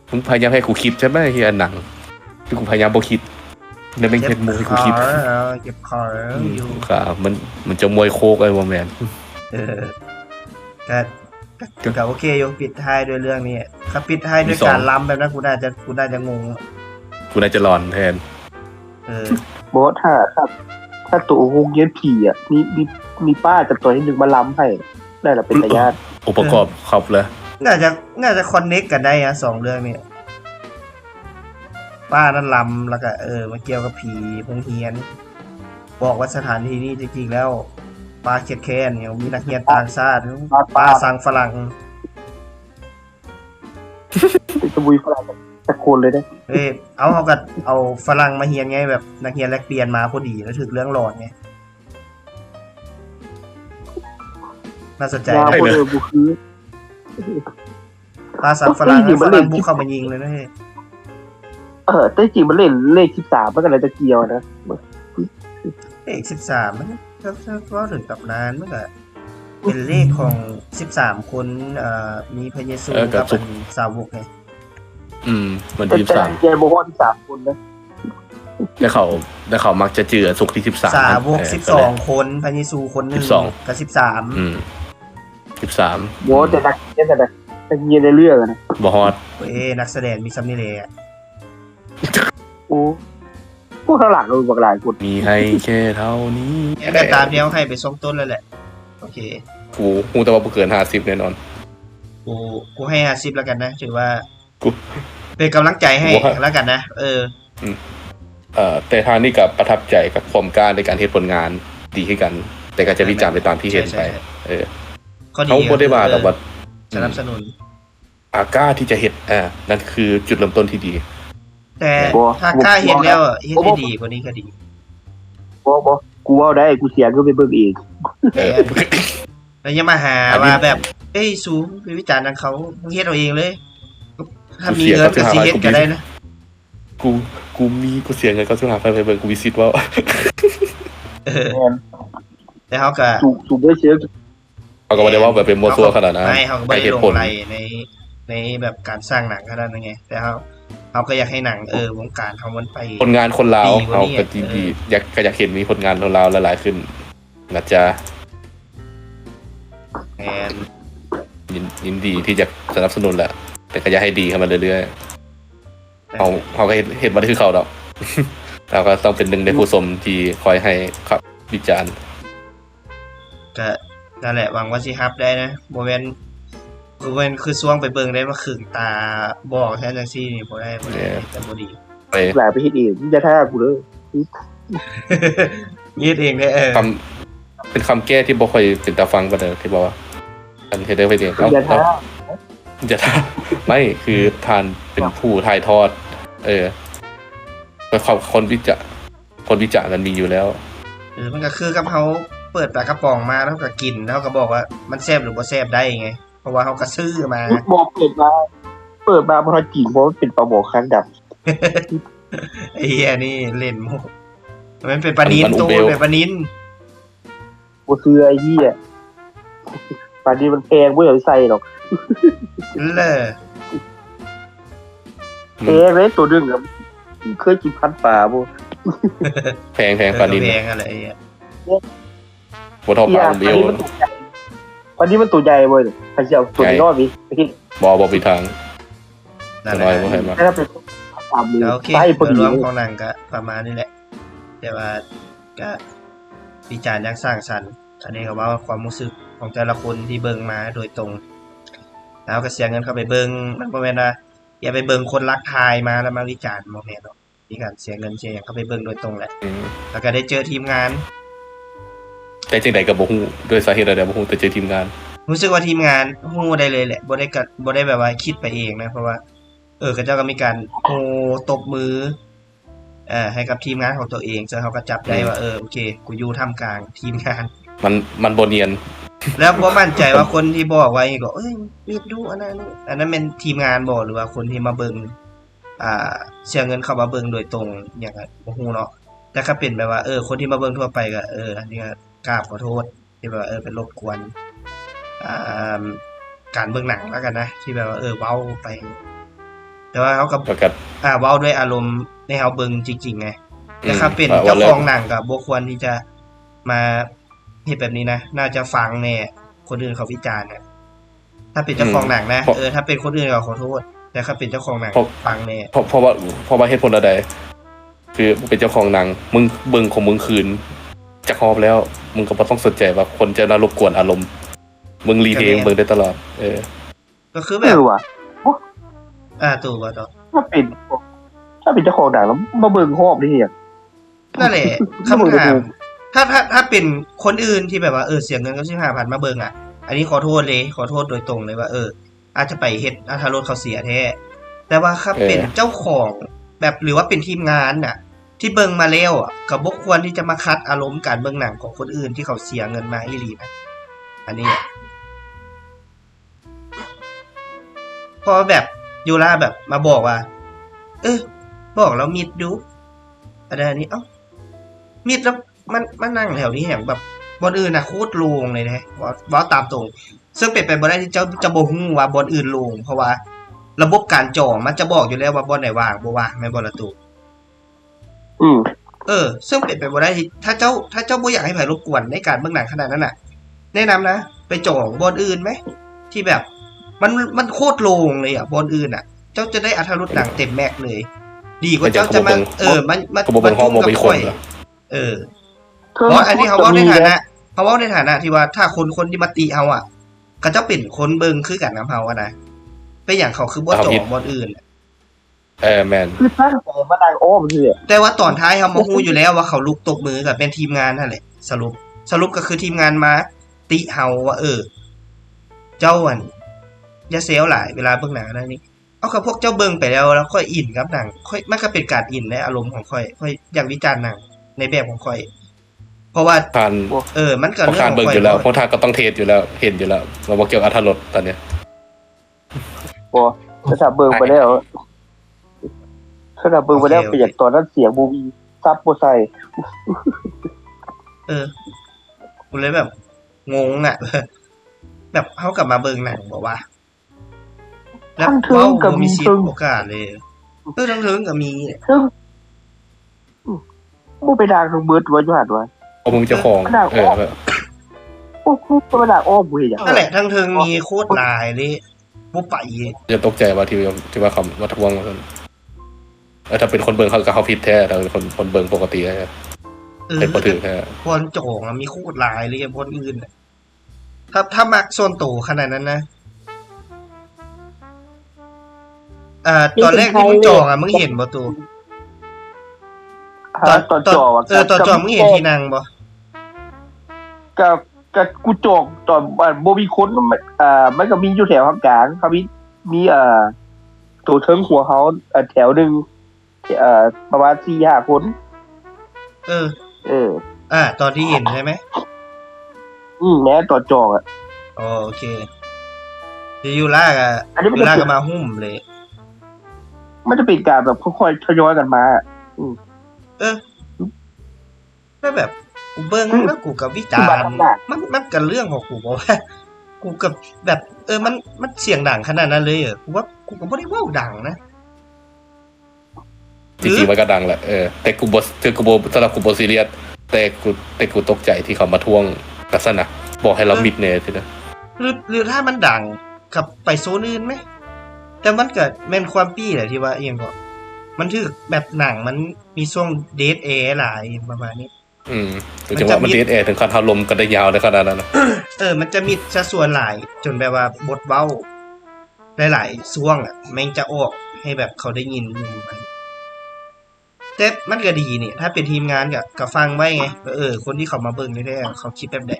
มึงพยายามให้กูคิดใช่ไหมเฮียหนังที่กูพยายามบ่คิดเนี่ยไม่เห็นมุกให้กูคิด เก็บคออยู่ ขามันจะมวยโคกไอ้วอแมน ก็โอเคโยปิดท้ายด้วยเรื่องนี้ถ้าปิดท้ายด้วยการล้ำแบบนั้นกูน่าจะงง กูน่าจะหลอนแทน บอกว่าถ้าตัวฮงเย็นผีอ่ะมีป้าจากตัวที่หนึ่งมาล้ำให้ได้ละเป็นระยะ องค์ประกอบครบเลย น่าจะคอนเน็กกันได้นะ2 เรื่องนี้ป้านั่นล้ำแล้วก็มาเกี่ยวกับผีพงเฮียน บอกว่าสถานที่นี้จริงๆแล้วป้าเขียดแค้นเนี่ยมีนักเรียนต่างชาติป้าสั่งฝรั่ง เป็นกระบุยฝรั่งตะโกนเลยนะ เอากับเอาฝรั่งมาเฮียนไงแบบนักเรียนแลกเปลี่ยนมาพอดีแล้วถึกเรื่องหลอนไงน่าสนใจ ยาว นะ คนเลยบุคือ ป้าสั่งฝรั่งบุกเข้ามายิงเลยนะเฮ้ย แต่จริงมันเล่นเลข13มันก็เลยจะเกี่ยวนะ เลข13มันก็ถึงกับนานมันก็เป็นเลขของ13 คนมีพระเยซูกับเป็นสาวกไง มัน แต่ ที่ แต่ 13 เจนบอกว่า13 คนนะ ได้เขามักจะเจือสุกที่13 สาวก12 คนพระเยซูคนหนึงกับ13 โว้แต่นักเรียนในเรื่องนะ บ่ฮอด นักแสดงมีซัมนี่เลยอ่ะ โอ้พวกข้างหลังเราบอกหลายคน มีให้แค่เท่านี้ แต่ตามเดียวให้ไปส่งต้นแล้วแหละโอเค กูแต่ว่าบ่เกิน50แน่นอน กูให้50แล้วกันนะถือว่า กู เป็นกำลังใจให้ กูให้ แล้วกันนะแต่ทางนี้ก็ประทับใจกับความกล้าในการเฮ็ดผลงานดีขึ้นกัน แต่ก็จะวิจารณ์ไปตามที่เห็นไป ก็ดี เขาบ่ได้ว่าแต่ว่า สนับสนุน กล้าที่จะเฮ็ดนั่นคือจุดเริ่มต้นที่ดี แต่ถ้ากล้าเห็นแล้วเห็นได้ดีกว่านี้ก็ดี บ่กูเอาได้กูเสียก็ไปเบิ่งเอง แล้วอย่ามาหาว่าแบบเอ้ยสูงไปวิจารณ์ทางเขามึงเฮ็ดเอาเองเลย ถ้ามีเงินก็สิเฮ็ดก็ได้นะ กูเสียเงินก็5,000ไปเบิ่งกูวิสิตว่า แต่เขาก็ สูงด้วยเชื้อ เขาก็บ่ได้ว่าแบบเป็นมัวซัวขนาดนั้น ไม่เขาก็ไม่ เห ได้ ตุ ล ผ ง ล ไรในแบบการสร้างหนังขนาดนั้นไง แต่เขาก็อยากให้หนังวงการเขามันไป ผลงานคนลาว ดีกว่า เขา นี้ ก็ดีๆอยากเห็นมีผลงานคนลาวหลายๆขึ้นนะจ๊ะ แอน ยินดีที่จะสนับสนุนแหละแต่ก็อยากให้ดีขึ้นมาเรื่อยๆเขาก็เห็นมาที่เขาดอก เราก็ต้องเป็นหนึ่งในผู้ชมที่คอยให้ครับวิจารณ์ ก็นั่นแหละหวังว่าสิฮับได้นะบ่แม่นคือซ่วงไปเบิ่งได้มาขึงตาบอกแท้จังซี่นี่บ่ได้แต่บ่ดี ไป หลายไปเฮ็ดเองอย่าท่ากูเด้อ ยืดเองได้เป็นคำแก้ที่บ่ค่อยเป็นตาฟังปานใดที่บอกว่าอันเฮ็ดได้ไปเอง อย่าท่า จะไม่คือทานเป็นผู้ถ่ายทอดคนวิจารณ์กันมีอยู่แล้ว มันก็คือกับเขาเปิดปลากระป๋องมาแล้วก็กินแล้วก็บอกว่ามันแซ่บหรือบ่แซ่บได้ไงเพราะว่าเขาก็ซื้อมา บอกเปิดมาเพราะจริงเพราะมันเป็นปลาหมอคันดับ ไอ้เหี้ยนี่เล่นมุกมันเป็นปลานินตัวเป็นปลานิน กูซื้อไอ้เหี้ยปลานี้มันแพงบ่อยากใส่หรอก เลอ แพงเลยตัวนึงอ่ะเคยกินพันปลาบ่ แพงปลานิน แพงอะไรไอ้เหี้ย บ่ทอปลาเดียว ปลานี้มันตัวใหญ่เว้ยใครจะเอาตัวน้อยมีไปกิน บ่มีทาง นั่นแห น้ ละ อยบ่ให้มา ถ้าเป็นตามเลย โอเค ใส่พอ โดย ดี รวมของหนังก็ประมาณนี้แหละ แต่ว่าก็วิจารณ์อย่างสร้างสรรค์อันนี้ก็ว่าความรู้สึกของแต่ละคนที่เบิ่งมาโดยตรง แล้วก็เสียเงินเข้าไปเบิ่งมันบ่แม่นว่าอย่าไปเบิ่งคนรักทายมาแล้วมาวิจารณ์บ่แม่นหรอกมีการเสียเงินเสียหยังเข้าไปเบิ่งโดยตรงแหละ แล้วก็ได้เจอทีมงาน แต่จังได๋ก็บ่ฮู้ด้วยสาเหตุใดบ่ฮู้แต่เจอทีมงาน รู้สึกว่าทีมงานฮู้ได้เลยแหละบ่ได้แบบว่าคิดไปเองนะเพราะว่าเขาเจ้าก็มีการโฮตบมือให้กับทีมงานของตัวเองจนเขาก็จับได้ว่าโอเคกูอยู่ท่ามกลางทีมงาน มันบ่เนียน แล้วบ่มั่นใจว่าคนที่บอกไว้ก็รีบดูอันนั้นเป็นทีมงานบ่หรือว่าคนที่มาเบิ่งเสียเงินเข้ามาเบิ่งโดยตรงอย่างนั้นบ่ฮู้เนาะแต่ก็เป็นแบบว่าคนที่มาเบิ่งทั่วไปก็อันนี้ก็กราบขอโทษที่แบบว่าเป็นรบกวนการเบิ่งหนังแล้วกันนะที่แบบว่าเว้าไป แต่ว่าเขาก็ ประกาศ เว้าด้วยอารมณ์ในเฮาเบิ่งจริงๆไงแต่ถ้าเป็นเจ้าของหนังก็บ่ควรที่จะมาเฮ็ดแบบนี้นะน่าจะฟังแน่คนอื่นเขาวิจารณ์เนี่ยถ้าเป็นเจ้าของหนังนะถ้าเป็นคนอื่นก็ขอโทษแต่ถ้าเป็นเจ้าของหนังฟังแน่ เพราะว่าเหตุผลใดคือเป็นเจ้าของหนังมึงเบิ่งของมึงคืนจะครอบแล้วมึงก็บ่ต้องสนใจว่าคนจะรบกวนอารมณ์มึงรีเทคเบิ่งได้ตลอดก็คือแบบว่ะ ตู่ว่าต่อถ้าเป็นเจ้าของหนังแล้วมาเบิ่งหอบนี่อ่ะ นั่นแหละคำถามถ้าเป็นคนอื่นที่แบบว่าเสียเงินก็15,000มาเบิ่งอันนี้ขอโทษเลยขอโทษโดยตรงเลยว่าอาจจะไปเฮ็ดถ้ารถเขาเสียแท้แต่ว่าครับเป็นเจ้าของแบบหรือว่าเป็นทีมงานน่ะที่เบิ่งมาแล้วก็บ่ควรที่จะมาคัดอารมณ์การเบิ่งหนังของคนอื่นที่เขาเสียเงินมาอีหลีนะอันนี้พอแบบยูราแบบมาบอกว่าบอกแล้วมิดดูอันนี้มิดแล้วมันนั่งแถวนี้แห่งแบบบอนอื่นโคตรโล่งเลยนะว่าตามตรงซึ่งเป็นไปบ่ได้ที่เจ้าจะบ่ฮู้ว่าบอนอื่นโล่งเพราะว่าระบบการจองมันจะบอกอยู่แล้วว่าบอนไหนว่างบ่ว่างแม่นบ่ล่ะตู่ซึ่งเป็นไปบ่ได้ที่ถ้าเจ้าบ่อยากให้ไผรบกวนในการเบิ่งหนังขนาดนั้นน่ะแนะนำนะไปจองบอนอื่นไหมที่แบบมันโคตรโล่งเลยบอนอื่นเจ้าจะได้อรรถรสหนังเต็มแม็กเลยดีกว่าเจ้าจะมามันจุ่มกับข่อยเพราะอันนี้เขาบอกในฐานะ เขาเว้าในฐานะที่ว่าถ้าคนที่มาติเฮาอ่ะเขาจะเป็นคนเบิ่งคือกันกับเฮาอะนะเป็นหยังเขาคือบ่จองบ่อื่น แมน คือตั้งใจมาดังอ้อมคือ แต่ว่าตอนท้ายเฮาบ่ฮู้อยู่แล้วว่าเขาลุกตบมือกับเป็นทีมงานนั่นแหละสรุปก็คือทีมงานมาติเฮาว่าเจ้าอันอย่าเซลหลายเวลาเบิ่งหนังอะไรนี่เอากับพวกเจ้าเบิ่งไปแล้วค่อยอินกับหนังค่อยมันก็เป็นการอินในอารมณ์ของค่อยอยากวิจารณ์หนังในแบบของค่อย เพราะว่า ทาน มันก็ เพราะ เรื่อง ทาน ของ เบิ่ง ค่อย อยู่แล้วเพราะทานก็ต้องเทสอยู่แล้วเห็นอยู่แล้วเราบ่เกี่ยวกับอรรถรสตอนเนี้ย บ่ถ้าเบิ่งไปแล้วถ้าเบิ่งไปแล้วไปจากตอนนั้นเสียงบ่มีซับบ่ใส่ กูเลยแบบงงอ่ะ แบบเฮากลับมาเบิ่งหนังบอกว่าแล้ว ทั้งถึ เว้าง ก็ บ่ มี มีสิท ถึง ธิ์โอกาสเลยทั้งถึงก็มี ถึงบ่ไปดังทั้งเบิดว่าอยู่หั่นว่า เพราะมึงเจ้าของเออ โอ้โหบ่ไปดังอ้อมบ่เฮ็ดหยัง นั่นแหละทั้งถึงมีโคตรหลายเลยบ่ไป จะตกใจว่าที่ว่าเขาว่าทวงว่าซั่นถ้าเป็นคนเบิ่งเขาผิดแท้ถ้าเป็นคนเบิ่งปกติเป็นบ่ถึงแท้ คนโจงอะมีโคตรหลายเลยคนอื่นน่ะถ้ามักส่วนตัวขนาดนั้นนะตอนแรกที่มึงจองอ่ะมึงเห็นบ่ตู ตอนจอ ตอนจองมึงเห็นที่นางบ่ กับกูจอกตอนบ่มีคนมันก็มีอยู่แถวข้างกลางเขามีตัวเทิงหัวเขาแถวนึงประมาณ 4-5 คน ตอนที่เห็นใช่ไหม แม้ตอนจอกอ่ะ อ๋อโอเคยูล่ากับ อันนี้มัน ยู จะ ล่าก็มาหุ้มเลย มันจะเป็นการแบบค่อยๆทยอยกันมา แล้วแบบกูเบิ้งแล้วกูกับวิจารณ์มันกันเรื่องของกูบอกว่า กูกับแบบมันเสียงดังขนาดนั้นเลยกูว่ากูก็ไม่ได้ว่าดังนะ จริงๆมันก็ดังแหละแต่กูบ่สำหรับกูบ่ซีเรียสแต่กูตกใจที่เขามาทวงลักษณะบอกให้เรามิดแน่สินะ หรือถ้ามันดังกับไปโซนอื่นไหมแต่มันเกิดแม่นความปี้แหละที่ว่าเองก็มันถือแบบหนังมันมีช่วงเดทแอร์หลายประมาณนี้จังหวะมันเดทแอร์ถึงขั้นเฮาลมกันได้ยาวได้ขนาดนั้นนะ มันจะมีสัดส่วนหลายจนแบบว่าบทเว้าหลายๆช่วงอ่ะแม่งจะออกให้แบบเขาได้ยินแต่มันก็ดีนี่ถ้าเป็นทีมงานกับฟังไว้ไงคนที่เขามาเบิ่งแท้ๆเขาคิดแบบใด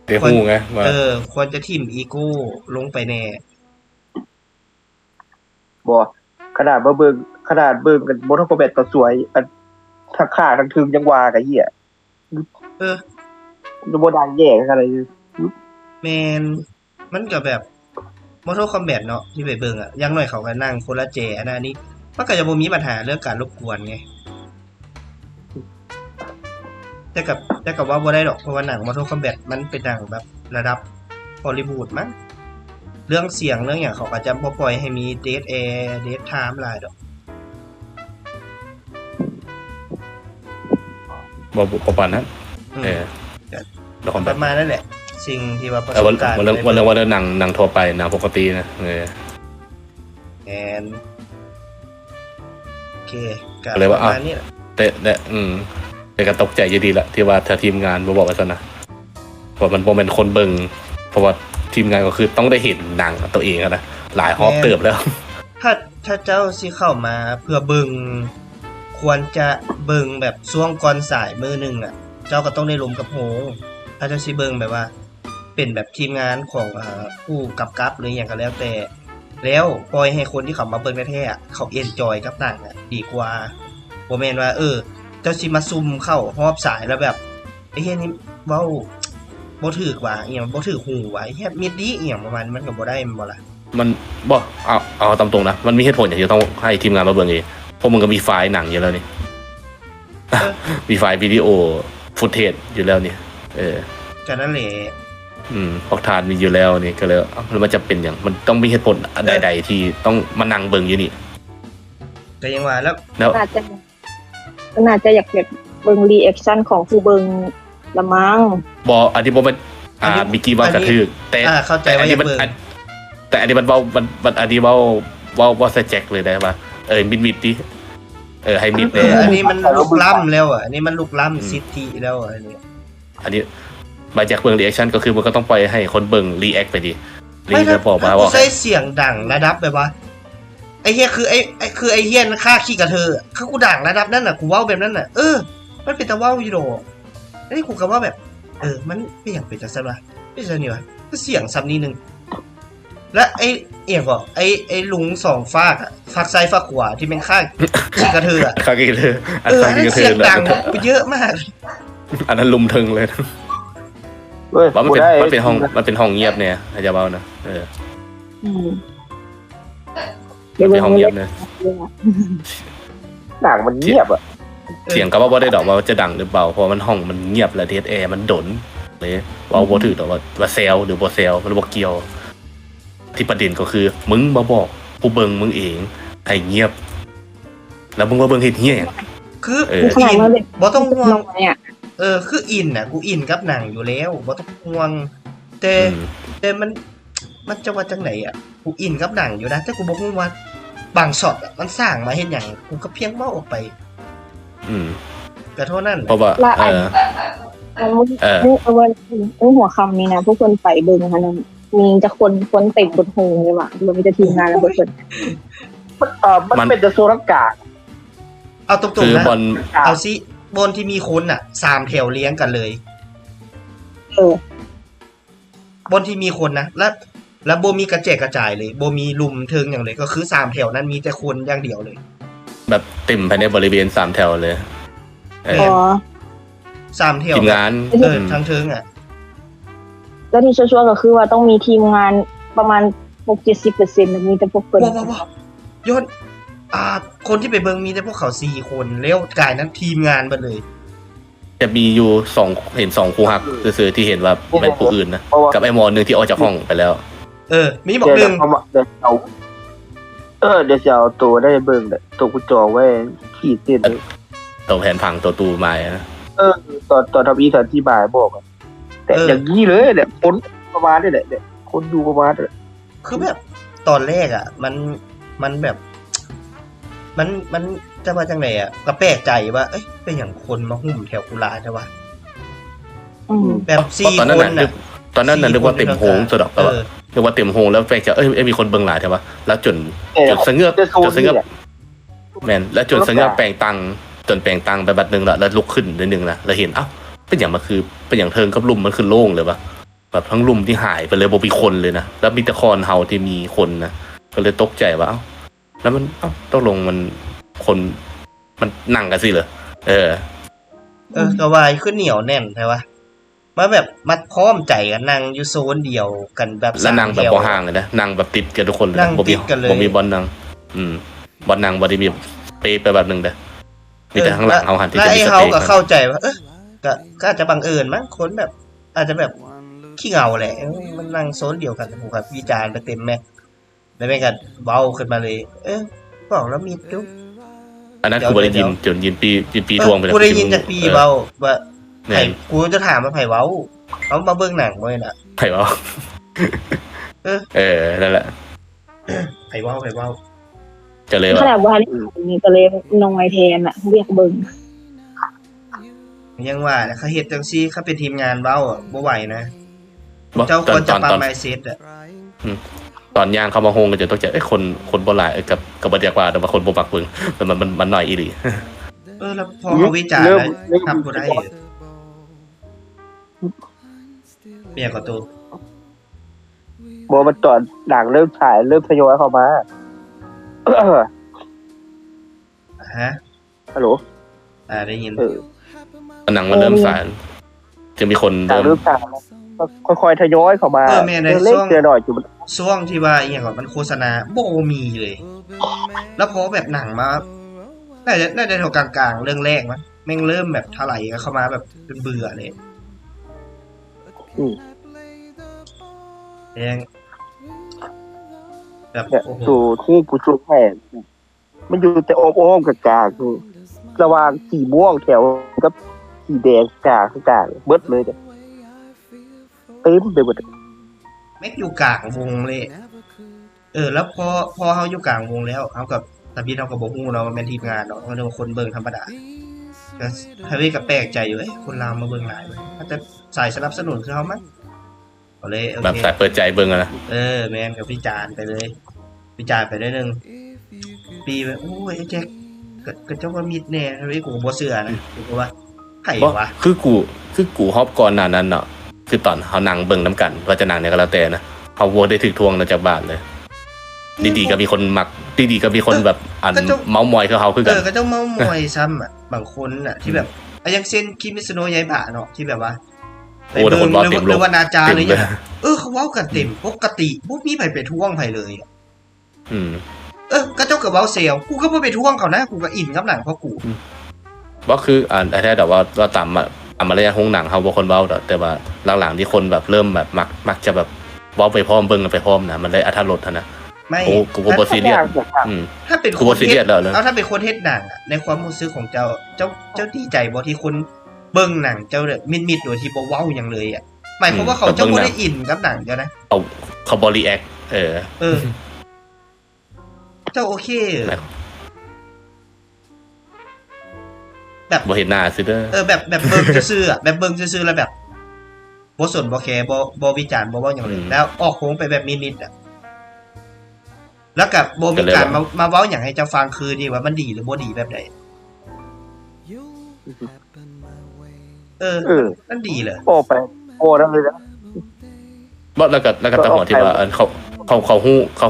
เดี๋ยวฮู้ไงว่า ควรจะทิ่มอีโก้ลงไปแน่ บ่ขนาดเบิ่งกันบ่เท่ากับแบบก็สวยทั้งค่าทั้งถึงยังว่าก็เหี้ยบ่ดังแย่อะไร แมนมันก็แบบ Mortal Kombat เนาะที่ไปเบิ่งอ่ะอย่างน้อยเขาก็นั่งคนละแจอันนี้มันก็จะบ่มีปัญหาเรื่องการรบกวนไงแต่กับว่าบ่ได้หรอกเพราะว่าหนัง Mortal Kombat มันเป็นหนังแบบระดับฮอลลีวูดมั้งเรื่องเสียงเรื่องอย่างเขาก็จะบ่ปล่อยให้มีเดทแอร์เดทไทม์หลายดอก บ่ประมาณนั้นละคร ป แบบ ระมาณนั่นแหละสิ่งที่ว่าประส วัน บการณ์ เรื่องหนังทั่วไปหนังปกตินะแอนโอเคก็ เลยว่า ประมาณนี้แหละ แต่ก็ตกใจอยู่ดีละที่ว่าถ้าทีมงานบ่บอกว่าซั่นนะเพราะมันบ่แม่นคนเบิ่งเพราะว่าทีมงานก็คือต้องได้เห็นหนังตัวเองนะหลายฮอบเติบแล้ว ถ้าเจ้าสิเข้ามาเพื่อเบิ่งควรจะเบิ่งแบบช่วงก่อนสายมื้อนึงอ่ะเจ้าก็ต้องได้ลมกับโหถ้าเจ้าสิเบิ่งแบบว่าเป็นแบบทีมงานของผู้กำกับหรืออย่างก็แล้วแต่แล้วปล่อยให้คนที่เขามาเบิ่งแท้ๆเขาเอนจอยกับหนังดีกว่าบ่แม่นว่าเจ้าสิมาซุ่มเข้าฮอบสายแล้วแบบไอ้เหี้ยนี่เว้าบ่ถูกว่าอีหยังบ่ถูกหูว่าไอ้เหี้ยมิดดีอีหยังประมาณมันก็บ่ได้แม่นบ่ล่ะ มันบ่เอาตามตรงนะมันมีเหตุผลอย่างที่ต้องให้ทีมงานมาเบิ่งเองเพราะมึงก็มีไฟล์หนังอยู่แล้วนี่ มีไฟล์วิดีโอฟุตเทจอยู่แล้วนี่ก็นั่นแหละ ออกทานมีอยู่แล้วนี่ก็เลยแล้วมันจะเป็นอย่างมันต้องมีเหตุผลใดๆที่ต้องมานั่งเบิ่งอยู่นี่ ก็ยังว่าแล้วน่าจะอยากเบิ่งรีแอคชั่นของผู้เบิ่งละมั้งบ่อันนี้บ่เป็นมีกี่ว่ากระทึกแต่เข้าใจว่าอย่างเบิ่งแต่อันนี้มันเว้ามันอันนี้เว้าสแจ็คเลยได้ป่ะมิดดิให้มิดเลยอันนี้มันลุกล้ำแล้วอันนี้มันลุกล้ำสิทธิแล้วอันนี้ อันนี้มาจากเบิ่งรีแอคชั่นก็คือมันก็ต้องปล่อยให้คนเบิ่งรีแอคไปดิรี ไม่ แล้ ถ้าว บอกมา ถ้ากู ว่า ใช้เสียงดังระดับแบบว่าไอ้เฮียคือไอ้เฮียนฆ่าขี้กับเธอคือกูดังระดับนั้นน่ะกูเว้าแบบนั้นน่ะมันเป็นตะเว้าอยู่ดอกไอ้กูก็ว่าแบบมันไม่อยากเป็นจังซั่นวะไม่ใช่นี่วะก็เสียงซ้ำนิดนึงและไอ้เอียงก็ไอ้ลุงสองฝากอะฝากซ้ายฝากขวาที่เป็นฆ่าขี้กับเธออะ คากิเธออัน อั คาน กิ นั้น เธ เสีย อง ดังกูเยอะมาก อันนั้นลุมถึงเลย เว้ย ว่ามัน บ่ เป็น ได้ มันเป็นห้องเงียบเนี่ยอาจจะเบานะเดี๋ยว เป็ เบิ่ น ง ห้อง เล เงีย ย บเนี่ย หนังมันเงียบอ่ะ เสียงก็ว่าได้ดอกว่าจะดังหรือเปล่าเพราะมันห้องมันเงียบและเทสแอร์มันดนเลยว่าบ่ถือดอกว่าเซลหรือบ่เซลมันบ่เกี่ยวที่ประเด็นก็คือมึงมาบอกผู้เบิ่งมึงเองให้เงียบ แล้วมึงมาเบิ่งเฮ็ดเหี้ยหยัง คือ ขนาดว่าเด็ก บ่ต้องห่วง น้อยอ่ะ คืออินน่ะกูอินกับหนังอยู่แล้วบ่ต้องห่วงแต่ อืม แต่มันจะว่าจังไหนอ่ะกูอินกับหนังอยู่นะแต่กูบ่ฮู้ว่าบางช็อตอะมันสร้างมาเฮ็ดหยังกูก็เพียงเว้าออกไป อืม ก็เท่านั้น เพราะว่า ละอันมึงเอาไว้หัวคำนี้นะพวกคนไปเบิ่งค่ะนั่นมีจะคนเต็มบนโฮงเลยว่ะรวมมีแต่ทีมงานแล้วเบิ่ง มันเป็นจะโซลังกา เอาตรง คือ ๆนะ บอล เอาสิบนที่มีคนน่ะ3แถวเลี้ยงกันเลย เออบ นที่มีคนนะแล้วบ่มีกระแจกกระจายเลยบ่มีลุมเทิงอย่างเลยก็คือ3แถวนั้นมีแต่คนอย่างเดียวเลย แบบเต็มภายในบริเวณ3แถวเลย อ๋อ 3แถว ทีมงาน ทั้งเทิงอ่ะ แล้วที่ชัวร์ๆก็คือว่าต้องมีทีมงานประมาณ 60-70% มีแต่พวกเพิ่น ว้าวยศคนที่ไปเบิ่งมีแต่พวกเขา4คนแล้วกลายนั้นทีมงานเบิดเลย จะมีอยู่เห็น2คู่ฮักซื่อๆที่เห็นว่าเป็นผู้อื่นนะกับไอ้หมอนึงที่ออกจากห้องไปแล้ว มีบอก เดี๋ ห ยว นึ่ง เดี๋ยวจะเอาตัวได้เบิ่งเนี่ยตัวกูจองไว้ขีดเส้นเลย ตัวแผนผังตัวตูมานะ ตอนทำอีสันที่บ่ายบอกอะแต่อย่างนี้เลยเนี่ยคนประมาณนี่แหละเนี่ยคนดูประมาณเนี่ย คือแบบตอนแรกอ่ะ มันแบบ มันจะว่าจังไหนอ่ะก็แปลกใจว่าเอ้ยเป็นอย่างคนมาหุ่มแถวกุลาใช่ปะ อืม แบบ4 ตอนนั้น คน น่ะ น่ะ ตอนนั้นน่ะนึกว่าเต็มโฮงสุดอกแต่ว่านึกว่าเต็มโฮงแล้วแปลกใจมีคนเบิ่งหลายใช่ปะแล้วจนสะเงือบแม่นแล้วจนสะเงือบแปลงตังจนแปลงตังไปบัดนึงแล้วลุกขึ้นนิดนึงนะแล้วเห็นเป็นอย่างมันคือเป็นอย่างเทิงกับลุ่มมันคือโล่งเลยปะแบบทั้งลุ่มที่หายไปเลยบ่มีคนเลยนะแล้วมีแต่คอนเฮาที่มีคนนะก็เลยตกใจว่าแล้วมันต้องลงมันคนมันนั่งกันสิเหรอก็วายขึ้นเหนียวแน่นใช่ปะมาแบบมัดพร้อมใจกันนั่งอยู่โซนเดียวกันแบบ แล้วนั่งแบบ 3 บ่ห่างเลยนะนั่งแบบติดกันทุกคนเลย นั่งติดกันเลย บ่มีบอลนั่งบอลนั่งบ่ได้มีเปไปแบบนึงเด้อมีแต่ข้างหลังเฮาหันที่ แล้ว จะ ไอ้ มีส เฮา เปค ก็เข้าใจว่าก็อาจจะบังเอิญมั้งคนแบบ อาจจะแบบขี้เหงาแหละมันนั่งโซนเดียวกันผมครับวิจารณ์ไปเต็มแม็กแล้วแม่งก็เว้าขึ้นมาเลยบอกแล้วมีจุ๊บ อันนั้นกูบ่ได้ยินจนยินปีทวงไปแล้ว กูได้ยินจากปีเว้าว่า เนี่ ไผ ย กูจะถามว่าไผเว้าเขามาเบิ่งหนังเว้ยน่ะ ไผเว้านั่นแหละ ไผเว้าจะเลย ข ว่า นาดว่านี่ก็เลยน้อยแทนอ่ะเรียกเบิ่ง ยังว่านะเขาเฮ็ดจังซี่เขาเป็นทีมงานเว้าอ่ะบ่ไหวนะ บ่ เจ้าควรจะปรับ ตอน mindset อ่ะ ตอนย่างเข้ามาโฮงก็จะต้องใจคนบ่หลายกับบ่เรียกว่าแต่ว่าคนบ่มักเบิ่งแต่มันน้อยอีหลี แล้วพอเขาวิจารณ์แล้วทำบ่ได้เปียกกับตัว บอกมันตอนหนังเริ่มฉายเริ่มทยอยเข้ามา ฮะ ฮัลโหล ได้ยิน หนังมันเริ่มสารจะมีคน หนัง เริ่ เริ่ ม มฉายค่อยๆทยอยเข้ามาเล็กๆหน่อยจุด ช่วงที่ว่าอีหยังก่อนมันโฆษณาบ่มีเลย แล้วพอแบบหนังมาน่าจะแถวกลางๆเรื่องแรกมั้ยแม่งเริ่มแบบถลายเข้ามาแบบเบื่อเลยยังแบบ เนี่ย โอ้โห สู่ที่กูช่วยแผนมันอยู่แต่อ้อมๆกลางๆคือระหว่างสีม่วงแถวกับสีแดงกลางเบิดเลยเนี่ยเต็มไปหมด แม่งอยู่กลางวงเลยแล้วพอเฮาอยู่กลางวงแล้วเฮากับตาพี่เฮาก็บ่ฮู้เนาะว่าแม่นทีมงานเนาะเฮาเรียกว่าคนเบิ่งธรรมดา ก็ฮาร์รี่ก็แปลกใจอยู่คนลาวมาเบิ่งหลายเว้ยอาจจะสายสนับสนุนคือเขามั้งก็เลยโอ แบบ เค สายเปิดใจเบิ่งอะนะ แมนกับพี่จานไปเลยพี่จานไปได้หนึ่งปีไปโอ้ยไอ้แจ็คก็เจ้าว่ามิดแน่ฮาร์รี่กูก็บ่เชื่อนะกูก็ว่าไผ่ บ่ วะ คือกูฮอบก่อนหน้านั้นเนาะคือตอนเฮานั่งเบิ่งน้ำกันว่าจะนั่งเนี่ยก็แล้วแต่นะเฮาบ่ได้ถึกทวงจากบ้านเลยดีๆก็มีคนมักดีๆก็มีคนแบบอันเมาส์มอยคือเฮาคือกัน ก็เจ้าเมามอยซ้ำอ่ะบางคนอ่ะที่แบบอย่างเช่นคิมิสโนะยายบะเนาะที่แบบว่า โอ้แต่คนว่าเต็ม ห โล รื ก อว่านาจา เต็ม หรือ เล อย ย่างเขาเว้ากันเต็มปกติบ่มีไผไปท่วงไผเลยอะ อืม ก็เจ้าก็เว้าเซลกูก็บ่ไปท่วงเขานะกูก็อินกับหนังเพราะกู บ่คือแท้แต่ว่าตามมารยาทของหนังเฮาบ่คนเว้าดอกแต่ว่าหลังๆที่คนแบบเริ่มแบบมักจะแบบเว้าไปพร้อมเบิ่งกันไปพร้อมนะมันได้อรรถรสนะ ไม่ โอ้กูบ่ซีเรียสอืม ถ้าเป็น กู ค บ่ น ซีเรี เฮ็ ย ด สแล้วเลย เอาถ้าเป็นคนเฮ็ดหนังอะในความรู้สึกของเจ้าดีใจบ่ที่คนเบิ่งหนังเจ้าเนี่ยมิดๆโดยที่บ่เว้าหยังเลยอ่ะหมายความว่าเขาเจ้าบ่ได้อินกับหนังเจ้านะ เขาบ่รีแอคเจ้าโอเค บ่เห็นหน้าซิเด้อ แบบเบิ่งซื่อๆอะแบบเบิ่งซื่อๆแล้วแบบบ่สนบ่แคร์บ่วิจารณ์บ่เว้าหยังเลยแล้วออกโค้งไปแบบนิดๆอ่ะแล้วกับบ่มีการมาเว้าหยังให้เจ้าฟังคือดีว่ามันดีหรือบ่ดีแบบใดมันดีเลย โอ้ไปโอ้ได้เลยนะ บ่แล้วก็ตะหัวที่ว่าเขา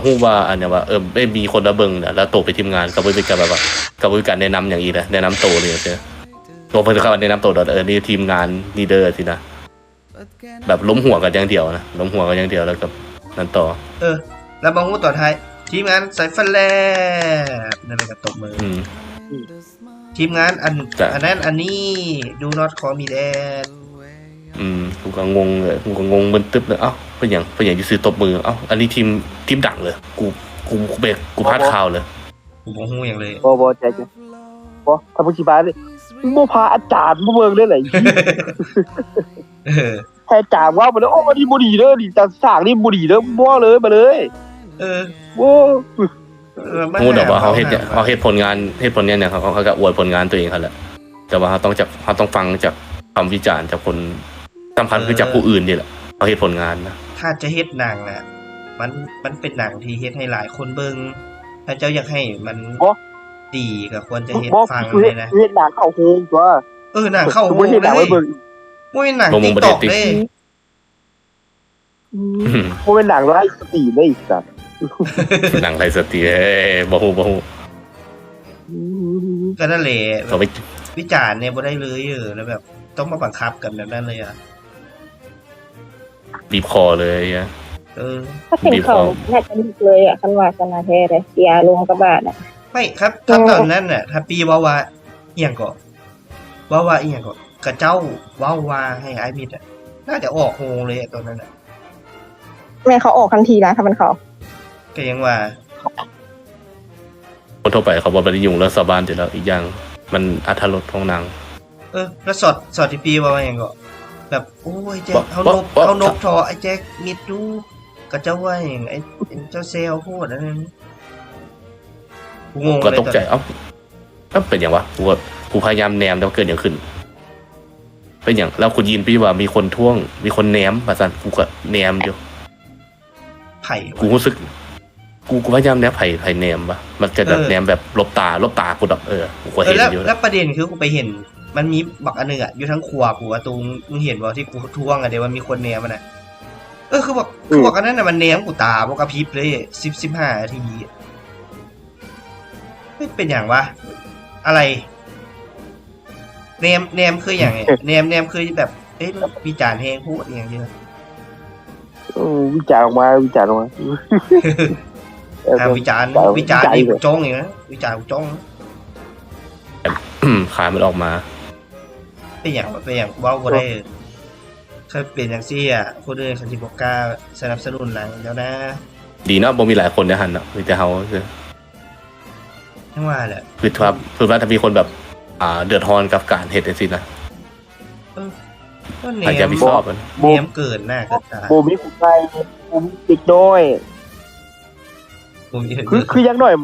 ฮู้ว่าอันเนี้ยว่าได้มีคนมาเบิ่งแล้วโตไปทีมงานก็บ่มีการแบบว่าก็บ่มีการแนะนำอย่างอีกนะแนะนำโตเลยจังซี่ตัวเพิ่นเขาแนะนำโตดนี่ทีมงานลีเดอร์สินะแบบล้มหัวกันอย่างเดียวนะล้มหัวกันอย่างเดียวแล้วก็นั่นต่อ แล้วบางฮู้ต่อท้ายทีมงานสายฟันแลบนั่นแหละก็ตบมือทีมงานอันนั้นอันนี้ do not call me dad กูก็งงเลยกูก็งงมึนตึ๊บเลยเอ้าเป็นอย่างอยู่ซื้อตบมือเอ้าอันนี้ทีมดังเลยกูพลาดข่าวเลย กูบ่ฮู้หยังเลย บ่ใจจ้ะบ่ถ้าผู้ชิบาเลยบ่พาอาจารย์มาเบิ่งได้เลยแค่จ่าว่าบ่ได้โอ้นี่บ่ดีเด้อนี่จะสร้างนี่บ่ดีเด้อบ่เลยมาเลยโอ้ ฮู้ดอกว่าเขาเฮ็ดผลงานเนี่ยเขาก็อวยผลงานตัวเองเขาแหละแต่ว่าเขาต้องฟังจากคำวิจารณ์จากคนสำคัญคือจากผู้อื่นนี่แหละเขาเฮ็ดผลงานนะ ถ้าจะเฮ็ดหนังน่ะมันเป็นหนังที่เฮ็ดให้หลายคนเบิ่งถ้าเจ้าอยากให้มันดีก็ควรจะเฮ็ดฟังเลยนะ เฮ็ดหนังเข้าโฮงตัว หนังเข้าโรง เฮ็ดหนังไว้เบิ่ง บ่เป็นหนัง TikTok เด้ บ่เป็นหนังไร้สติเลยสัตว์ หนังไทยสติบ่ฮู้ ก็นั่นแหละ เขาไป วิจารณ์เนี่ยบ่ได้เลยแล้วแบบต้องมาบังคับกันแบบนั้นเลยอ่ะ บีบคอเลยอ่ะ ถ้าเป็นเขาแน่จะลึกเลยอ่ะคันว่าสนาแท้เลยเสียลงกระบาดอ่ะ ไม่ครับตอนนั้นน่ะถ้าปีว่าอีหยังก็ว่าอีหยังก็กระเจ้าว่าให้ไอ้มิดอ่ะน่าจะออกโฮงเลยตอนนั้นน่ะ แม่เขาออกทันทีนะถ้ามันเขา ก็ยังว่า คนทั่วไปเขาบ่ได้ยุ่งเรื่องชาวบ้านอยู่แล้วอีกอย่างมันอรรถรสของหนัง แล้วสอดที่ปีว่าอย่างก็แบบโอ้ยแจ็คเขานกทอไอ้แจ็คมิดดูกระเจ้าว่าอย่างไอ้เจ้าเซลโคตรอันนั้นกูงงเลย ก็ตกใจเอ้าเป็นอย่างวะกูพยายามแนมแล้วเกิดอย่างขึ้นเป็นอย่างแล้วคุณยินพี่ว่ามีคนท่วงมีคนแนมมาสั่นกูก็แนมอยู่ ไผ่ กูรู้สึกกูพยายามแนมไผ่แนมปะมันจะแบบแนมแบบลบตากูแบบกูก็เห็นอยู่ แล้วประเด็นคือกูไปเห็นมันมีบักอันนึงอ่ะอยู่ทั้งครัวกูอะตูมึงเห็นบ่ที่กูท่วงอ่ะเดี๋ยวมันมีคนแนมมันน่ะคือบอกอันนั้นน่ะมันแนมกูตาบ่กระพริบเลย15นาทีไม่เป็นอย่างวะอะไรแนมคืออย่างไงแนมคือแบบวิจารณ์แฮงพูดอย่างเดียว วิจารณ์ออกมาวิจารณ์นี่กูจ้องอย่างนะวิจารณ์กูจ้อง ขายมันออกมา เป็นอย่างว่าบ่ได้เคยเป็นอย่างซี่อ่ะคนอื่นเขาสิบ่กล้าสนับสนุนหนังแล้วนะ ดีเนาะบ่มีหลายคนในหันเนาะมีแต่เฮาคือ ทั้งว่าแหละ คือว่าถ้ามีคนแบบเดือดร้อนกับการเฮ็ดจังซี่นะ ก็แน อาจจะ ม มีชอบมัน แนมเกินหน้าเกินตา โบมีผู้ชายโบมีเด็กน้อยคือยังหน่อย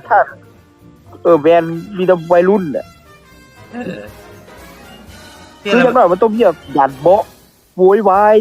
ถ้าแบรนด์มีแต่วัยรุ่นน่ะ เปลี่ย คื น อ แล้ จังหน่อยมันต้องมีแบบยันโบะโวยวาย